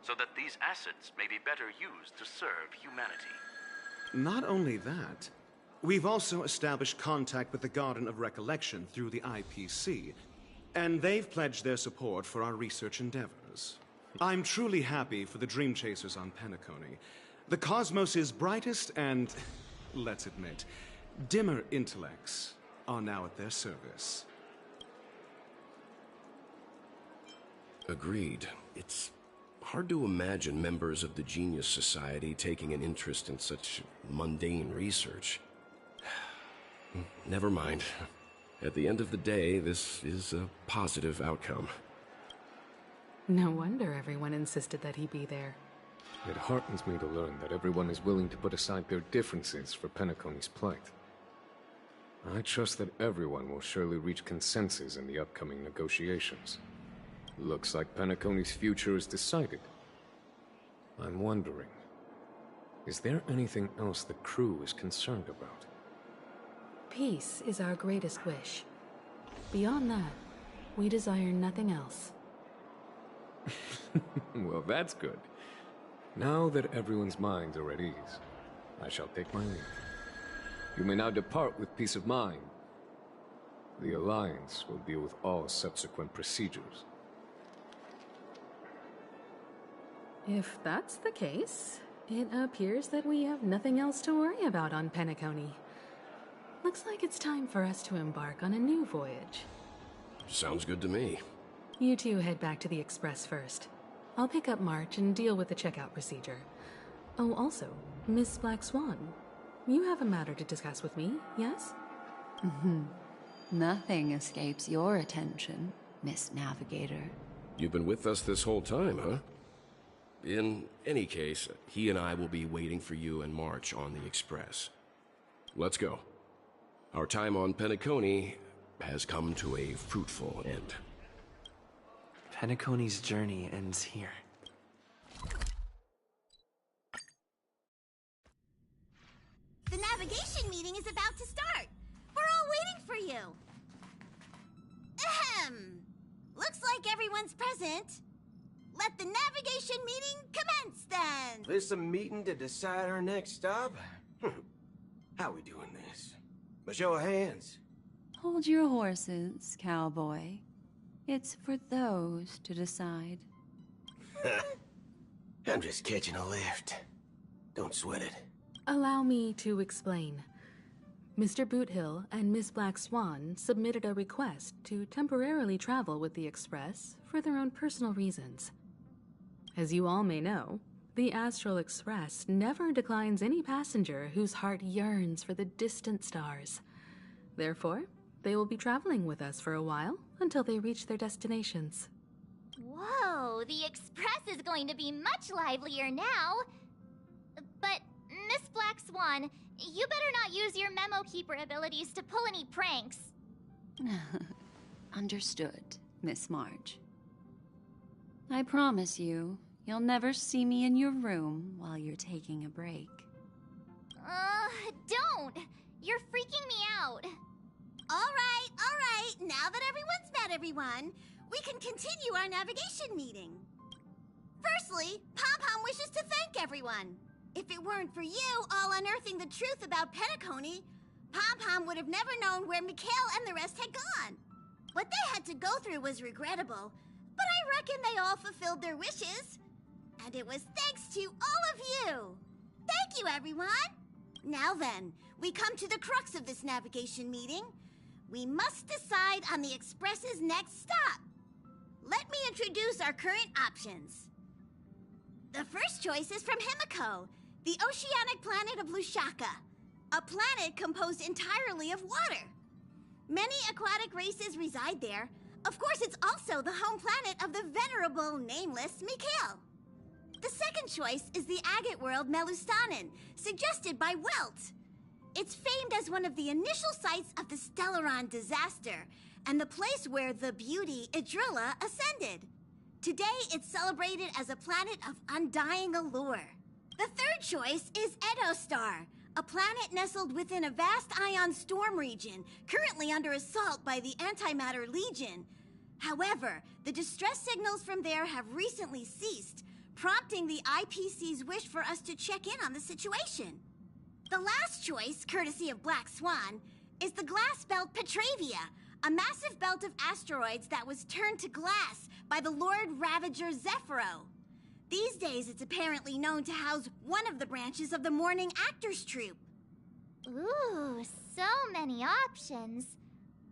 so that these assets may be better used to serve humanity. Not only that, we've also established contact with the Garden of Recollection through the IPC, and they've pledged their support for our research endeavors. I'm truly happy for the Dream Chasers on Penacony. The cosmos' brightest and, let's admit, dimmer intellects are now at their service. Agreed. It's hard to imagine members of the Genius Society taking an interest in such mundane research. Never mind. At the end of the day, this is a positive outcome. No wonder everyone insisted that he be there. It heartens me to learn that everyone is willing to put aside their differences for Penacony's plight. I trust that everyone will surely reach consensus in the upcoming negotiations. Looks like Penacony's future is decided. I'm wondering, is there anything else the crew is concerned about? Peace is our greatest wish. Beyond that, we desire nothing else. Well, that's good. Now that everyone's minds are at ease, I shall take my leave. You may now depart with peace of mind. The Alliance will deal with all subsequent procedures. If that's the case, it appears that we have nothing else to worry about on Penacony. Looks like it's time for us to embark on a new voyage. Sounds good to me. You two head back to the Express first. I'll pick up March and deal with the checkout procedure. Oh, also, Miss Black Swan, you have a matter to discuss with me, yes? Nothing escapes your attention, Miss Navigator. You've been with us this whole time, huh? In any case, he and I will be waiting for you and March on the Express. Let's go. Our time on Penacony has come to a fruitful end. Penacony's journey ends here. The navigation meeting is about to start. We're all waiting for you. Ahem. Looks like everyone's present. Let the navigation meeting commence then. This a meeting to decide our next stop? How we doing this? A show of hands. Hold your horses, cowboy. It's for those to decide. I'm just catching a lift. Don't sweat it. Allow me to explain. Mr. Boothill and Miss Black Swan submitted a request to temporarily travel with the Express for their own personal reasons. As you all may know, the Astral Express never declines any passenger whose heart yearns for the distant stars. Therefore, they will be traveling with us for a while until they reach their destinations. Whoa, the Express is going to be much livelier now. But, Miss Black Swan, you better not use your memo keeper abilities to pull any pranks. Understood, Miss March. I promise you, you'll never see me in your room while you're taking a break. Don't! You're freaking me out. All right. Now that everyone's met everyone, we can continue our navigation meeting. Firstly, Pom-Pom wishes to thank everyone. If it weren't for you all unearthing the truth about Penacony, Pom-Pom would have never known where Mikhail and the rest had gone. What they had to go through was regrettable, but I reckon they all fulfilled their wishes. And it was thanks to all of you. Thank you, everyone. Now then, we come to the crux of this navigation meeting. We must decide on the Express's next stop. Let me introduce our current options. The first choice is from Himiko, the oceanic planet of Lushaka, a planet composed entirely of water. Many aquatic races reside there. Of course, it's also the home planet of the venerable, nameless Mikhail. The second choice is the agate world Melustanen, suggested by Welt. It's famed as one of the initial sites of the Stellaron disaster, and the place where the beauty Idrilla ascended. Today, it's celebrated as a planet of undying allure. The third choice is Edostar, a planet nestled within a vast ion storm region, currently under assault by the Antimatter Legion. However, the distress signals from there have recently ceased, prompting the IPC's wish for us to check in on the situation. The last choice, courtesy of Black Swan, is the glass belt Petravia, a massive belt of asteroids that was turned to glass by the Lord Ravager Zephyro. These days, it's apparently known to house one of the branches of the Morning Actors Troupe. Ooh, so many options.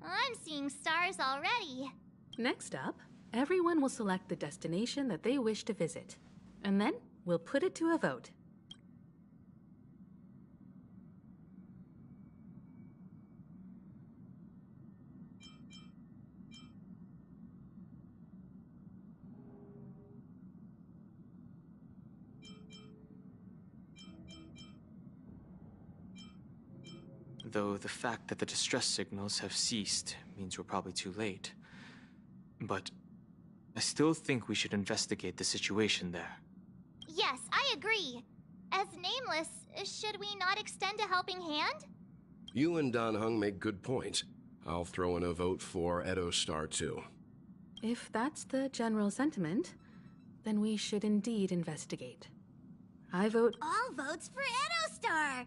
I'm seeing stars already. Next up, everyone will select the destination that they wish to visit, and then we'll put it to a vote. Though the fact that the distress signals have ceased means we're probably too late. But I still think we should investigate the situation there. Yes, I agree. As Nameless, should we not extend a helping hand? You and Dan Heng make good points. I'll throw in a vote for Edostar too. If that's the general sentiment, then we should indeed investigate. I vote... All votes for Edostar!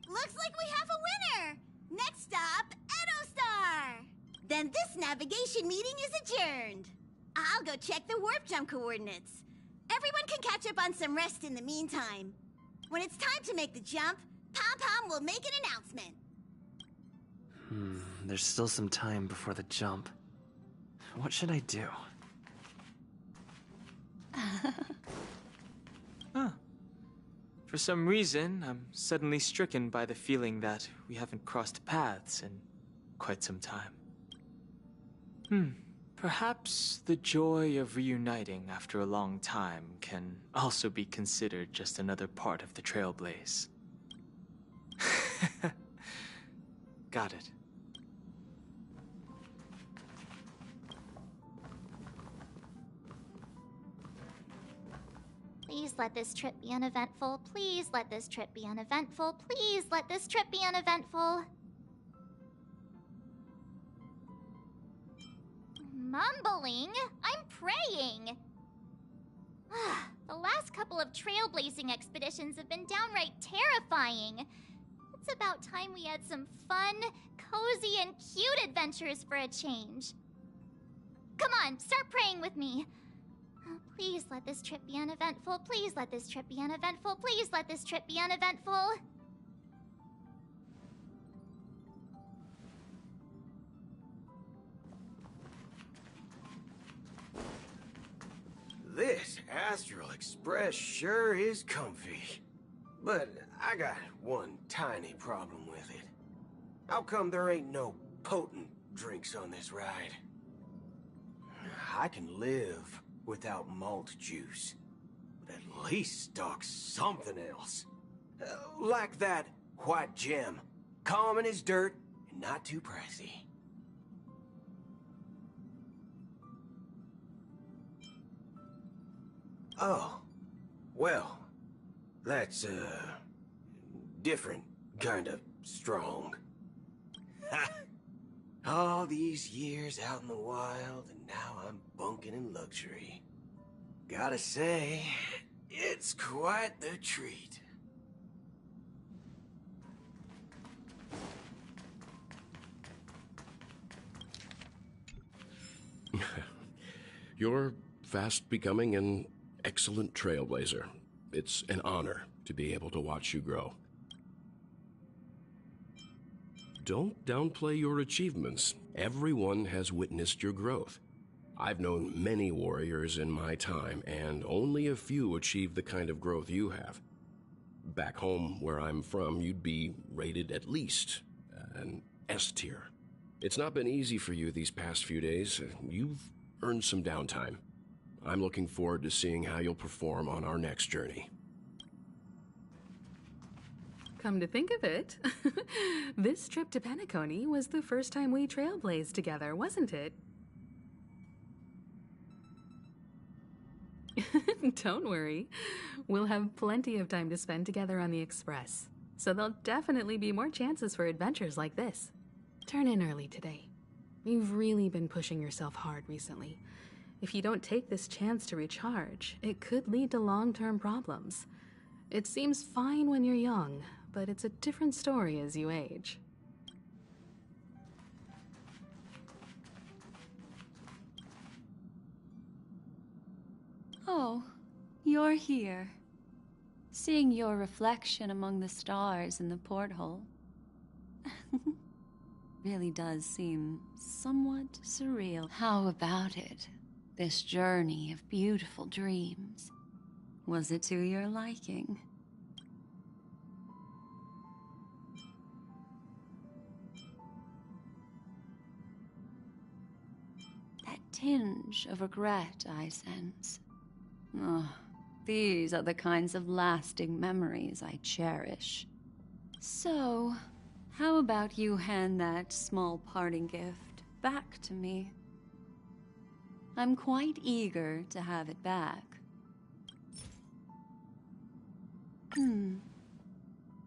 Looks like we have a winner! Next stop, Edostar! Then this navigation meeting is adjourned. I'll go check the warp jump coordinates. Everyone can catch up on some rest in the meantime. When it's time to make the jump, Pom-Pom will make an announcement. There's still some time before the jump. What should I do? Huh. For some reason, I'm suddenly stricken by the feeling that we haven't crossed paths in quite some time. Perhaps the joy of reuniting after a long time can also be considered just another part of the Trailblaze. Got it. Please let this trip be uneventful. Please let this trip be uneventful. Please let this trip be uneventful. Mumbling? I'm praying. The last couple of trailblazing expeditions have been downright terrifying. It's about time we had some fun, cozy, and cute adventures for a change. Come on, start praying with me. Please let this trip be uneventful. Please let this trip be uneventful. Please let this trip be uneventful. This Astral Express sure is comfy. But I got one tiny problem with it. How come there ain't no potent drinks on this ride? I can live without malt juice, but at least stock something else. Like that white gem, common as dirt and not too pricey. Oh, well, that's, different kind of strong. All these years out in the wild, and now I'm bunking in luxury. Gotta say, it's quite the treat. You're fast becoming an excellent trailblazer. It's an honor to be able to watch you grow. Don't downplay your achievements. Everyone has witnessed your growth. I've known many warriors in my time, and only a few achieve the kind of growth you have. Back home, where I'm from, you'd be rated at least an S tier. It's not been easy for you these past few days. You've earned some downtime. I'm looking forward to seeing how you'll perform on our next journey. Come to think of it, this trip to Penacony was the first time we trailblazed together, wasn't it? Don't worry. We'll have plenty of time to spend together on the Express, so there'll definitely be more chances for adventures like this. Turn in early today. You've really been pushing yourself hard recently. If you don't take this chance to recharge, it could lead to long-term problems. It seems fine when you're young, but it's a different story as you age. Oh, you're here. Seeing your reflection among the stars in the porthole really does seem somewhat surreal. How about it? This journey of beautiful dreams. Was it to your liking? That tinge of regret I sense. Oh, these are the kinds of lasting memories I cherish. So, how about you hand that small parting gift back to me? I'm quite eager to have it back.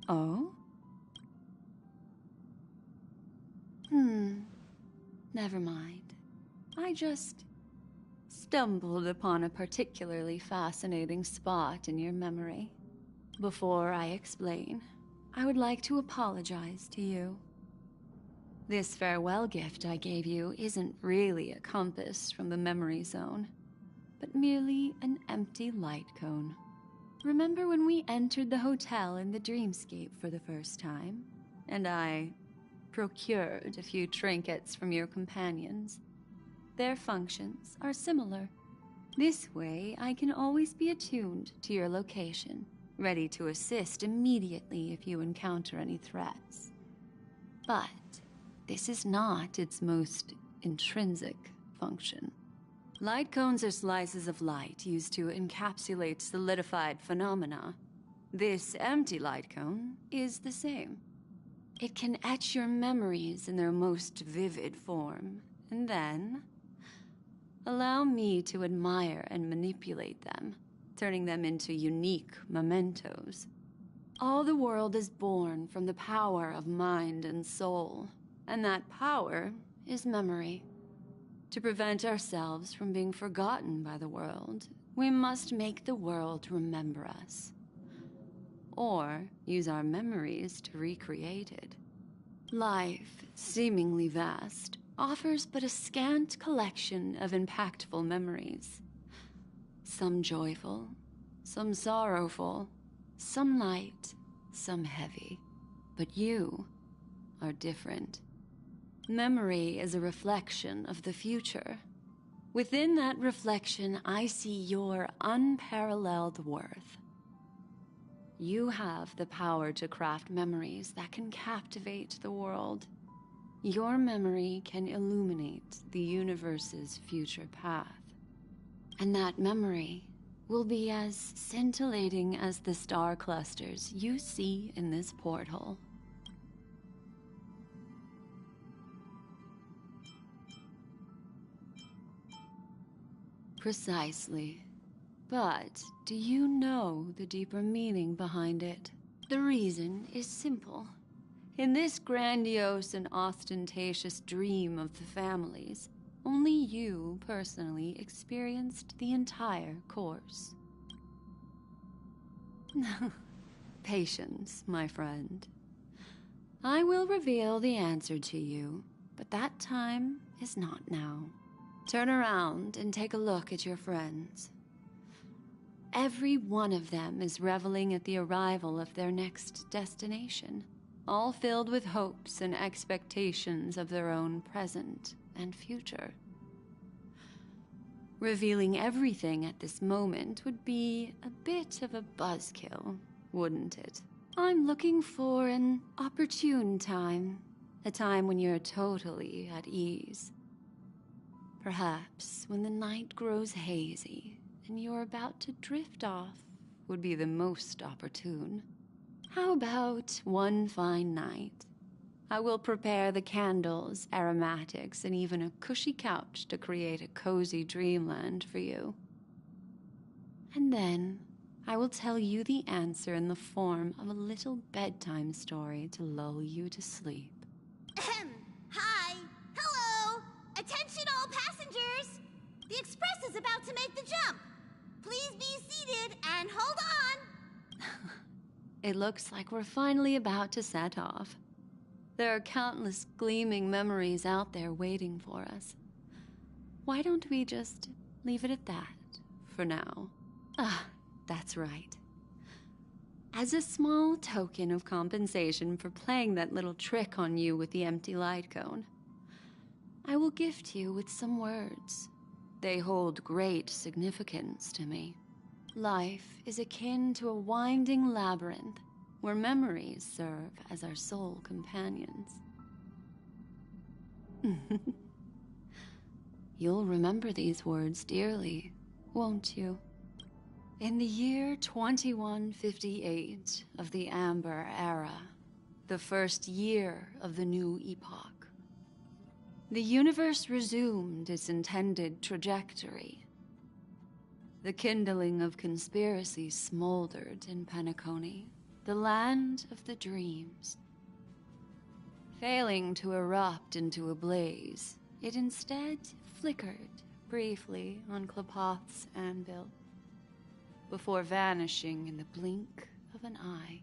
Oh? Never mind. I just stumbled upon a particularly fascinating spot in your memory. Before I explain, I would like to apologize to you. This farewell gift I gave you isn't really a compass from the memory zone, but merely an empty light cone. Remember when we entered the hotel in the dreamscape for the first time, and I procured a few trinkets from your companions? Their functions are similar. This way, I can always be attuned to your location, ready to assist immediately if you encounter any threats. But this is not its most intrinsic function. Light cones are slices of light used to encapsulate solidified phenomena. This empty light cone is the same. It can etch your memories in their most vivid form, and then allow me to admire and manipulate them, turning them into unique mementos. All the world is born from the power of mind and soul, and that power is memory. To prevent ourselves from being forgotten by the world, we must make the world remember us, or use our memories to recreate it. Life, seemingly vast, offers but a scant collection of impactful memories. Some joyful, some sorrowful, some light, some heavy. But you are different. Memory is a reflection of the future. Within that reflection, I see your unparalleled worth. You have the power to craft memories that can captivate the world. Your memory can illuminate the universe's future path. And that memory will be as scintillating as the star clusters you see in this porthole. Precisely. But do you know the deeper meaning behind it? The reason is simple. In this grandiose and ostentatious dream of the families, only you personally experienced the entire course. Patience, my friend. I will reveal the answer to you, but that time is not now. Turn around and take a look at your friends. Every one of them is reveling at the arrival of their next destination, all filled with hopes and expectations of their own present and future. Revealing everything at this moment would be a bit of a buzzkill, wouldn't it? I'm looking for an opportune time, a time when you're totally at ease. Perhaps when the night grows hazy and you're about to drift off would be the most opportune. How about one fine night? I will prepare the candles, aromatics, and even a cushy couch to create a cozy dreamland for you. And then I will tell you the answer in the form of a little bedtime story to lull you to sleep. Hi! Hello! Attention all passengers! The express is about to make the jump. Please be seated and hold on! It looks like we're finally about to set off. There are countless gleaming memories out there waiting for us. Why don't we just leave it at that for now? That's right. As a small token of compensation for playing that little trick on you with the empty light cone, I will gift you with some words. They hold great significance to me. Life is akin to a winding labyrinth where memories serve as our sole companions. You'll remember these words dearly, won't you? In the year 2158 of the Amber Era, the first year of the new epoch, the universe resumed its intended trajectory. The kindling of conspiracy smoldered in Penacony, the land of the dreams. Failing to erupt into a blaze, it instead flickered briefly on Klapoth's anvil, before vanishing in the blink of an eye.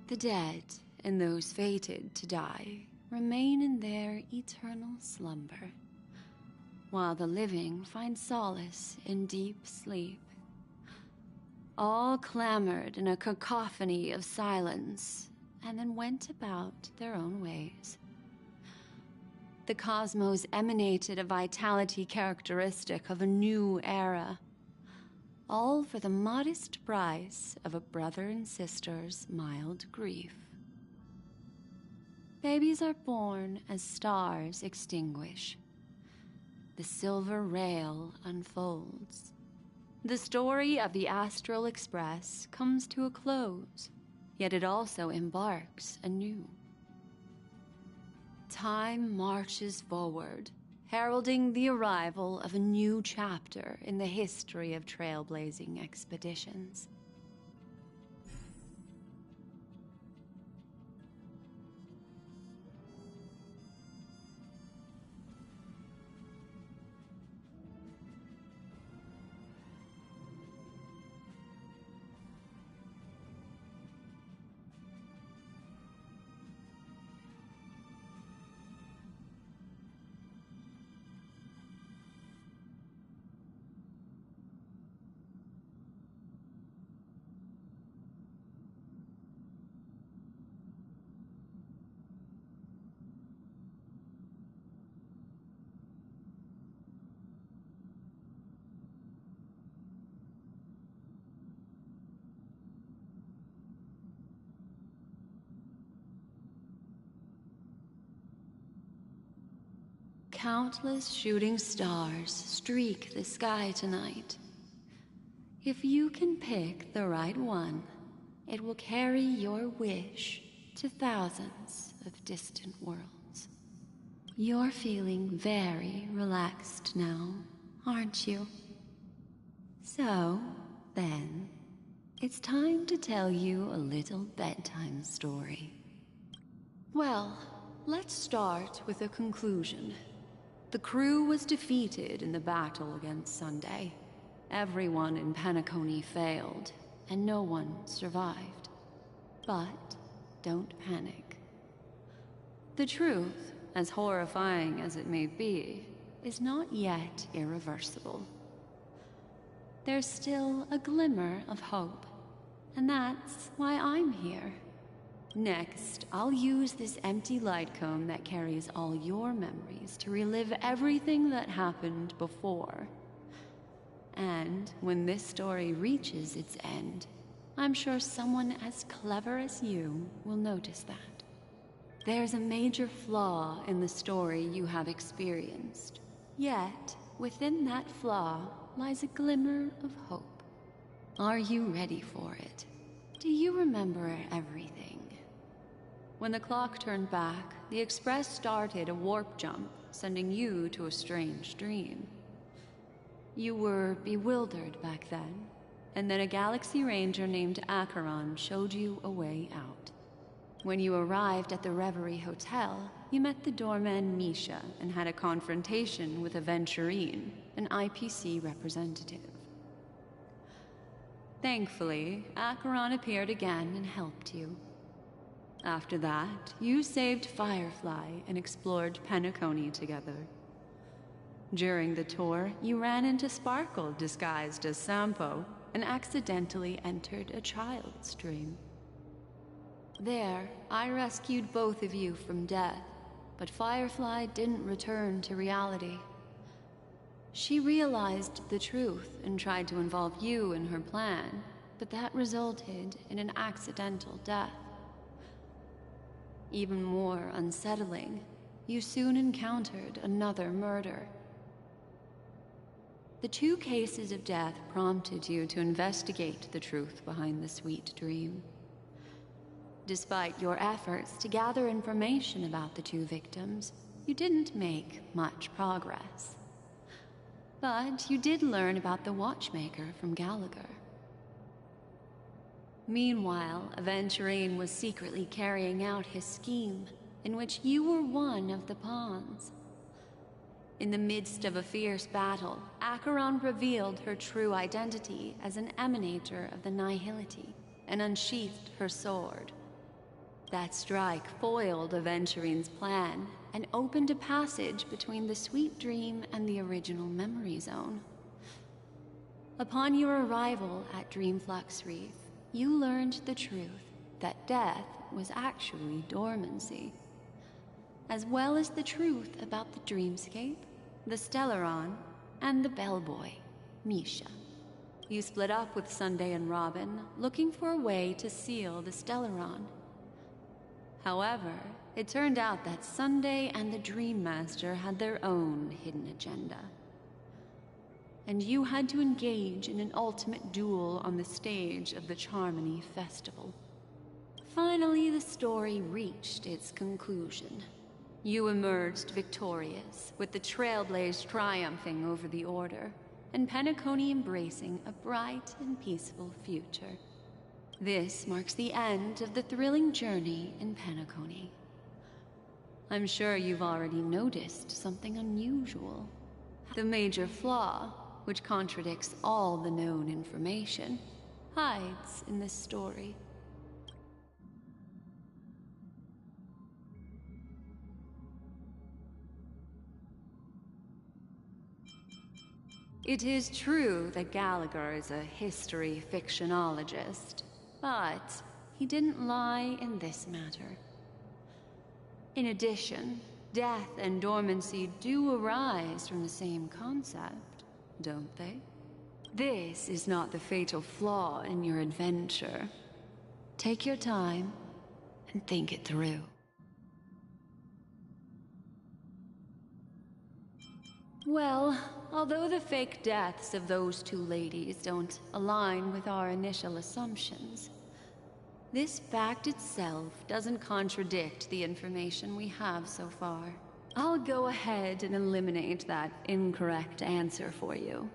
The dead and those fated to die remain in their eternal slumber, while the living find solace in deep sleep. All clamored in a cacophony of silence, and then went about their own ways. The cosmos emanated a vitality characteristic of a new era, all for the modest price of a brother and sister's mild grief. Babies are born as stars extinguish. The silver rail unfolds. The story of the Astral Express comes to a close, yet it also embarks anew. Time marches forward, heralding the arrival of a new chapter in the history of trailblazing expeditions. Countless shooting stars streak the sky tonight. If you can pick the right one, it will carry your wish to thousands of distant worlds. You're feeling very relaxed now, aren't you? So, then, it's time to tell you a little bedtime story. Well, let's start with a conclusion. The crew was defeated in the battle against Sunday. Everyone in Penacony failed, and no one survived. But don't panic. The truth, as horrifying as it may be, is not yet irreversible. There's still a glimmer of hope, and that's why I'm here. Next, I'll use this empty light cone that carries all your memories to relive everything that happened before. And when this story reaches its end, I'm sure someone as clever as you will notice that. There's a major flaw in the story you have experienced. Yet, within that flaw lies a glimmer of hope. Are you ready for it? Do you remember everything? When the clock turned back, the Express started a warp jump, sending you to a strange dream. You were bewildered back then, and then a Galaxy Ranger named Acheron showed you a way out. When you arrived at the Reverie Hotel, you met the doorman Misha and had a confrontation with Aventurine, an IPC representative. Thankfully, Acheron appeared again and helped you. After that, you saved Firefly and explored Penacony together. During the tour, you ran into Sparkle disguised as Sampo and accidentally entered a child's dream. There, I rescued both of you from death, but Firefly didn't return to reality. She realized the truth and tried to involve you in her plan, but that resulted in an accidental death. Even more unsettling, you soon encountered another murder. The 2 cases of death prompted you to investigate the truth behind the sweet dream. Despite your efforts to gather information about the 2 victims, you didn't make much progress. But you did learn about the Watchmaker from Gallagher. Meanwhile, Aventurine was secretly carrying out his scheme, in which you were one of the pawns. In the midst of a fierce battle, Acheron revealed her true identity as an emanator of the Nihility and unsheathed her sword. That strike foiled Aventurine's plan and opened a passage between the Sweet Dream and the original memory zone. Upon your arrival at Dreamflux Reef, you learned the truth that death was actually dormancy, as well as the truth about the dreamscape, the Stellaron, and the bellboy, Misha. You split up with Sunday and Robin, looking for a way to seal the Stellaron. However, it turned out that Sunday and the Dream Master had their own hidden agenda. And you had to engage in an ultimate duel on the stage of the Charmony Festival. Finally, the story reached its conclusion. You emerged victorious, with the Trailblaze triumphing over the Order, and Penacony embracing a bright and peaceful future. This marks the end of the thrilling journey in Penacony. I'm sure you've already noticed something unusual. The major flaw, which contradicts all the known information, hides in this story. It is true that Gallagher is a history fictionologist, but he didn't lie in this matter. In addition, death and dormancy do arise from the same concept, don't they? This is not the fatal flaw in your adventure. Take your time and think it through. Well, although the fake deaths of those two ladies don't align with our initial assumptions, this fact itself doesn't contradict the information we have so far. I'll go ahead and eliminate that incorrect answer for you.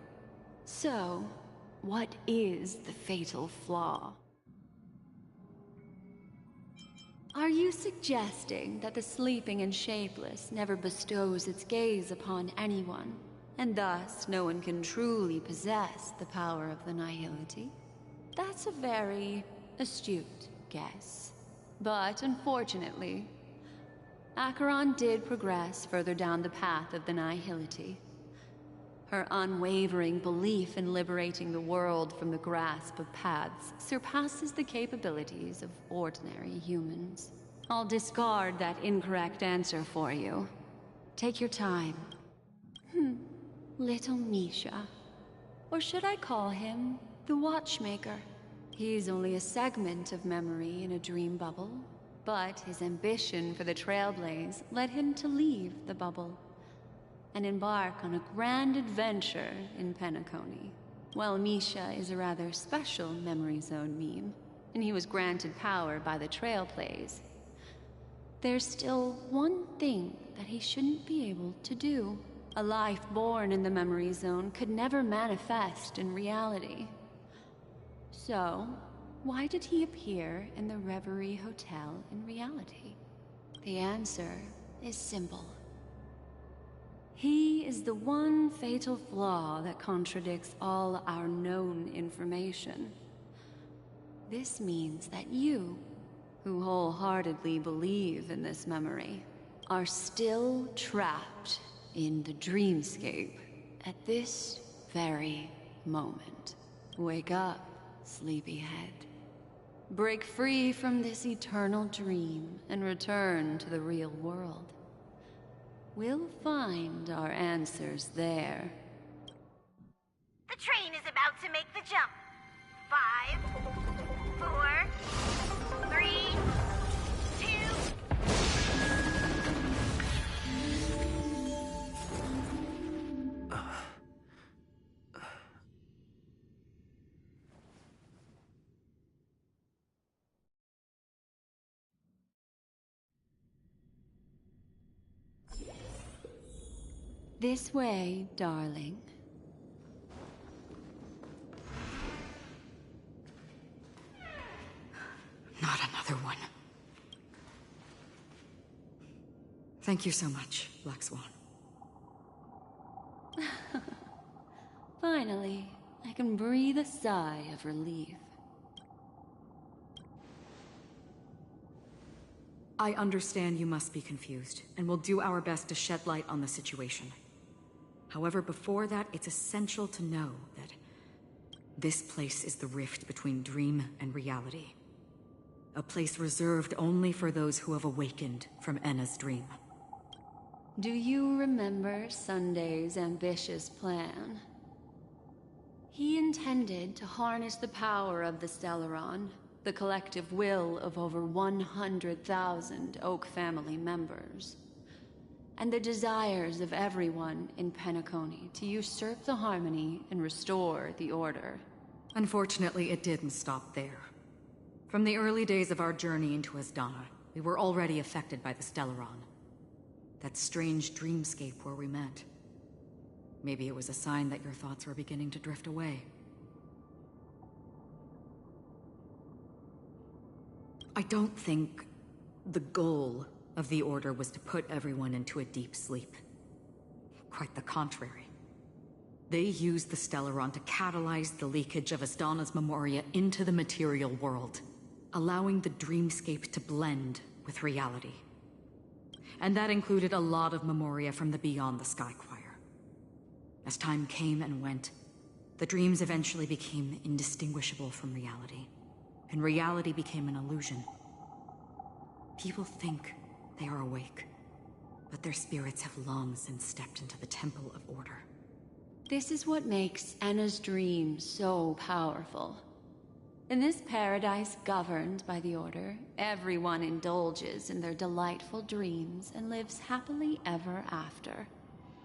So, what is the fatal flaw? Are you suggesting that the sleeping and shapeless never bestows its gaze upon anyone, and thus no one can truly possess the power of the nihility? That's a very astute guess. But unfortunately, Acheron did progress further down the path of the nihility. Her unwavering belief in liberating the world from the grasp of paths surpasses the capabilities of ordinary humans. I'll discard that incorrect answer for you. Take your time. Little Misha. Or should I call him the Watchmaker? He's only a segment of memory in a dream bubble, but his ambition for the Trailblaze led him to leave the bubble and embark on a grand adventure in Penacony. While Misha is a rather special memory zone meme, and he was granted power by the Trailblaze, there's still one thing that he shouldn't be able to do. A life born in the memory zone could never manifest in reality. So, why did he appear in the Reverie Hotel in reality? The answer is simple. He is the one fatal flaw that contradicts all our known information. This means that you, who wholeheartedly believe in this memory, are still trapped in the dreamscape at this very moment. Wake up, sleepyhead. Break free from this eternal dream and return to the real world. We'll find our answers there. The train is about to make the jump. 5, 4, 3, 2... This way, darling. Not another one. Thank you so much, Black Swan. Finally, I can breathe a sigh of relief. I understand you must be confused, and we'll do our best to shed light on the situation. However, before that, it's essential to know that this place is the rift between dream and reality. A place reserved only for those who have awakened from Enna's dream. Do you remember Sunday's ambitious plan? He intended to harness the power of the Stellaron, the collective will of over 100,000 Oak family members, and the desires of everyone in Penacony to usurp the harmony and restore the order. Unfortunately, it didn't stop there. From the early days of our journey into Asdana, we were already affected by the Stellaron. That strange dreamscape where we met. Maybe it was a sign that your thoughts were beginning to drift away. I don't think the goal of the Order was to put everyone into a deep sleep. Quite the contrary. They used the Stellaron to catalyze the leakage of Asdana's memoria into the material world, allowing the dreamscape to blend with reality. And that included a lot of memoria from the Beyond the Sky Choir. As time came and went, the dreams eventually became indistinguishable from reality, and reality became an illusion. People think they are awake, but their spirits have long since stepped into the Temple of Order. This is what makes Enna's dream so powerful. In this paradise governed by the Order, everyone indulges in their delightful dreams and lives happily ever after.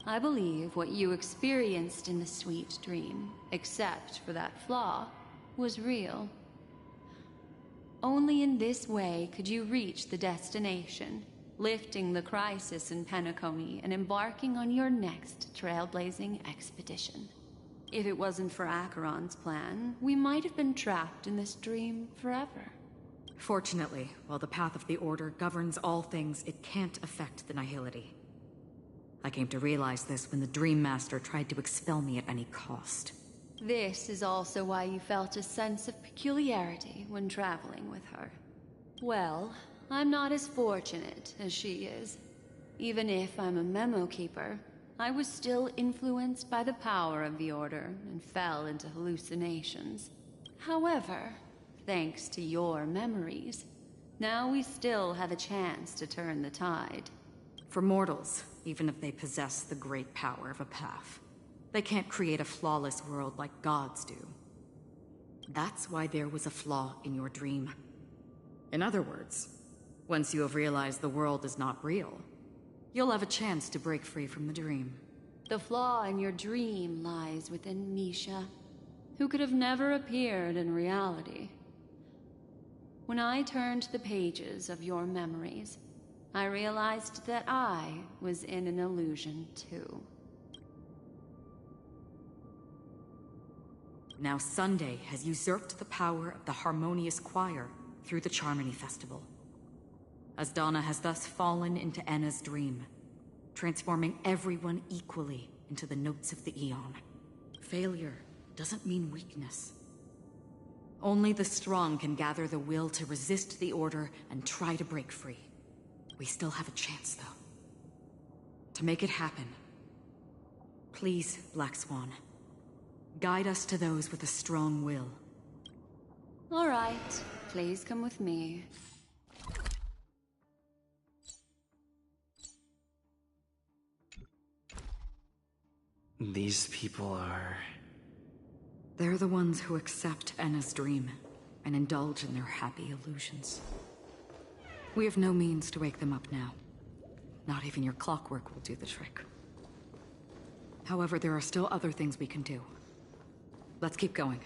I believe what you experienced in the sweet dream, except for that flaw, was real. Only in this way could you reach the destination, lifting the crisis in Penacony and embarking on your next trailblazing expedition. If it wasn't for Acheron's plan, we might have been trapped in this dream forever. Fortunately, while the path of the Order governs all things, it can't affect the Nihility. I came to realize this when the Dream Master tried to expel me at any cost. This is also why you felt a sense of peculiarity when traveling with her. Well, I'm not as fortunate as she is. Even if I'm a memo keeper, I was still influenced by the power of the Order and fell into hallucinations. However, thanks to your memories, now we still have a chance to turn the tide. For mortals, even if they possess the great power of a path, they can't create a flawless world like gods do. That's why there was a flaw in your dream. In other words, once you have realized the world is not real, you'll have a chance to break free from the dream. The flaw in your dream lies within Misha, who could have never appeared in reality. When I turned the pages of your memories, I realized that I was in an illusion too. Now Sunday has usurped the power of the Harmonious Choir through the Charmony Festival. Asdana has thus fallen into Enna's dream, transforming everyone equally into the notes of the Aeon. Failure doesn't mean weakness. Only the strong can gather the will to resist the Order and try to break free. We still have a chance, though. To make it happen, please, Black Swan, guide us to those with a strong will. All right, please come with me. These people are... They're the ones who accept Enna's dream and indulge in their happy illusions. We have no means to wake them up now. Not even your clockwork will do the trick. However, there are still other things we can do. Let's keep going.